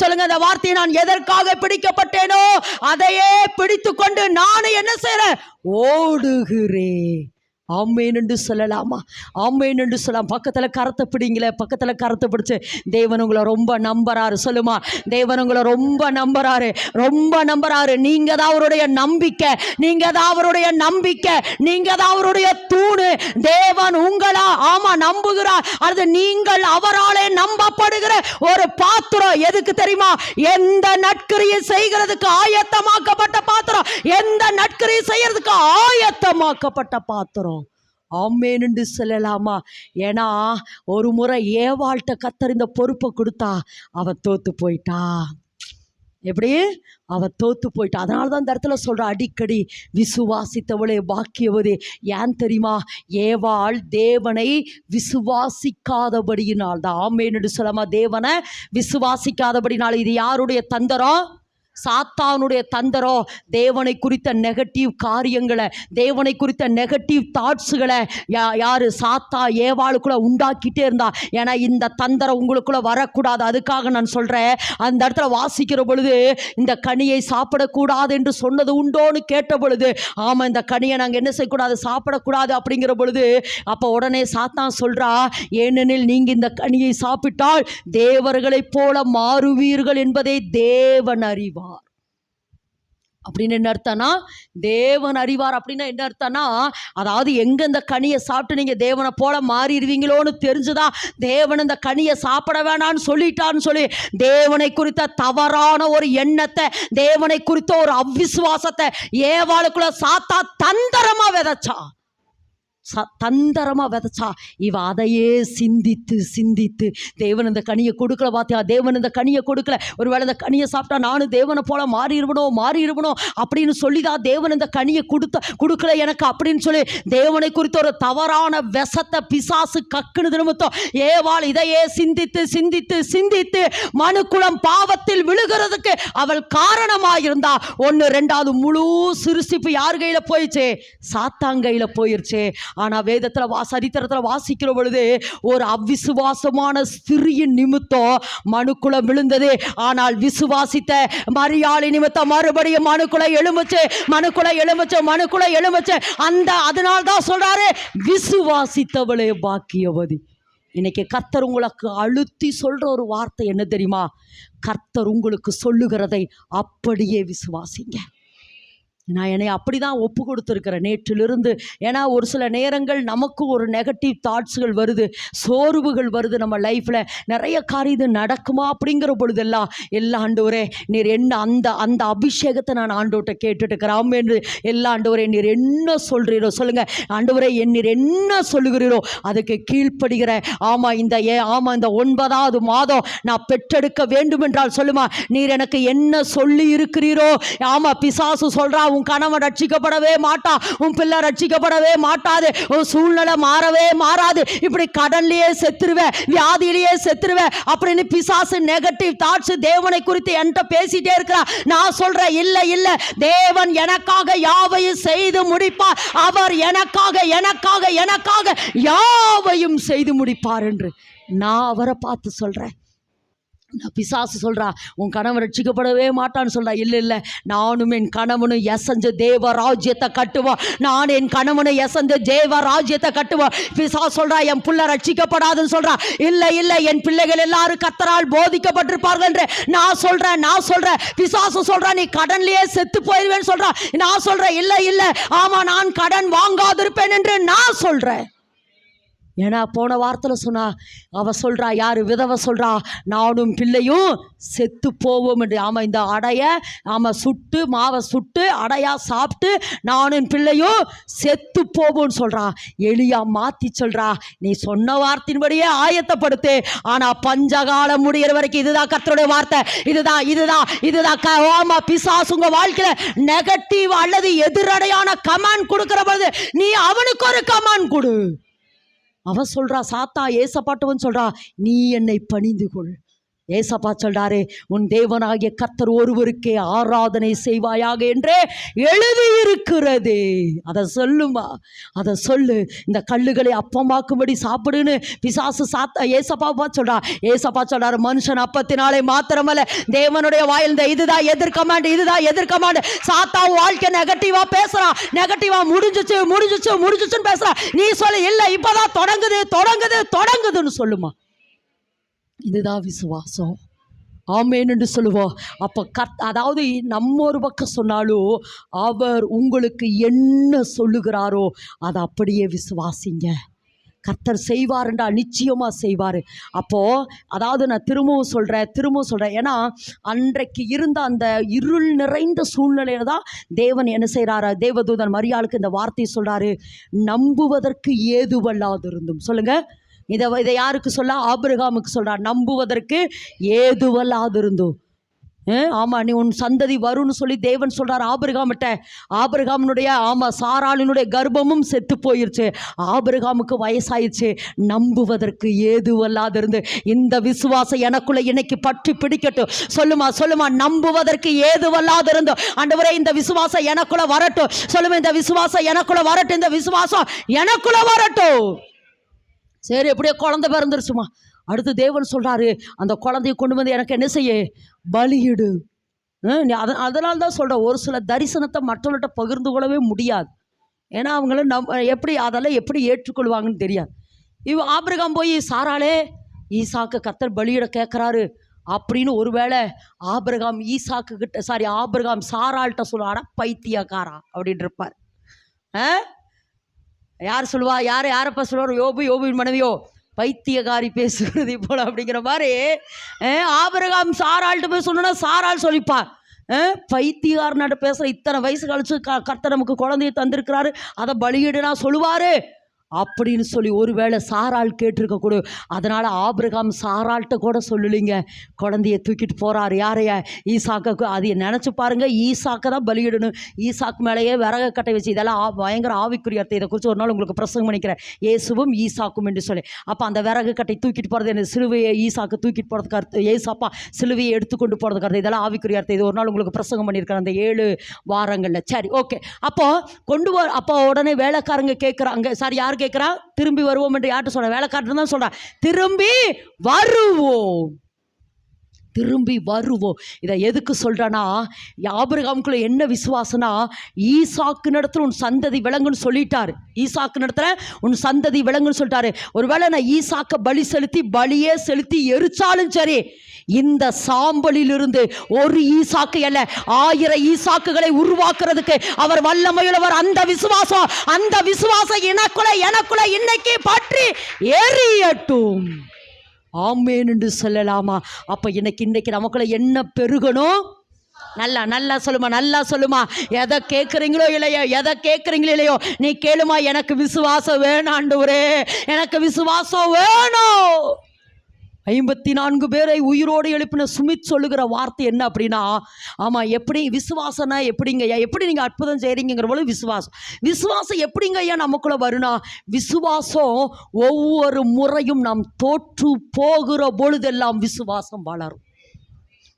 சொல்லுங்க, அந்த வார்த்தையை நான் எதற்காக பிடிக்கப்பட்டேனோ அதையே பிடித்து கொண்டு நானும் என்ன செய்றேன், ஓடுகிறேன். ஆமேன் என்று சொல்லலாமா? ஆமேன் என்று சொல்லலாம். பக்கத்தில் கரத்தை பிடிங்களே, பக்கத்தில் கரத்தை பிடிச்சு, தேவன் உங்களை ரொம்ப நம்புறாரு சொல்லுமா, தேவன் உங்களை ரொம்ப நம்புறாரு. நீங்க தான் அவருடைய நம்பிக்கை, நீங்க தான் அவருடைய நம்பிக்கை, நீங்க தான் அவருடைய தூணு. தேவன் உங்களா நம்புகிறார். அது நீங்கள் அவராலே நம்பப்படுகிற ஒரு பாத்திரம். எதுக்கு தெரியுமா? எந்த நற்கிரியை செய்கிறதுக்கு ஆயத்தமாக்கப்பட்ட பாத்திரம், எந்த நற்கிரியை செய்யறதுக்கு ஆயத்தமாக்கப்பட்ட பாத்திரம். ஆமேன் என்று சொல்லலாமா? ஏன்னா ஒரு முறை ஏவாள்கிட்ட கர்த்தர் இந்த பொறுப்பை கொடுத்தா அவ தோத்து போயிட்டா. எப்படி? அவ தோத்து போயிட்டா. அதனால தான் இந்த இடத்துல சொல்ற, அடிக்கடி விசுவாசித்தவளே பாக்கியவதே. ஏன் தெரியுமா? ஏவாள் தேவனை விசுவாசிக்காதபடியினால் தான். ஆமேன் என்று சொல்லலாமா? தேவனை விசுவாசிக்காதபடினால். இது யாருடைய தந்திரம்? சாத்தானுடைய தந்திரம். தேவனை குறித்த நெகட்டிவ் காரியங்களை, தேவனை குறித்த நெகட்டிவ் தாட்ஸுகளை யாரு? சாத்தா ஏவாளுக்குள்ள உண்டாக்கிட்டே இருந்தா. ஏன்னா இந்த தந்திரம் உங்களுக்குள்ள வரக்கூடாது. அதுக்காக நான் சொல்றேன், அந்த இடத்துல வாசிக்கிற பொழுது இந்த கனியை சாப்பிடக்கூடாது என்று சொன்னது உண்டோன்னு கேட்ட பொழுது, ஆமா இந்த கனியை நாங்கள் என்ன செய்யக்கூடாது, சாப்பிடக்கூடாது அப்படிங்கிற பொழுது, அப்போ உடனே சாத்தான் சொல்றா, ஏனெனில் நீங்க இந்த கனியை சாப்பிட்டால் தேவர்களைப் போல மாறுவீர்கள் என்பதை தேவன் அறிவார். அப்படின்னு என்ன அர்த்தம்னா, தேவன் அறிவார் அப்படின்னா என்ன அர்த்தம்னா, அதாவது எங்க இந்த கனியை சாப்பிட்டு நீங்க தேவனை போல மாறிடுவீங்களோன்னு தெரிஞ்சுதான் தேவன் இந்த கனியை சாப்பிட வேணான்னு சொல்லிட்டான்னு சொல்லி தேவனை குறித்த தவறான ஒரு எண்ணத்தை, தேவனை குறித்த ஒரு அவ்விசுவாசத்தை ஏவாளுக்குள்ள சாத்தா தந்திரமா விதைச்சா. இவ அதையே சிந்தித்து தேவன் இந்த கனியை கொடுக்கல. பார்த்தியா, தேவன் இந்த கனியை கொடுக்கல, ஒருவேளை இந்த கனியை சாப்பிட்டா நானும் தேவனை போல மாறிடுவனோ அப்படின்னு சொல்லிதான் தேவன் இந்த கனியை கொடுக்கல எனக்கு அப்படின்னு சொல்லி தேவனை குறித்த ஒரு தவறான விஷத்தை பிசாசு கக்குனது நிமித்தம் ஏவாள் இதையே சிந்தித்து மனுக்குலம் பாவத்தில் விழுகிறதுக்கு அவள் காரணமாயிருந்தா. 1 2 முழு சிருஷ்டிப்பு யார் கையில போயிடுச்சு? சாத்தான் கையில போயிருச்சு. ஆனா வேதத்துல சரித்திரத்துல வாசிக்கிற பொழுது ஒரு அவ்விசுவாசமான ஸ்திரியின் நிமித்தம் மனுக்குலம் விழுந்தது. ஆனால் விசுவாசித்த மரியாளி நிமித்தம் மறுபடியும் மனுக்குல எழுமுச்சு. அதனால்தான் சொல்றாரு, விசுவாசித்தவளே பாக்கியவதி. இன்னைக்கு கர்த்தர் உங்களுக்கு அழுத்தி சொல்ற ஒரு வார்த்தை என்ன தெரியுமா? கர்த்தர் உங்களுக்கு சொல்லுகிறதை அப்படியே விசுவாசிங்க. நான் என்னை அப்படி தான் ஒப்பு கொடுத்துருக்கிறேன் நேற்றிலிருந்து. ஏன்னா ஒரு சில நேரங்கள் நமக்கு ஒரு நெகட்டிவ் தாட்ஸுகள் வருது, சோர்வுகள் வருது நம்ம லைஃப்பில். நிறைய காரியம் இது நடக்குமா அப்படிங்கிற பொழுதெல்லாம் ஆண்டவரே நீர் என்ன அந்த அபிஷேகத்தை நான் ஆண்டவர்கிட்ட கேட்டுட்டுக்கிறேன். என்று ஆண்டவரே நீர் என்ன சொல்கிறீரோ சொல்லுங்கள். ஆண்டவரே நீர் என்ன சொல்லுகிறீரோ அதுக்கு கீழ்ப்படுகிற. இந்த 9வது மாதம் நான் பெற்றெடுக்க வேண்டும் என்றால் சொல்லுமா, நீர் எனக்கு என்ன சொல்லி இருக்கிறீரோ. பிசாசு சொல்றா, உன் கணவன் ரட்சிக்கப்படவே மாட்டா, உன் பிள்ளை ரட்சிக்கப்படவே மாட்டாது, உன் சூழ்நிலை மாறாது, இப்படி கடன்லயே செத்துருவே, வியாதியிலேயே செத்துருவே அப்படின்னு பிசாசு நெகட்டிவ் தாட்ஸ் தேவனை குறித்து என்கிட்ட பேசிட்டே இருக்கிறா. நான் சொல்றேன், இல்ல தேவன் எனக்காக யாவையும் செய்து முடிப்பார். அவர் எனக்காக யாவையும் செய்து முடிப்பார் என்று நான் அவரை பார்த்து சொல்றேன். பிசாசு சொல்றா, உன் கணவன் ரட்சிக்கப்படவே மாட்டான்னு சொல்றா. இல்ல நானும் என் கணவனும் எசஞ்ச தேவ ராஜ்யத்தை கட்டுவோம். நான் என் கணவனை எசஞ்ச தேவ ராஜ்யத்தை கட்டுவோம். பிசாசு சொல்றா, என் பிள்ளை ரட்சிக்கப்படாதுன்னு சொல்றா. இல்ல என் பிள்ளைகள் எல்லாரும் கர்த்தரால் போதிக்கப்பட்டிருப்பார்கள் என்று நான் சொல்றேன். பிசாசு சொல்றா, நீ கடன்லயே செத்து போயிருவேன்னு சொல்றா. நான் சொல்றேன், இல்ல நான் கடன் வாங்காதிருப்பேன் என்று நான் சொல்றேன். ஏன்னா போன வாரத்தில் சொன்னா அவ சொல்றா, யாரு? விதவை சொல்றா, நானும் பிள்ளையும் செத்து போவோம் என்று. இந்த அடைய மாவை சுட்டு அடையா சாப்பிட்டு நானும் பிள்ளையும் செத்து போவோம்னு சொல்றா. எலியா மாத்தி சொல்றா, நீ சொன்ன வார்த்தையின்படியே ஆயத்தப்படுத்து, ஆனா பஞ்சகாலம் முடிகிற வரைக்கும். இதுதான் கர்த்தருடைய வார்த்தை. இதுதான் பிசாசு உங்க வாழ்க்கையில நெகட்டிவ் அல்லது எதிரடையான கமாண்ட் கொடுக்கிற பொழுது நீ அவனுக்கு ஒரு கமாண்ட் கொடு. அவன் சொல்றா, சாத்தா ஏசப்பாட்டவன் சொல்றா, நீ என்னை பணிந்து கொள். ஏசப்பா சொல்றாரு, உன் தேவனாகிய கர்த்தர் ஒருவருக்கே ஆராதனை செய்வாயாக என்றே எழுதியிருக்கிறது. அதை சொல்லுமா, அதை சொல்லு. இந்த கல்லுகளை அப்பமாக்கும்படி சாப்பிடுன்னு பிசாசு ஏசப்பா சொல்றா. ஏசப்பா சொல்றாரு, மனுஷன் அப்பத்தினாலே மாத்திரமல்ல, தேவனுடைய வாயில் இந்த இதுதான் எதிர்கமாண்ட், இதுதான் எதிர்கமாண்ட். சாத்தா வாழ்க்கை நெகட்டிவா பேசுறா, நெகட்டிவா முடிஞ்சிச்சுன்னு பேசுறா. நீ சொல்லு, இல்ல இப்பதான் தொடங்குதுன்னு சொல்லுமா. இதுதான் விசுவாசம். ஆமேன் என்று சொல்லுவோம். அப்போ அதாவது நம்ம ஒரு பக்கம் சொன்னாலும் அவர் உங்களுக்கு என்ன சொல்லுகிறாரோ அதை அப்படியே விசுவாசிங்க. கர்த்தர் செய்வாருண்டா, நிச்சயமாக செய்வார். அப்போது அதாவது நான் திரும்பவும் சொல்கிறேன், ஏன்னா அன்றைக்கு இருந்த அந்த இருள் நிறைந்த சூழ்நிலையில் தான் தேவன் என்ன செய்கிறாரு, தேவதூதன் மரியாளுக்கு இந்த வார்த்தையை சொல்கிறாரு, நம்புவதற்கு ஏதுவல்லாது இருந்தும். சொல்லுங்கள், இதை யாருக்கு சொல்ல? ஆபிரகாமுக்கு சொல்கிறார், நம்புவதற்கு ஏதுவல்லாது இருந்தும். ஆமாம், நீ உன் சந்ததி வரும்னு சொல்லி தேவன் சொல்கிறார் ஆபிரகாம்கிட்ட. ஆபிரகாமினுடைய சாராளினுடைய கர்ப்பமும் செத்து போயிருச்சு, ஆபிரகாமுக்கு வயசாயிடுச்சு. நம்புவதற்கு ஏதுவல்லாது இருந்து இந்த விசுவாசம் எனக்குள்ள இன்னைக்கு பற்றி பிடிக்கட்டும். சொல்லுமா, நம்புவதற்கு ஏதுவல்லாது இருந்து ஆண்டவரே இந்த விசுவாசம் எனக்குள்ள வரட்டும். சொல்லுமா, இந்த விசுவாசம் எனக்குள்ள வரட்டும், இந்த விசுவாசம் எனக்குள்ள வரட்டும். சரி, எப்படியோ குழந்தை பிறந்துருச்சுமா. அடுத்து தேவன் சொல்கிறாரு, அந்த குழந்தைய கொண்டு வந்து எனக்கு என்ன செய்ய, பலியிடு. அதனால தான் சொல்கிறேன், ஒரு சில தரிசனத்தை மற்றவர்கள்ட்ட பகிர்ந்து கொள்ளவே முடியாது. ஏன்னா அவங்கள அதெல்லாம் எப்படி ஏற்றுக்கொள்வாங்கன்னு தெரியாது. ஆபிரகாம் போய் சாராளே ஈசாக்கு கர்த்தர் பலியிட கேட்குறாரு அப்படின்னு ஒருவேளை ஆபிரகாம் சாராள்கிட்ட சொல்லுவாடா, பைத்தியக்காரா அப்படின்னு இருப்பார். யார் சொல்லுவா? யாரப்பா சொல்லுவார்? யோபுவின் மனைவியோ, பைத்தியக்காரி பேசுகிறது போல அப்படிங்கிற மாதிரி. ஆபிரகாம் சாராள்கிட்ட போய் சொன்னா சாராள் சொல்லிப்பா, பைத்தியக்காரனாட்ட பேசுகிற, இத்தனை வயசு கழிச்சு கர்த்தர் நமக்கு குழந்தைய தந்திருக்கிறாரு, அதை பலியிடுனா சொல்லுவார் அப்படின்னு சொல்லி ஒருவேளை சாராள் கேட்டிருக்கக்கூடும். அதனால் ஆபிரகாம் சாராள்கிட்ட கூட சொல்லலைங்க, குழந்தைய தூக்கிட்டு போகிறாரு. யாரைய? ஈசாக்கு. அதை நினச்சி பாருங்கள், ஈசாக்கை தான் பலியிடணும். ஈசாக்கு மேலேயே விறகு கட்டை வச்சு, இதெல்லாம் பயங்கர ஆவிக்குரிய அர்த்தம். இதை குறித்து ஒரு நாள் உங்களுக்கு பிரசங்கம் பண்ணிக்கிறேன், இயேசுவும் ஈசாக்கும் என்று சொல்லி. அப்போ அந்த விறகு கட்டை தூக்கிட்டு போகிறது என்ன? சிலுவையை ஈசாக்கு தூக்கிட்டு போகிறதுக்கு அர்த்தம், ஏசப்பா சிலுவையை எடுத்துக்கொண்டு போகிறதுக்கு அர்த்தம். இதெல்லாம் ஆவிக்குரிய அர்த்தம். இது ஒரு நாள் உங்களுக்கு பிரசங்கம் பண்ணியிருக்கிறேன் அந்த 7 வாரங்களில். சரி, ஓகே. அப்போ உடனே வேலைக்காரங்க கேட்குறாங்க, சாரி யார் கேட்குறா? திரும்பி வருவோம் என்று யார்கிட்ட சொல்ற? வேலைக்காரன் தான் சொல்றான், திரும்பி வருவோம். இதை எதுக்கு சொல்றானா, ஆபிரகாமுக்குள்ள என்ன விசுவாசனா, ஈசாக்கு நடத்துல உன் சந்ததி விளங்குன்னு சொல்லிட்டாரு. ஈசாக்கு நடத்துல உன் சந்ததி விளங்குன்னு சொல்லிட்டாரு. ஒருவேளை நான் ஈசாக்க பலியே செலுத்தி எரிச்சாலும் சரி, இந்த சாம்பலிலிருந்து ஒரு ஈசாக்கு அல்ல 1000 ஈசாக்குகளை உருவாக்குறதுக்கு அவர் வல்லமையுள்ளவர். அந்த விசுவாசம் எனக்குள்ள இன்னைக்கு பற்றி எரியட்டும். ஆமேன் என்று சொல்லலாமா? அப்ப இன்னைக்கு நமக்குள்ள என்ன பெருகணும்? நல்லா சொல்லுமா. எதை கேட்குறீங்களோ இல்லையோ நீ கேளுமா, எனக்கு விசுவாசம் வேணும் ஆண்டவரே, எனக்கு விசுவாசம் வேணும். 54 பேரை உயிரோடு எழுப்பின சுமித் சொல்லுகிற வார்த்தை என்ன அப்படின்னா, ஆமாம், எப்படி விசுவாசனா எப்படிங்கய்யா, எப்படி நீங்கள் அற்புதம் செய்கிறீங்கிற போல விசுவாசம் எப்படிங்கய்யா நமக்குள்ளே வருனா, விசுவாசம் ஒவ்வொரு முறையும் நாம் தோற்று போகிற பொழுதெல்லாம் விசுவாசம் வளரும்.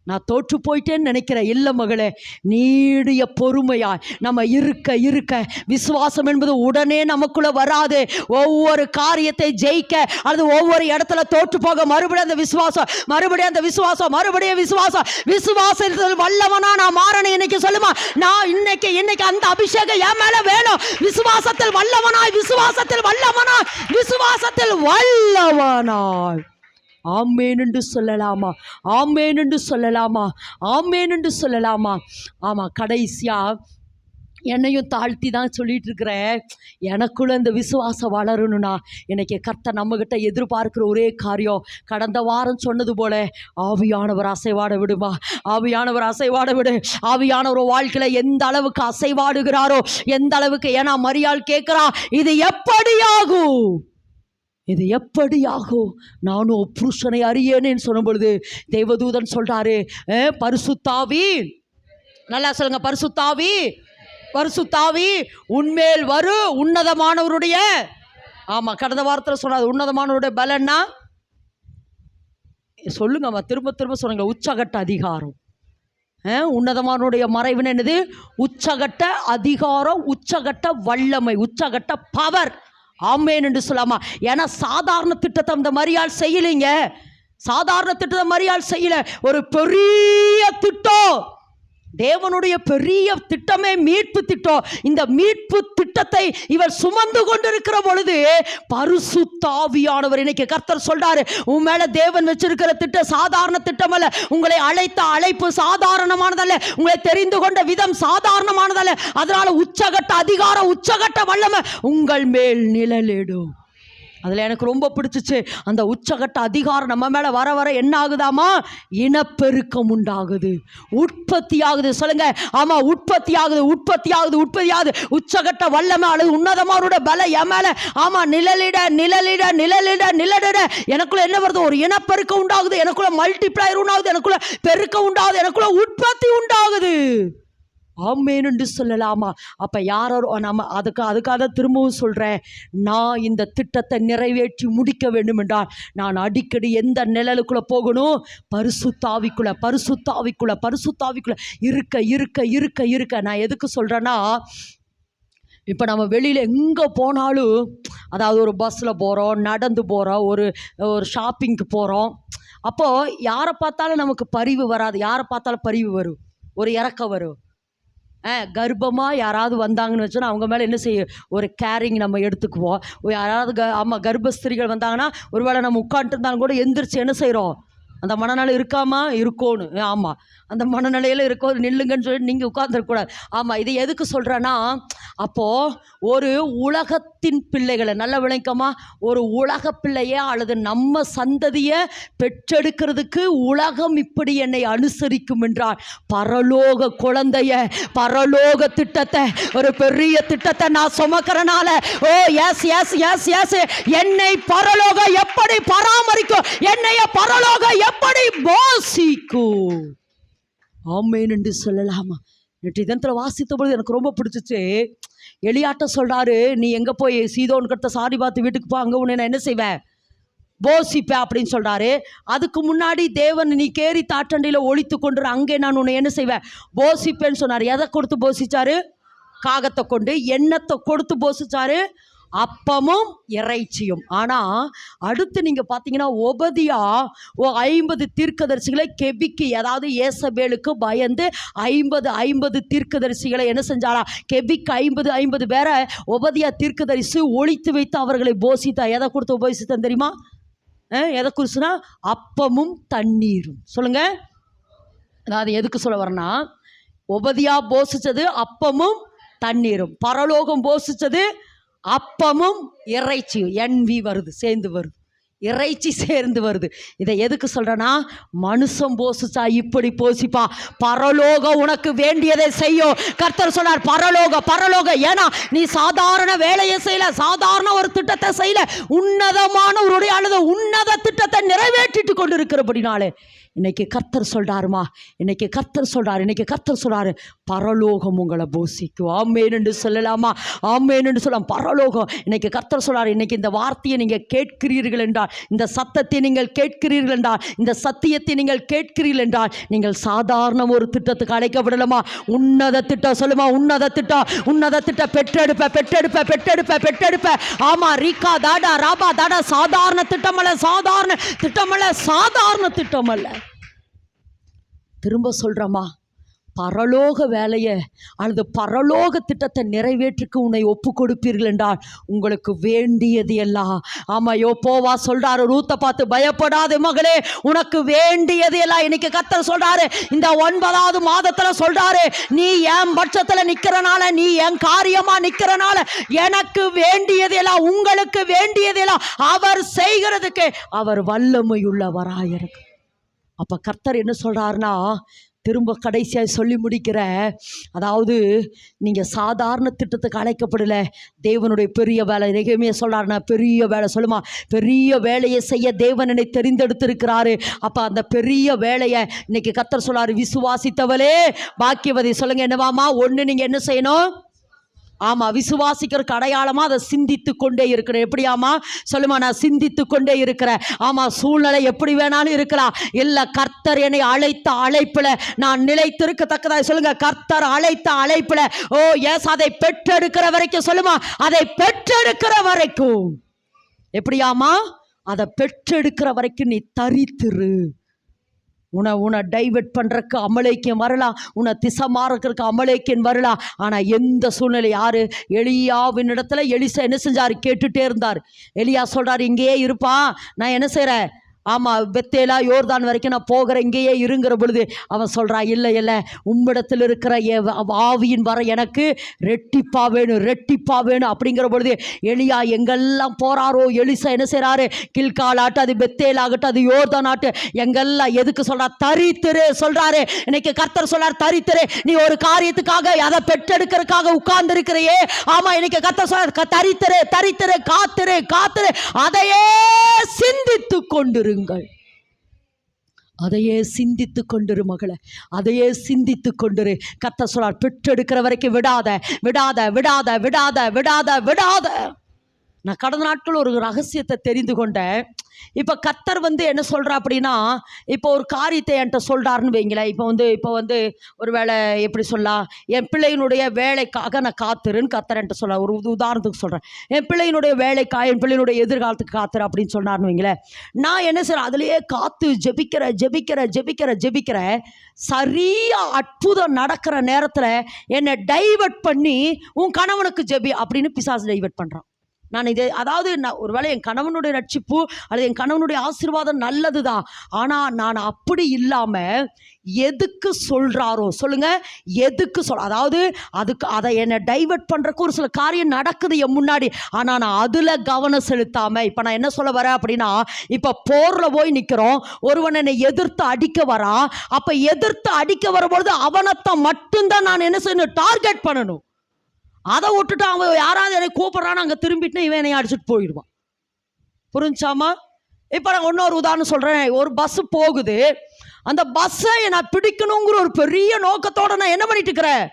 நான் தோற்று போயிட்டேன்னு நினைக்கிறேன், இல்லை மகளே, நீடிய பொறுமையாய் நம்ம இருக்க விசுவாசம் என்பது உடனே நமக்குள்ள வராது. ஒவ்வொரு காரியத்தை ஜெயிக்க அல்லது ஒவ்வொரு இடத்துல தோற்று போக மறுபடியும் அந்த விசுவாசம் விசுவாசத்தில் வல்லவனா நான் மாறணும். இன்னைக்கு சொல்லுமா, நான் இன்னைக்கு அந்த அபிஷேகம் என் மேல வேணும். விசுவாசத்தில் வல்லவனாய் ஆமேன் என்று சொல்லலாமா? ஆமாம், கடைசியா என்னையும் தாழ்த்தி தான் சொல்லிட்டு இருக்கிறேன். எனக்குள்ள இந்த விசுவாசம் வளரணும்னா இன்னைக்கு கர்த்தர் நம்மகிட்ட எதிர்பார்க்கிற ஒரே காரியம், கடந்த வாரம் சொன்னது போல, ஆவியானவர் அசைவாட விடுமா? ஆவியானவர் வாழ்க்கையில எந்த அளவுக்கு அசைவாடுகிறாரோ, எந்த அளவுக்கு. ஏன்னா மரியாள் கேட்கிறா, இது எப்படியாகும்? நானும் புருஷனை அறியேன்னு சொல்லும் பொழுது தேவதூதன் சொல்றாரு, பரிசுத்தாவி, நல்லா சொல்லுங்க, பரிசுத்தாவி உன்மேல் உன்னதமானவருடைய, ஆமா, கடந்த வாரத்தில் சொன்னாது உன்னதமானவருடைய பலன்னா சொல்லுங்கம்மா, திரும்ப திரும்ப சொல்லுங்க. உச்சகட்ட அதிகாரம். உன்னதமானுடைய மறைவுன்னு என்னது? உச்சகட்ட அதிகாரம், உச்சகட்ட வல்லமை, உச்சகட்ட பவர். ஆமேன் என்று சொல்லாமா. ஏன்னா சாதாரண திட்டத்தை அந்த மரியாள் செய்யலைங்க. சாதாரண திட்டத்தை மரியாள் செய்யல. ஒரு பெரிய திட்டம், தேவனுடைய பெரிய திட்டமே மீட்பு திட்டம். இந்த மீட்பு திட்டத்தை இவர் சுமந்து கொண்டிருக்கிற பொழுது பரிசுத்த ஆவியானவர், இன்னைக்கு கர்த்தர் சொல்றாரு, உன் மேல தேவன் வச்சிருக்கிற திட்டம் சாதாரண திட்டம் அல்ல. உங்களை அழைத்த அழைப்பு சாதாரணமானதல்ல. உங்களை தெரிந்து கொண்ட விதம் சாதாரணமானதல்ல. அதனால உச்சகட்ட அதிகாரம், உச்சகட்ட வல்லமை உங்கள் மேல் நிழலிடும். அதில் எனக்கு ரொம்ப பிடிச்சிச்சு, அந்த உச்சகட்ட அதிகாரம் நம்ம மேலே வர வர என்ன ஆகுதாமா? இனப்பெருக்கம் உண்டாகுது, உற்பத்தி ஆகுது. சொல்லுங்க, ஆமாம், உற்பத்தி ஆகுது, உற்பத்தி ஆகுது, உற்பத்தி ஆகுது. உச்சகட்ட வல்லமை அல்லது உன்னதமானோட பல என் மேலே, ஆமாம், நிழலிட நிழலிட நிழலிட நிழலிட எனக்குள்ள என்ன வருது? ஒரு இனப்பெருக்கம் உண்டாகுது, எனக்குள்ள மல்டிப்ளையர் உண்டாகுது, எனக்குள்ள பெருக்கம் உண்டாகுது, எனக்குள்ள உற்பத்தி உண்டாகுது. ஆமேன் என்று சொல்லலாமா? அப்போ யாரோ நம்ம அதுக்காக திரும்பவும் சொல்கிறேன், நான் இந்த திட்டத்தை நிறைவேற்றி முடிக்க வேண்டும் என்றால் நான் அடிக்கடி எந்த நிழலுக்குள்ளே போகணும்? பரிசுத்தாவிக்குள்ள, பரிசுத்தாவிக்குள்ள, பரிசுத்தாவிக்குள்ள இருக்க இருக்க இருக்க இருக்க. நான் எதுக்கு சொல்கிறேன்னா, இப்போ நம்ம வெளியில் எங்கே போனாலும், அதாவது ஒரு பஸ்ஸில் போகிறோம், நடந்து போகிறோம், ஒரு ஷாப்பிங்க்கு போகிறோம், அப்போது யாரை பார்த்தாலும் நமக்கு பரிவு வராது. யாரை பார்த்தாலும் பரிவு வரும், ஒரு இறக்கம் வரும். கர்ப்பமாக யாராவது வந்தாங்கன்னு வச்சோன்னா அவங்க மேலே என்ன செய்ய, ஒரு கேரிங் நம்ம எடுத்துக்குவோம். யாராவது ஆமாம், கர்ப்பஸ்திரிகள் வந்தாங்கன்னா ஒருவேளை நம்ம உட்காந்துட்டு இருந்தாலும் கூட எந்திரிச்சு என்ன செய்கிறோம்? அந்த மனநிலை இருக்காமா? இருக்கோன்னு. ஆமாம், அந்த மனநிலையில் இருக்கோ, நில்லுங்கன்னு சொல்லி நீங்கள் உட்காந்துருக்கூடாது. ஆமாம், இது எதுக்கு சொல்கிறேன்னா, அப்போது ஒரு உலகத்தின் பிள்ளைகளை நல்ல விளக்கமா, ஒரு உலக பிள்ளைய அல்லது நம்ம சந்ததியை பெற்றெடுக்கிறதுக்கு உலகம் இப்படி என்னை அனுசரிக்கும் என்றால், பரலோக குழந்தைய, பரலோக திட்டத்தை, ஒரு பெரிய திட்டத்தை நான் சுமக்கிறனால, ஓ எஸ் எஸ் எஸ் எஸ், என்னை பரலோகம் எப்படி பராமரிக்கும், என்னைய பரலோகம் எப்படி போஷிக்கும். ஆமேன் என்று சொல்லலாமா? நேற்று தினத்தில் வாசித்த பொழுது எனக்கு ரொம்ப பிடிச்சிச்சு. எலியாட்ட சொல்கிறாரு, நீ எங்கே போய் சீதோன் கிட்ட சாரி பார்த்து வீட்டுக்கு போ, அங்கே உன்னை நான் என்ன செய்வேன்? போசிப்பேன் அப்படின்னு சொல்கிறாரு. அதுக்கு முன்னாடி தேவன், நீ கேரி தாட்டண்டியில் ஒழித்து கொண்டு அங்கே நான் உன்னை என்ன செய்வேன்? போசிப்பேன்னு சொன்னார். எதை கொடுத்து போசிச்சாரு? காகத்தை கொண்டு. எண்ணத்தை கொடுத்து போசிச்சாரு, அப்பமும் இறைச்சியும். ஆனால் அடுத்து நீங்கள் பார்த்தீங்கன்னா, ஒபதியா 50 தீர்க்கதரிசிகளை கெபிக்கு, அதாவது ஏசபேலுக்கு பயந்து 50 தீர்க்கதரிசிகளை என்ன செஞ்சாரா? கெபிக்கு 50 பேரை ஒபதியா தீர்க்கதரிசி ஒழித்து வைத்து அவர்களை போசித்தா. எதை கொடுத்து போசித்தான் தெரியுமா? எதை குறிச்சுனா, அப்பமும் தண்ணீரும். சொல்லுங்க, அதாவது எதுக்கு சொல்ல வரேன்னா, ஒபதியா போசிச்சது அப்பமும் தண்ணீரும், பரலோகம் போசிச்சது அப்பமும் இறைச்சியும். NV வருது, சேர்ந்து வருது, இறைச்சி சேர்ந்து வருது. இதை எதுக்கு சொல்றேன்னா, மனுஷன் போசிச்சா இப்படி போசிப்பா, பரலோகம் உனக்கு வேண்டியதை செய்யும். கர்த்தர் சொன்னார், பரலோக. ஏன்னா நீ சாதாரண வேலையை செய்யல, சாதாரண ஒரு திட்டத்தை செய்யல, உன்னதமான ஒரு அல்லது உன்னத திட்டத்தை நிறைவேற்றிட்டு கொண்டு இருக்கிறபடினாலே இன்னைக்கு கர்த்தர் சொல்றாருமா, இன்னைக்கு கர்த்தர் சொல்றாரு, பரலோகம் உங்களை போசிக்கும். ஆமேன் என்று சொல்லலாமா? ஆமேன் என்று சொல்லலாம். பரலோகம் இன்னைக்கு கர்த்தர் சொல்றாரு. இன்னைக்கு இந்த வார்த்தையை நீங்கள் கேட்கிறீர்கள் என்றால், இந்த சத்தத்தை நீங்கள் கேட்கிறீர்கள் என்றால், இந்த சத்தியத்தை நீங்கள் கேட்கிறீர்கள் என்றால், நீங்கள் சாதாரண ஒரு திட்டத்துக்கு அழைக்கப்படலாமா? உன்னத திட்டம். சொல்லுமா, உன்னத திட்டம். பெற்றெடுப்ப. ஆமா, ரீகா தாடா ராபா தாடா. சாதாரண திட்டம் அல்ல. திரும்ப சொல்றமா, பரலோக வேலையை அல்லது பரலோக திட்டத்தை நிறைவேற்றுக்கு உன்னை ஒப்பு கொடுப்பீர்கள் என்றால் உங்களுக்கு வேண்டியது எல்லாம். ஆமா, யோப்போவா சொல்றாரு, ரூத்தை பார்த்து, பயப்படாத மகளே, உனக்கு வேண்டியது எல்லாம். இன்னைக்கு கர்த்தர் சொல்றாரு, இந்த 9வது மாதத்துல சொல்றாரு, நீ என் பட்சத்துல நிக்கிறனால, நீ என் காரியமா நிக்கிறனால, எனக்கு வேண்டியது எல்லாம், உங்களுக்கு வேண்டியது எல்லாம் அவர் செய்கிறதுக்கு அவர் வல்லமையுள்ளவராயிருக்கு. அப்ப கர்த்தர் என்ன சொல்றாருன்னா, திரும்ப கடைசியாக சொல்லி முடிக்கிற, அதாவது நீங்கள் சாதாரண திட்டத்துக்கு அழைக்கப்படலை, தேவனுடைய பெரிய வேலை. நெகேமியா சொல்கிறாருன்னா, பெரிய வேலை. சொல்லுமா, பெரிய வேலையை செய்ய தேவன் என்னை தெரிந்தெடுத்திருக்கிறாரு. அப்போ அந்த பெரிய வேலையை இன்னைக்கு கர்த்தர் சொல்றாரு, விசுவாசித்தவளே பாக்கியவதி. சொல்லுங்க, என்னவாமா? ஒன்று, நீங்கள் என்ன செய்யணும்? ஆமா, விசுவாசிக்கிறதுக்கு அடையாளமா அதை சிந்தித்து கொண்டே இருக்கிறேன். எப்படியாமா சொல்லுமா, நான் சிந்தித்து கொண்டே இருக்கிறேன். ஆமா, சூழ்நிலை எப்படி வேணாலும் இருக்கலாம். இல்ல, கர்த்தர் என்னை அழைத்த அழைப்புல நான் நிலைத்திருக்கத்தக்கதா சொல்லுங்க. கர்த்தர் அழைத்த அழைப்புல எஸ், அதை பெற்றெடுக்கிற வரைக்கும் சொல்லுமா, அதை பெற்றெடுக்கிற வரைக்கும். எப்படியாமா, அதை பெற்றெடுக்கிற வரைக்கும் நீ தரித்திரு. உன்னை டைவர்ட் பண்ணுறக்கு அமலேக்கியம் வரலாம், உன்னை திசை மாறக்கிறதுக்கு அமலேக்கியம் வரலாம். ஆனால் எந்த சூழ்நிலை யாரு எலியாவின் இடத்துல எலிசா என்ன செஞ்சார்? கேட்டுட்டே இருந்தார். எலியா சொல்கிறார், இங்கேயே இருப்பான், நான் என்ன செய்கிறேன்? ஆமாம், பெத்தேலா யோர்தான் வரைக்கும் நான் போகிறேன், இங்கேயே இருங்கிற பொழுது அவன் சொல்கிறான், இல்லை இல்லை, உம்மிடத்தில் இருக்கிற ஆவியின் வர எனக்கு ரெட்டிப்பா வேணும், ரெட்டிப்பா வேணும் அப்படிங்கிற பொழுது எலியா எங்கெல்லாம் போகிறாரோ எலிசா என்ன செய்கிறாரு? கில்கால் ஆட்டு, அது பெத்தேல் ஆகட்டும், அது யோர்தான் ஆட்டு, எங்கெல்லாம் எதுக்கு சொல்கிறார்? தரித்திரு சொல்கிறாரு. இன்னைக்கு கர்த்தர் சொல்கிறார், தரித்திரு. நீ ஒரு காரியத்துக்காக அதை பெற்றெடுக்கிறதுக்காக உட்கார்ந்து இருக்கிறையே, ஆமாம், இன்னைக்கு கர்த்தர் சொல்கிறார், தரித்திரு, தரித்திரு, காத்திரு, காத்திரு, அதையே சிந்தித்து கொண்டிரு. அதையே சிந்தித்து கொண்டிரு மகளே, அதையே சிந்தித்து கொண்டிரு. கர்த்தர் சொல்றார், பெற்றெடுக்கிற வரைக்கும் விடாத, விடாத, விடாத, விடாத, விடாத, விடாத. நான் கடந்த நாட்கள் ஒரு ரகசியத்தை தெரிந்து கொண்டேன். இப்போ கர்த்தர் என்ன சொல்கிறா அப்படின்னா, இப்போ ஒரு காரியத்தை என்கிட்ட சொல்கிறாருன்னு வைங்களேன். இப்போ வந்து ஒரு வேளை எப்படி சொல்லலாம், என் பிள்ளையினுடைய வேலைக்காக நான் காத்துருன்னு கர்த்தர் என்கிட்ட சொல்ல. ஒரு உதாரணத்துக்கு சொல்கிறேன், என் பிள்ளையினுடைய வேலைக்காக, என் பிள்ளையினுடைய எதிர்காலத்துக்கு காத்துரு அப்படின்னு சொன்னார்னு வைங்களேன். நான் என்ன செய்கிறேன்? அதுலேயே காத்து ஜெபிக்கிறேன். சரியாக அற்புதம் நடக்கிற நேரத்தில் என்னை டைவர்ட் பண்ணி, உன் கணவனுக்கு ஜெபி அப்படின்னு பிசாசு டைவர்ட் பண்ணுறான். நான் அதாவது ஒருவேளை என் கணவனுடைய ரட்சிப்பு அல்லது என் கணவனுடைய ஆசீர்வாதம் நல்லது தான். ஆனால் நான் அப்படி இல்லாமல் எதுக்கு சொல்கிறாரோ சொல்லுங்க, எதுக்கு அதாவது அதை என்னை டைவர்ட் பண்ணுறக்கு ஒரு சில காரியம் நடக்குது என் முன்னாடி. ஆனால் நான் அதில் கவனம் செலுத்தாமல், இப்போ நான் என்ன சொல்ல வரேன் அப்படின்னா, இப்போ போரில் போய் நிற்கிறோம், ஒருவன் என்னை எதிர்த்து அடிக்க வரான். அப்போ எதிர்த்து அடிக்க வரும்பொழுது அவனத்தை மட்டும்தான் நான் என்ன செய்யணும்? டார்கெட் பண்ணணும். அதை விட்டுட்டு அவன் யாராவது என்னை கூப்பிட்றான்னு அங்கே திரும்பிட்டு இவன் என்னை அடிச்சுட்டு போயிடுவான். புரிஞ்சாமா? இப்போ நான் இன்னொரு உதாரணம் சொல்கிறேன். ஒரு பஸ்ஸு போகுது, அந்த பஸ்ஸை நான் பிடிக்கணுங்கிற ஒரு பெரிய நோக்கத்தோடு நான் என்ன பண்ணிட்டு இருக்கிறேன்?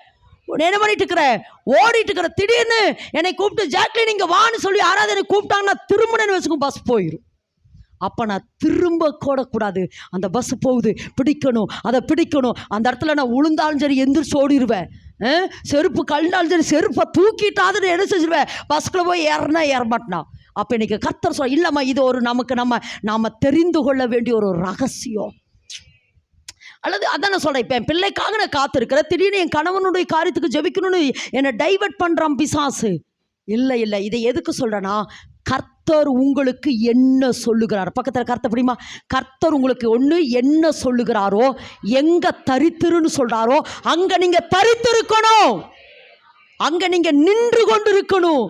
ஓடிட்டு இருக்கிறேன். திடீர்னு என்னை கூப்பிட்டு, ஜாக்லின் இங்கே வான்னு சொல்லி யாராவது என்னை கூப்பிட்டாங்கன்னா திரும்பினு வச்சுக்கும் பஸ் போயிடும். அப்போ நான் திரும்ப கூடக்கூடாது. அந்த பஸ்ஸு போகுது, பிடிக்கணும், அதை பிடிக்கணும். அந்த இடத்துல நான் உளுந்தாலும் சரி எந்திரிச்சு ஓடிடுவேன். செருப்பு கழுந்தாலும் சரி செருப்பை தூக்கிட்டாதுன்னு என்ன செஞ்சிருவேன்? பஸ்ஸுக்குள்ள போய் ஏறமாட்டினா. அப்போ இன்னைக்கு கர்த்தர் சொல்ல, இல்லைம்மா, இது ஒரு நம்ம தெரிந்து கொள்ள வேண்டிய ஒரு ரகசியம். அல்லது அதான் நான் சொல்கிறேன், இப்போ என் பிள்ளைக்காக நான் காத்திருக்கிறேன், திடீர்னு என் கணவனுடைய காரியத்துக்கு ஜெபிக்கணும்னு என்னை டைவர்ட் பண்ணுறான் பிசாசு. இல்லை, இதை எதுக்கு சொல்கிறேன்னா, கர்த்தர் உங்களுக்கு என்ன சொல்லுகிறார்? பக்கத்தில் கர்த்தர் பிடிமா, கர்த்தர் உங்களுக்கு ஒன்று என்ன சொல்லுகிறாரோ, எங்கே தரித்திருன்னு சொல்கிறாரோ அங்கே நீங்கள் தரித்திருக்கணும், அங்கே நீங்கள் நின்று கொண்டு இருக்கணும்.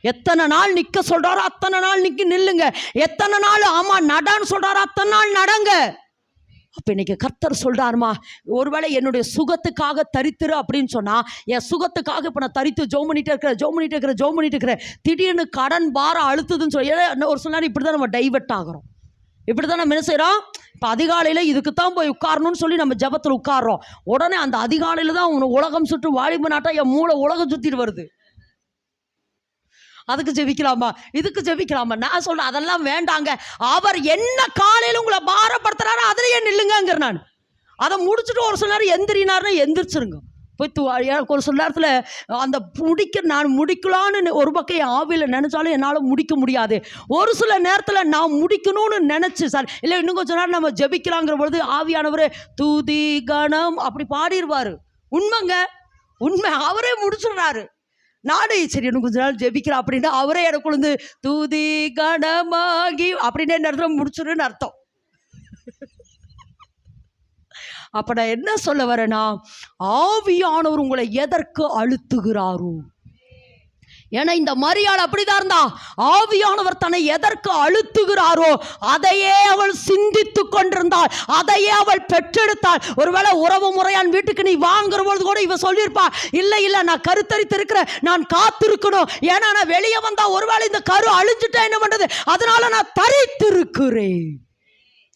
எத்தனை நாள் நிற்க சொல்கிறாரோ அத்தனை நாள் நில்லுங்க. எத்தனை நாள் ஆமாம் நடான்னு சொல்கிறாரோ அத்தனை நாள் நடங்க. அப்போ இன்னைக்கு கர்த்தர் சொல்கிறாருமா, ஒருவேளை என்னுடைய சுகத்துக்காக தரித்திரு அப்படின்னு சொன்னால், என் சுகத்துக்காக இப்போ நான் தரித்து ஜோம் பண்ணிட்டு இருக்கிறேன். திடீர்னு கடன் பாரம் அழுத்துதுன்னு சொல்லி ஒரு சில நேரம் இப்படி தான் நம்ம டைவர்ட் ஆகிறோம். இப்படி தான் நம்ம என்ன செய்கிறோம்? இப்போ அதிகாலையில் இதுக்கு தான் போய் உட்காரணும்னு சொல்லி நம்ம ஜெபத்தில் உட்காரோம். உடனே அந்த அதிகாலையில் தான் உலகம் சுற்று வாலிப நாட்டா என் மூளை உலகம் சுற்றிட்டு வருது. அதுக்கு ஜெபிக்கலாமா, இதுக்கு ஜெபிக்கலாமா? நான் சொல்றேன், அதெல்லாம் வேண்டாங்க. அவர் என்ன காலையில் உங்களை பாரப்படுத்துறாரோ அதுலயே நில்லுங்கிற. நான் அதை முடிச்சுட்டு ஒரு சில நேரம் எந்திரினார்னா எந்திரிச்சிருங்க. போய் எனக்கு ஒரு சில நேரத்தில் அந்த நான் முடிக்கலான்னு ஒரு பக்கம் என் ஆவியில் நினச்சாலும் என்னால் முடிக்க முடியாது. ஒரு சில நேரத்தில் நான் முடிக்கணும்னு நினச்சி சார் இல்லை இன்னும் கொஞ்சம் நேரம் நம்ம ஜெபிக்கலாங்கிற பொழுது ஆவியானவர் துதி கணம் அப்படி பாடிடுவார். உண்மை அவரே முடிச்சிடுறாரு. நானே சரி எனக்கு கொஞ்ச நாள் ஜெபிக்கிறேன் அப்படின்னா அவரே எனக்கு வந்து தூதி கணமாகி அப்படின்னே நேரத்தில் முடிச்சிடுன்னு அர்த்தம். அப்போ நான் என்ன சொல்ல வரேன்னா, ஆவியானவர் உங்களை எதற்கு அழுத்துகிறாரோ? ஏன்னா இந்த மரியாள் அப்படிதான் இருந்தா. ஆவியானவர் தன்னை எதற்கு அழுத்துகிறாரோ அதையே அவள் சிந்தித்து கொண்டிருந்தாள், அதையே அவள் பெற்றெடுத்தாள். ஒருவேளை உறவு முறையான் வீட்டுக்கு நீ வாங்குற பொழுது கூட இவ சொல்லியிருப்பா, இல்லை நான் கருத்தரித்து இருக்கிறேன், நான் காத்திருக்கணும், ஏன்னா நான் வெளியே வந்தா ஒருவேளை இந்த கரு அழிஞ்சுட்டா என்ன பண்றது, அதனால நான் தரித்திருக்கிறேன்.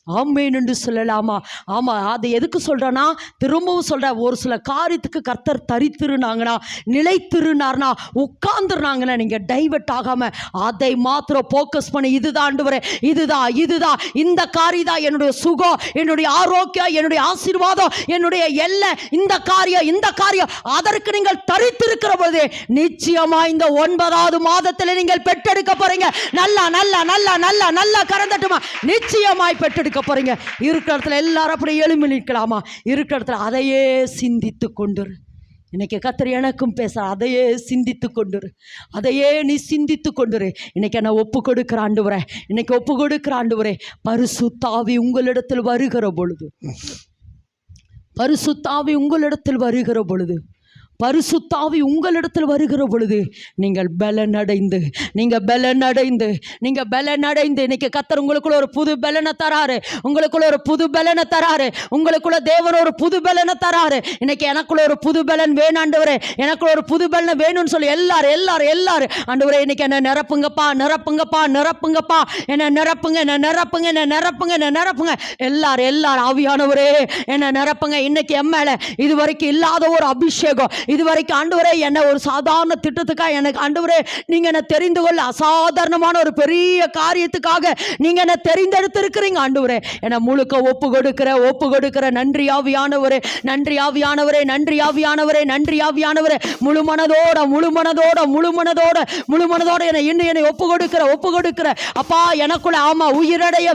ஆமென் என்று சொல்லலாமா? ஆமா, அது எதுக்கு சொல்றேன்னா, திரும்பவும் சொல்றேன், ஒரு சில காரியத்துக்கு கர்த்தர் தரித்திருந்தாங்கன்னா, நிலைத்திருந்தார்னா, உட்கார்ந்துருந்தாங்கன்னா, நீங்க டைவர்ட் ஆகாம அதை மாத்திரம் போக்கஸ் பண்ணி, இதுதான் ஆண்டவரே, இதுதான் இந்த காரியம் தான் என்னுடைய சுகம், என்னுடைய ஆரோக்கியம், என்னுடைய ஆசீர்வாதம், என்னுடைய எல்லை, இந்த காரியம் அதற்கு நீங்கள் தரித்திருக்கிற பொழுது நிச்சயமா இந்த 9வது மாதத்தில் நீங்கள் பெற்றெடுக்க போறீங்க. நல்லா கறந்துட்டுமா, நிச்சயமாய் பெற்றெடுக்க போறீங்க. இருக்கிற இடத்துல எல்லாரும் அப்படி எழும்பி நிற்கலாமா? இருக்கிற இடத்துல அதையே சிந்தித்து கொண்டு இன்னைக்கு கர்த்தர் எனக்கும் பேச, அதையே சிந்தித்து கொண்டுரு, அதையே நீ சிந்தித்து கொண்டுரு. இன்னைக்கு என்ன ஒப்பு கொடுக்கிற ஆண்டவரே, இன்னைக்கு ஒப்பு கொடுக்கிற ஆண்டவரே, பரிசுத்த ஆவி உங்களிடத்தில் வருகிற பொழுது, பரிசுத்த ஆவி உங்களிடத்தில் வருகிற பொழுது, பரிசுத்த ஆவி உங்களிடத்தில் வருகிற பொழுது நீங்கள் பலனடைந்து இன்னைக்கு கர்த்தர் உங்களுக்குள்ள ஒரு புது பலனை தராரு, உங்களுக்குள்ள ஒரு புது பலனை தராரு, உங்களுக்குள்ள தேவன் ஒரு புது பலனை தராரு. இன்னைக்கு எனக்குள்ள ஒரு புது பலன் வேணும் ஆண்டவரே, எனக்குள்ள ஒரு புது பலனை வேணும்னு சொல்லி எல்லாரும் ஆண்டவரே இன்னைக்கு என்ன நிரப்புங்கப்பா, என்ன நிரப்புங்க எல்லாரும் ஆவியானவரே என்ன நிரப்புங்க. இன்னைக்கு எம்மேல இதுவரைக்கும் இல்லாத ஒரு அபிஷேகம், இதுவரைக்கும் ஆண்டவரே என்ன ஒரு சாதாரண திட்டத்துக்காக எனக்கு ஆண்டவரே நீங்க என்ன தெரிந்து கொள்ள அசாதாரணமான ஒரு பெரிய காரியத்துக்காக நீங்க என்ன தெரிந்தெடுத்திருக்கிறீங்க ஆண்டவரே. என்ன முழுக்க ஒப்பு கொடுக்கிற நன்றி ஆவியானவரே, முழு மனதோட என்னை ஒப்பு கொடுக்கிற அப்பா. எனக்குள்ள ஆமா உயிரடைய